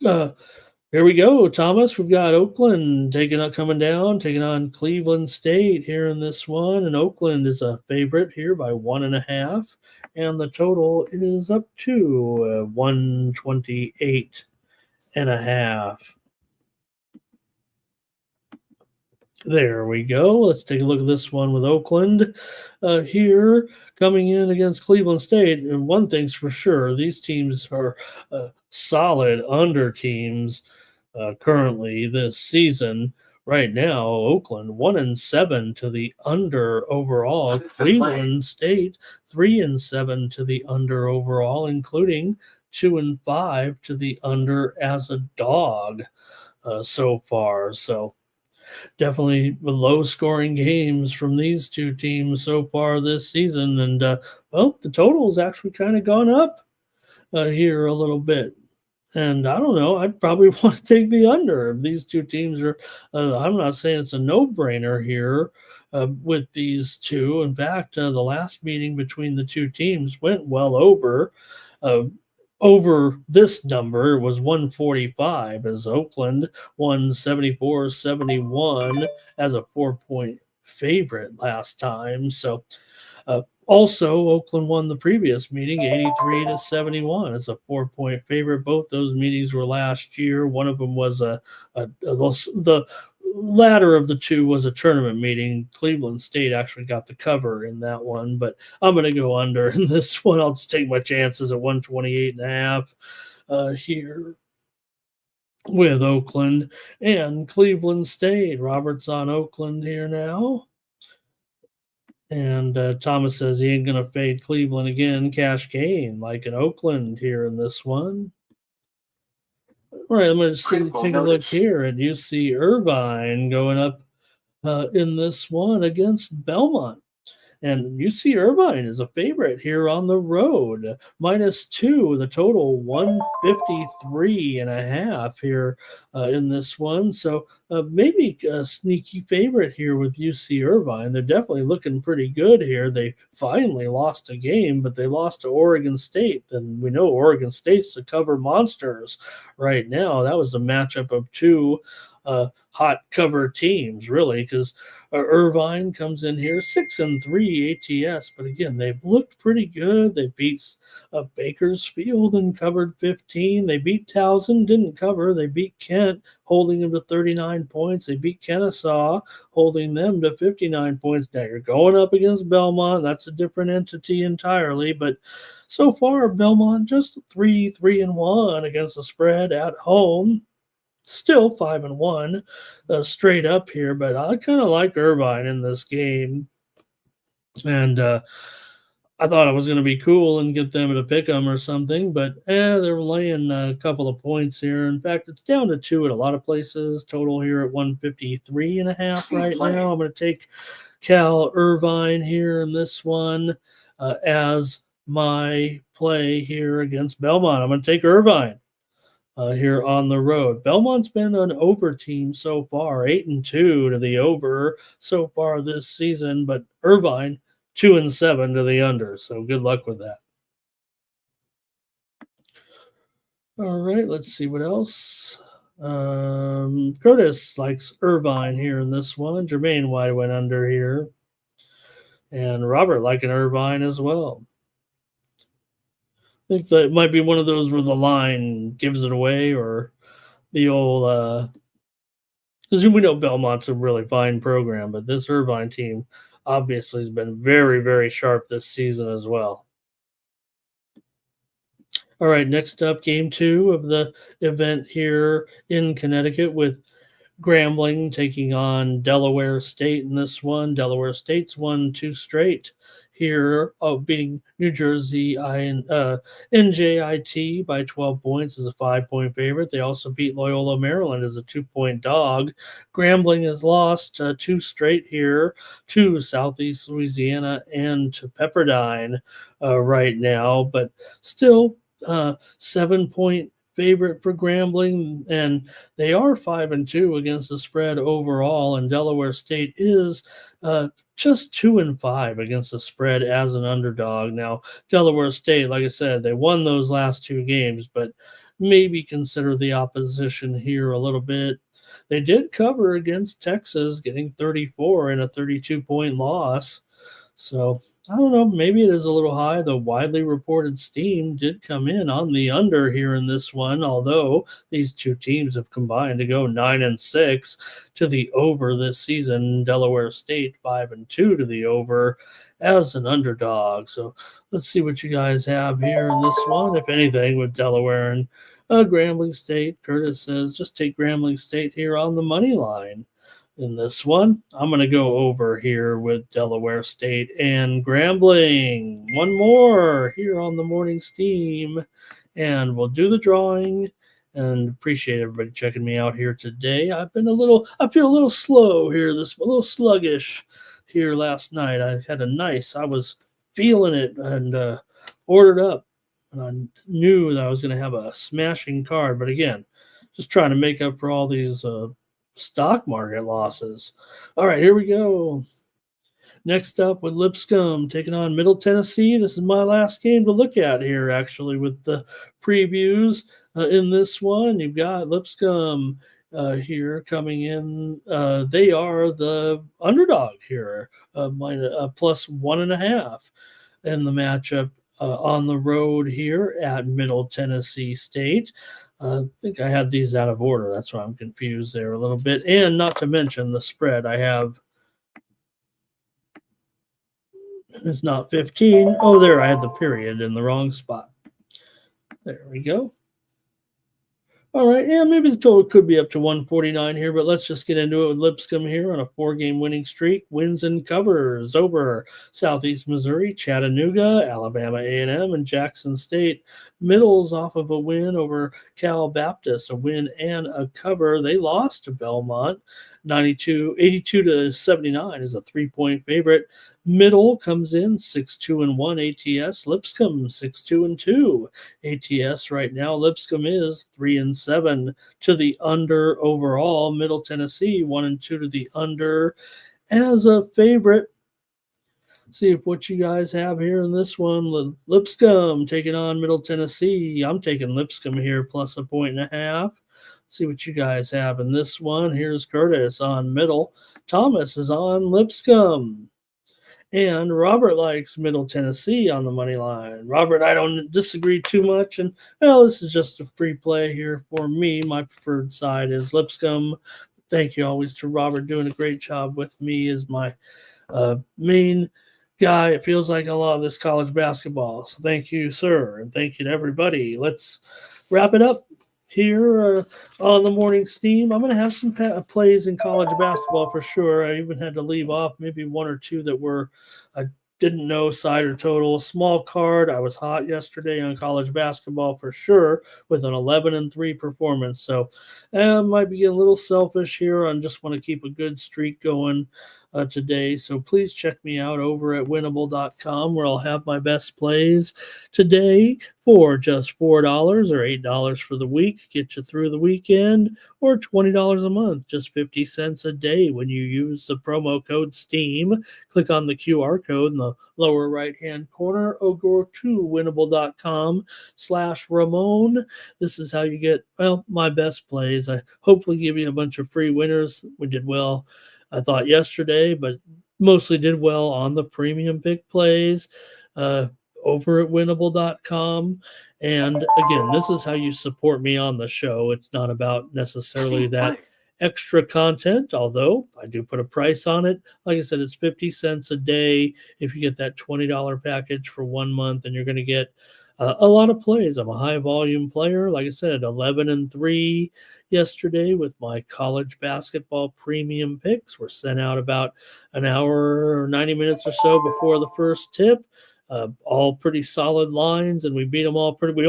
Here we go, Thomas. We've got Oakland coming on Cleveland State here in this one. And Oakland is a favorite here by 1.5. And the total is up to 128.5. There we go. Let's take a look at this one with Oakland here coming in against Cleveland State. And one thing's for sure, these teams are solid under teams currently this season. Right now, Oakland 1-7 to the under overall. Cleveland State 3-7 to the under overall, including 2-5 to the under as a dog so far. So definitely low scoring games from these two teams so far this season. And, the total's actually kind of gone up here a little bit. And I don't know, I'd probably want to take the under. These two teams are, I'm not saying it's a no brainer here with these two. In fact, the last meeting between the two teams went well over. Over this number was 145 as Oakland won 74-71 as a 4-point favorite last time. So also Oakland won the previous meeting 83-71 as a 4-point favorite. Both those meetings were last year. One of them was the latter of the two was a tournament meeting. Cleveland State actually got the cover in that one, but I'm going to go under in this one. I'll just take my chances at 128.5 here with Oakland and Cleveland State. Robert's on Oakland here now. And Thomas says he ain't going to fade Cleveland again. Cash game like in Oakland here in this one. All right, I'm going to take a look here at UC Irvine going up in this one against Belmont. And UC Irvine is a favorite here on the road. -2, the total 153.5 here in this one. So maybe a sneaky favorite here with UC Irvine. They're definitely looking pretty good here. They finally lost a game, but they lost to Oregon State. And we know Oregon State's the cover monsters right now. That was a matchup of two hot cover teams, really, because Irvine comes in here 6-3 ATS, but again, they've looked pretty good. They beat Bakersfield and covered 15. They beat Towson, didn't cover. They beat Kent, holding them to 39 points. They beat Kennesaw, holding them to 59 points. Now you're going up against Belmont. That's a different entity entirely, but so far, Belmont just 3-1 against the spread at home. Still 5-1 straight up here, but I kind of like Irvine in this game. And I thought I was going to be cool and get them to pick them or something, but they're laying a couple of points here. In fact, it's down to 2 at a lot of places. Total here at 153.5 right now. I'm going to take Cal Irvine here in this one as my play here against Belmont. I'm going to take Irvine. Here on the road. Belmont's been an over team so far, 8-2 to the over so far this season, but Irvine 2-7 to the under. So good luck with that. All right, let's see what else. Curtis likes Irvine here in this one. Jermaine White went under here. and Robert liking Irvine as well. I think that might be one of those where the line gives it away, or the old because we know Belmont's a really fine program, but this Irvine team obviously has been very, very sharp this season as well. All right, next up, game two of the event here in Connecticut with Grambling taking on Delaware State in this one. Delaware State's won two straight here, beating New Jersey NJIT by 12 points as a 5-point favorite. They also beat Loyola Maryland as a 2-point dog. Grambling has lost two straight here to Southeast Louisiana and to Pepperdine right now, but still 7-point favorite for Grambling, and they are 5-2 against the spread overall. And Delaware State is just 2-5 against the spread as an underdog. Now, Delaware State, like I said, they won those last two games, but maybe consider the opposition here a little bit. They did cover against Texas, getting 34 in a 32-point loss. So I don't know. Maybe it is a little high. The widely reported steam did come in on the under here in this one, although these two teams have combined to go 9-6 to the over this season. Delaware State 5-2 to the over as an underdog. So let's see what you guys have here in this one, if anything, with Delaware and Grambling State. Curtis says just take Grambling State here on the money line. In this one, I'm going to go over here with Delaware State and Grambling. One more here on the morning steam, and we'll do the drawing. And appreciate everybody checking me out here today. I feel a little slow here, a little sluggish here last night. I was feeling it and ordered up, and I knew that I was going to have a smashing card. But again, just trying to make up for all these stock market losses. All right, here we go. Next up with Lipscomb taking on Middle Tennessee. This is my last game to look at here, actually, with the previews in this one. You've got Lipscomb here coming in. They are the underdog here, plus 1.5 in the matchup on the road here at Middle Tennessee State. I think I had these out of order. That's why I'm confused there a little bit. And not to mention the spread. I have, it's not 15. Oh, there, I had the period in the wrong spot. There we go. All right, yeah, maybe the total could be up to 149 here, but let's just get into it with Lipscomb here on a 4-game winning streak. Wins and covers over Southeast Missouri, Chattanooga, Alabama A&M, and Jackson State. Middle's off of a win over Cal Baptist, a win and a cover. They lost to Belmont, 82-79 is a 3-point favorite. Middle comes in 6-2-1 ATS. Lipscomb 6-2-2 ATS right now. Lipscomb is 3-7 to the under overall. Middle Tennessee 1-2 to the under as a favorite. See what you guys have here in this one. Lipscomb taking on Middle Tennessee. I'm taking Lipscomb here plus 1.5. See what you guys have in this one. Here's Curtis on Middle. Thomas is on Lipscomb. And Robert likes Middle Tennessee on the money line. Robert, I don't disagree too much. And, well, this is just a free play here for me. My preferred side is Lipscomb. Thank you always to Robert doing a great job with me as my main guy. It feels like a lot of this college basketball. So thank you, sir. And thank you to everybody. Let's wrap it up here on the morning steam. I'm going to have some plays in college basketball for sure. I even had to leave off maybe one or two that were I didn't know side or total. Small card. I was hot yesterday on college basketball for sure with an 11-3 performance. So I might be getting a little selfish here. I just want to keep a good streak going today. So please check me out over at winnable.com where I'll have my best plays today for just $4 or $8 for the week. Get you through the weekend, or $20 a month, just 50 cents a day when you use the promo code STEAM. Click on the QR code in the lower right-hand corner or go to winnable.com/Ramon. This is how you get, well, my best plays. I hopefully give you a bunch of free winners. We did well, I thought, yesterday, but mostly did well on the premium pick plays uh, over at winnable.com. And again, this is how you support me on the show. It's not about necessarily that extra content, although I do put a price on it. Like I said, it's 50 cents a day if you get that $20 package for 1 month, and you're going to get a lot of plays. I'm a high volume player. Like I said, 11-3 yesterday with my college basketball premium picks. Were sent out about an hour or 90 minutes or so before the first tip. All pretty solid lines, and we beat them all pretty.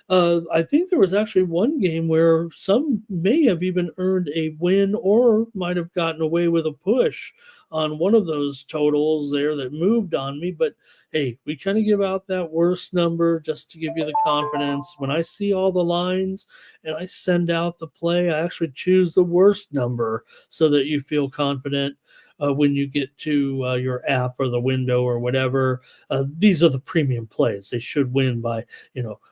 I think there was actually one game where some may have even earned a win or might have gotten away with a push on one of those totals there that moved on me. But hey, we kind of give out that worst number just to give you the confidence. When I see all the lines and I send out the play, I actually choose the worst number so that you feel confident. When you get to your app or the window or whatever, these are the premium plays. They should win by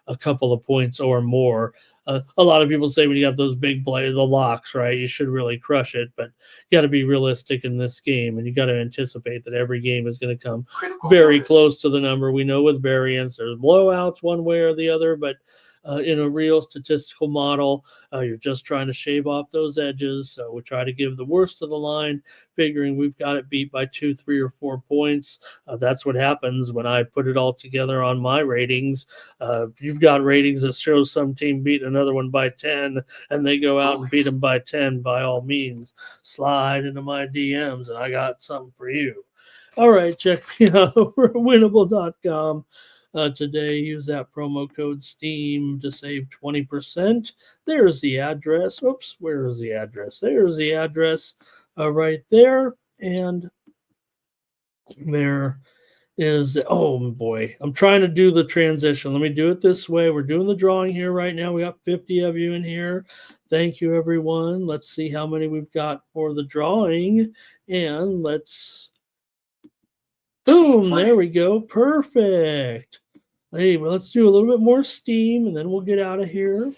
a couple of points or more. A lot of people say when you got those big plays, the locks, right, you should really crush it. But you got to be realistic in this game, and you got to anticipate that every game is going to come very close to the number. We know with variance, there's blowouts one way or the other, but in a real statistical model, you're just trying to shave off those edges. So we try to give the worst of the line, figuring we've got it beat by 2, 3, or 4 points. That's what happens when I put it all together on my ratings. You've got ratings that show some team beat another one by 10, and they go out and beat them by 10. By all means, slide into my DMs, and I got something for you. All right, check me out over at winnable.com. Today, use that promo code STEAM to save 20%. There's the address. Oops, where is the address? There's the address right there. And there is, oh boy, I'm trying to do the transition. Let me do it this way. We're doing the drawing here right now. We got 50 of you in here. Thank you, everyone. Let's see how many we've got for the drawing. And let's, boom, there we go. Perfect. Hey, well, let's do a little bit more steam, and then we'll get out of here.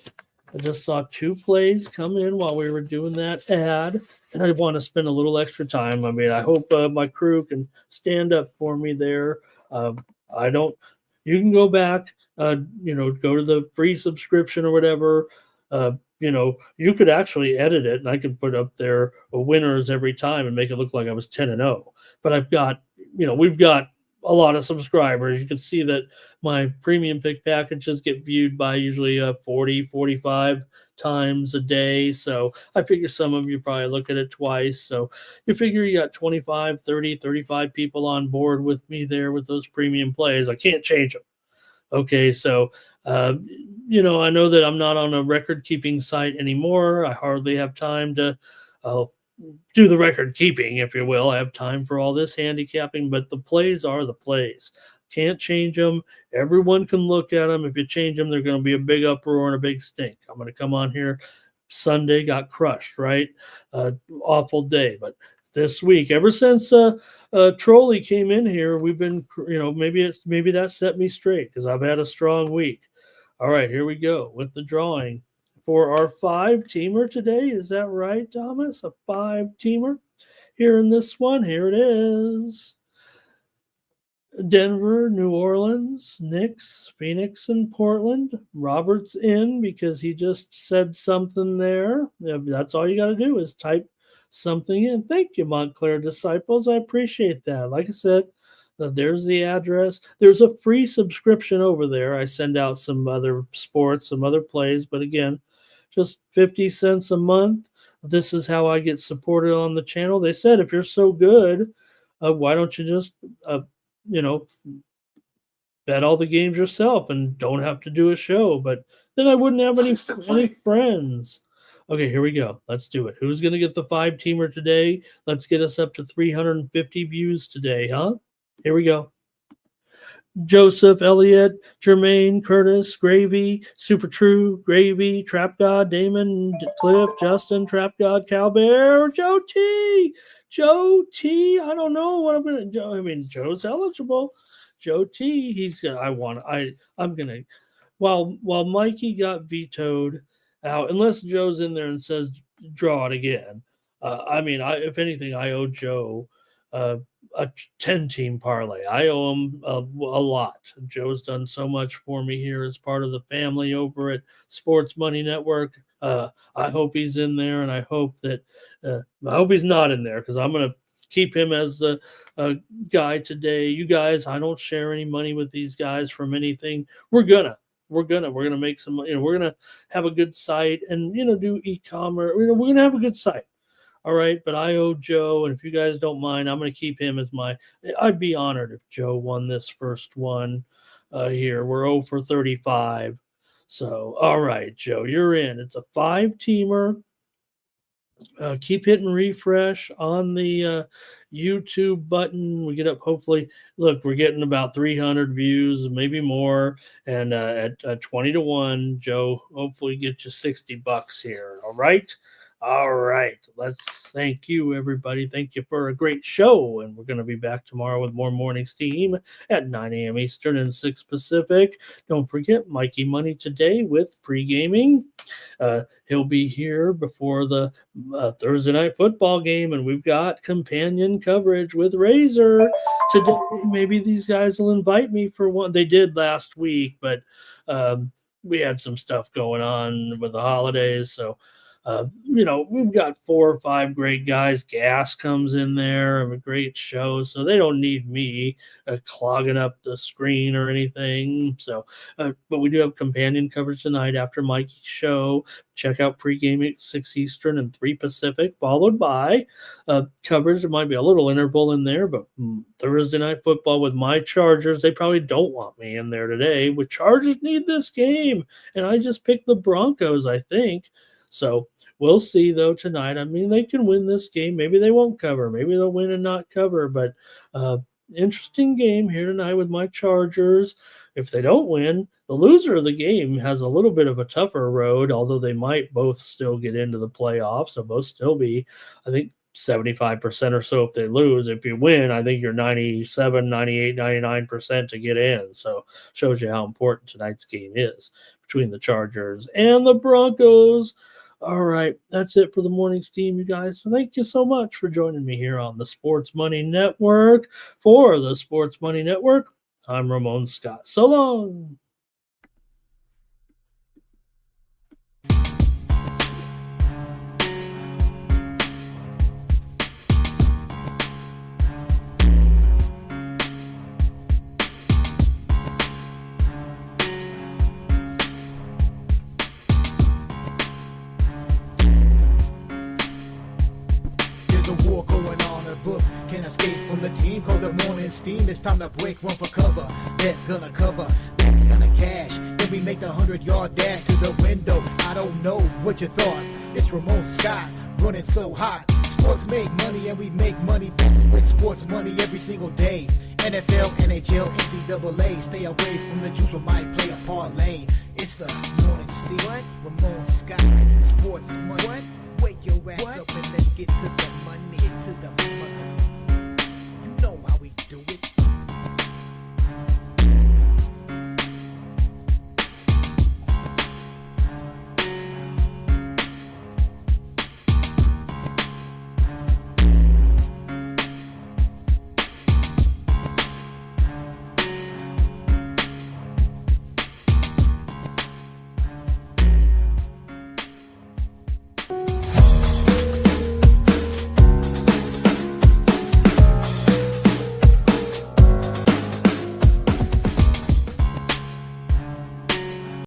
I just saw 2 plays come in while we were doing that ad, and I want to spend a little extra time. I mean, I hope my crew can stand up for me there. I don't. You can go back, go to the free subscription or whatever. You could actually edit it, and I could put up there winners every time and make it look like I was 10-0. But I've got, we've got a lot of subscribers. You can see that my premium pick packages get viewed by usually 40, 45 times a day. So I figure some of you probably look at it twice. So you figure you got 25, 30, 35 people on board with me there with those premium plays. I can't change them. Okay, so, I know that I'm not on a record keeping site anymore. I hardly have time to do the record keeping, if you will. I have time for all this handicapping, but the plays are the plays. Can't change them. Everyone can look at them. If you change them, they're going to be a big uproar and a big stink. I'm going to come on here. Sunday got crushed, right? Awful day. But this week, ever since Trolley came in here, we've been, maybe that set me straight because I've had a strong week. All right, here we go with the drawing for our 5-teamer today. Is that right, Thomas? A 5-teamer here in this one. Here it is. Denver, New Orleans, Knicks, Phoenix, and Portland. Robert's in because he just said something there. That's all you got to do is type something in. Thank you, Montclair Disciples. I appreciate that. Like I said, there's the address. There's a free subscription over there. I send out some other sports, some other plays, but again, just 50 cents a month. This is how I get supported on the channel. They said, if you're so good, why don't you just, bet all the games yourself and don't have to do a show? But then I wouldn't have any friends. Okay, here we go. Let's do it. Who's going to get the 5-teamer today? Let's get us up to 350 views today, huh? Here we go. Joseph, Elliott, Jermaine, Curtis, Gravy, Super True, Gravy, Trap God, Damon, Cliff, Justin, Trap God, Calbear, Joe T. I don't know what I'm gonna do. I mean, Joe's eligible. Joe T. He's gonna. I'm gonna. While Mikey got vetoed out, unless Joe's in there and says draw it again. If anything, I owe Joe a 10-team parlay. I owe him a lot. Joe's done so much for me here as part of the family over at Sports Money Network. I hope he's in there, and I hope he's not in there, because I'm going to keep him as the guy today. You guys, I don't share any money with these guys from anything. We're gonna make some. We're gonna have a good site and do e-commerce. We're gonna have a good site. All right, but I owe Joe, and if you guys don't mind, I'm going to keep him as I'd be honored if Joe won this first one here. We're 0 for 35. So, all right, Joe, you're in. It's a 5-teamer. Keep hitting refresh on the YouTube button. We get up, hopefully. Look, we're getting about 300 views, maybe more. And at 20 to 1, Joe, hopefully get you $60 here. All right. All right. Let's thank you, everybody. Thank you for a great show. And we're going to be back tomorrow with more Morning Steam at 9 a.m. Eastern and 6 Pacific. Don't forget Mikey Money today with pre-gaming. He'll be here before the Thursday night football game, and we've got companion coverage with Razor today. Maybe these guys will invite me for one. They did last week, but we had some stuff going on with the holidays, so we've got 4 or 5 great guys. Gas comes in there of a great show, so they don't need me clogging up the screen or anything. So, but we do have companion coverage tonight after Mikey's show. Check out pregame at 6 Eastern and 3 Pacific, followed by coverage. There might be a little interval in there, but Thursday night football with my Chargers. They probably don't want me in there today. But Chargers need this game, and I just picked the Broncos, I think. So we'll see, though, tonight. I mean, they can win this game. Maybe they won't cover. Maybe they'll win and not cover. But interesting game here tonight with my Chargers. If they don't win, the loser of the game has a little bit of a tougher road, although they might both still get into the playoffs. So both still be, I think, 75% or so if they lose. If you win, I think you're 97, 98, 99% to get in. So shows you how important tonight's game is between the Chargers and the Broncos. All right, that's it for the Morning Steam, you guys. So thank you so much for joining me here on the Sports Money Network. For the Sports Money Network, I'm Ramon Scott. So long. Can't escape from the team called the Morning Steam. It's time to break, run for cover. That's gonna cover, that's gonna cash. Then we make the 100-yard dash to the window. I don't know what you thought. It's Ramon Scott running so hot. Sports make money and we make money with sports money every single day. NFL, NHL, NCAA. Stay away from the juice, we might play a parlay. It's the Morning Steam. What? Ramon Scott. Sports money. What? Wake your ass up and let's get to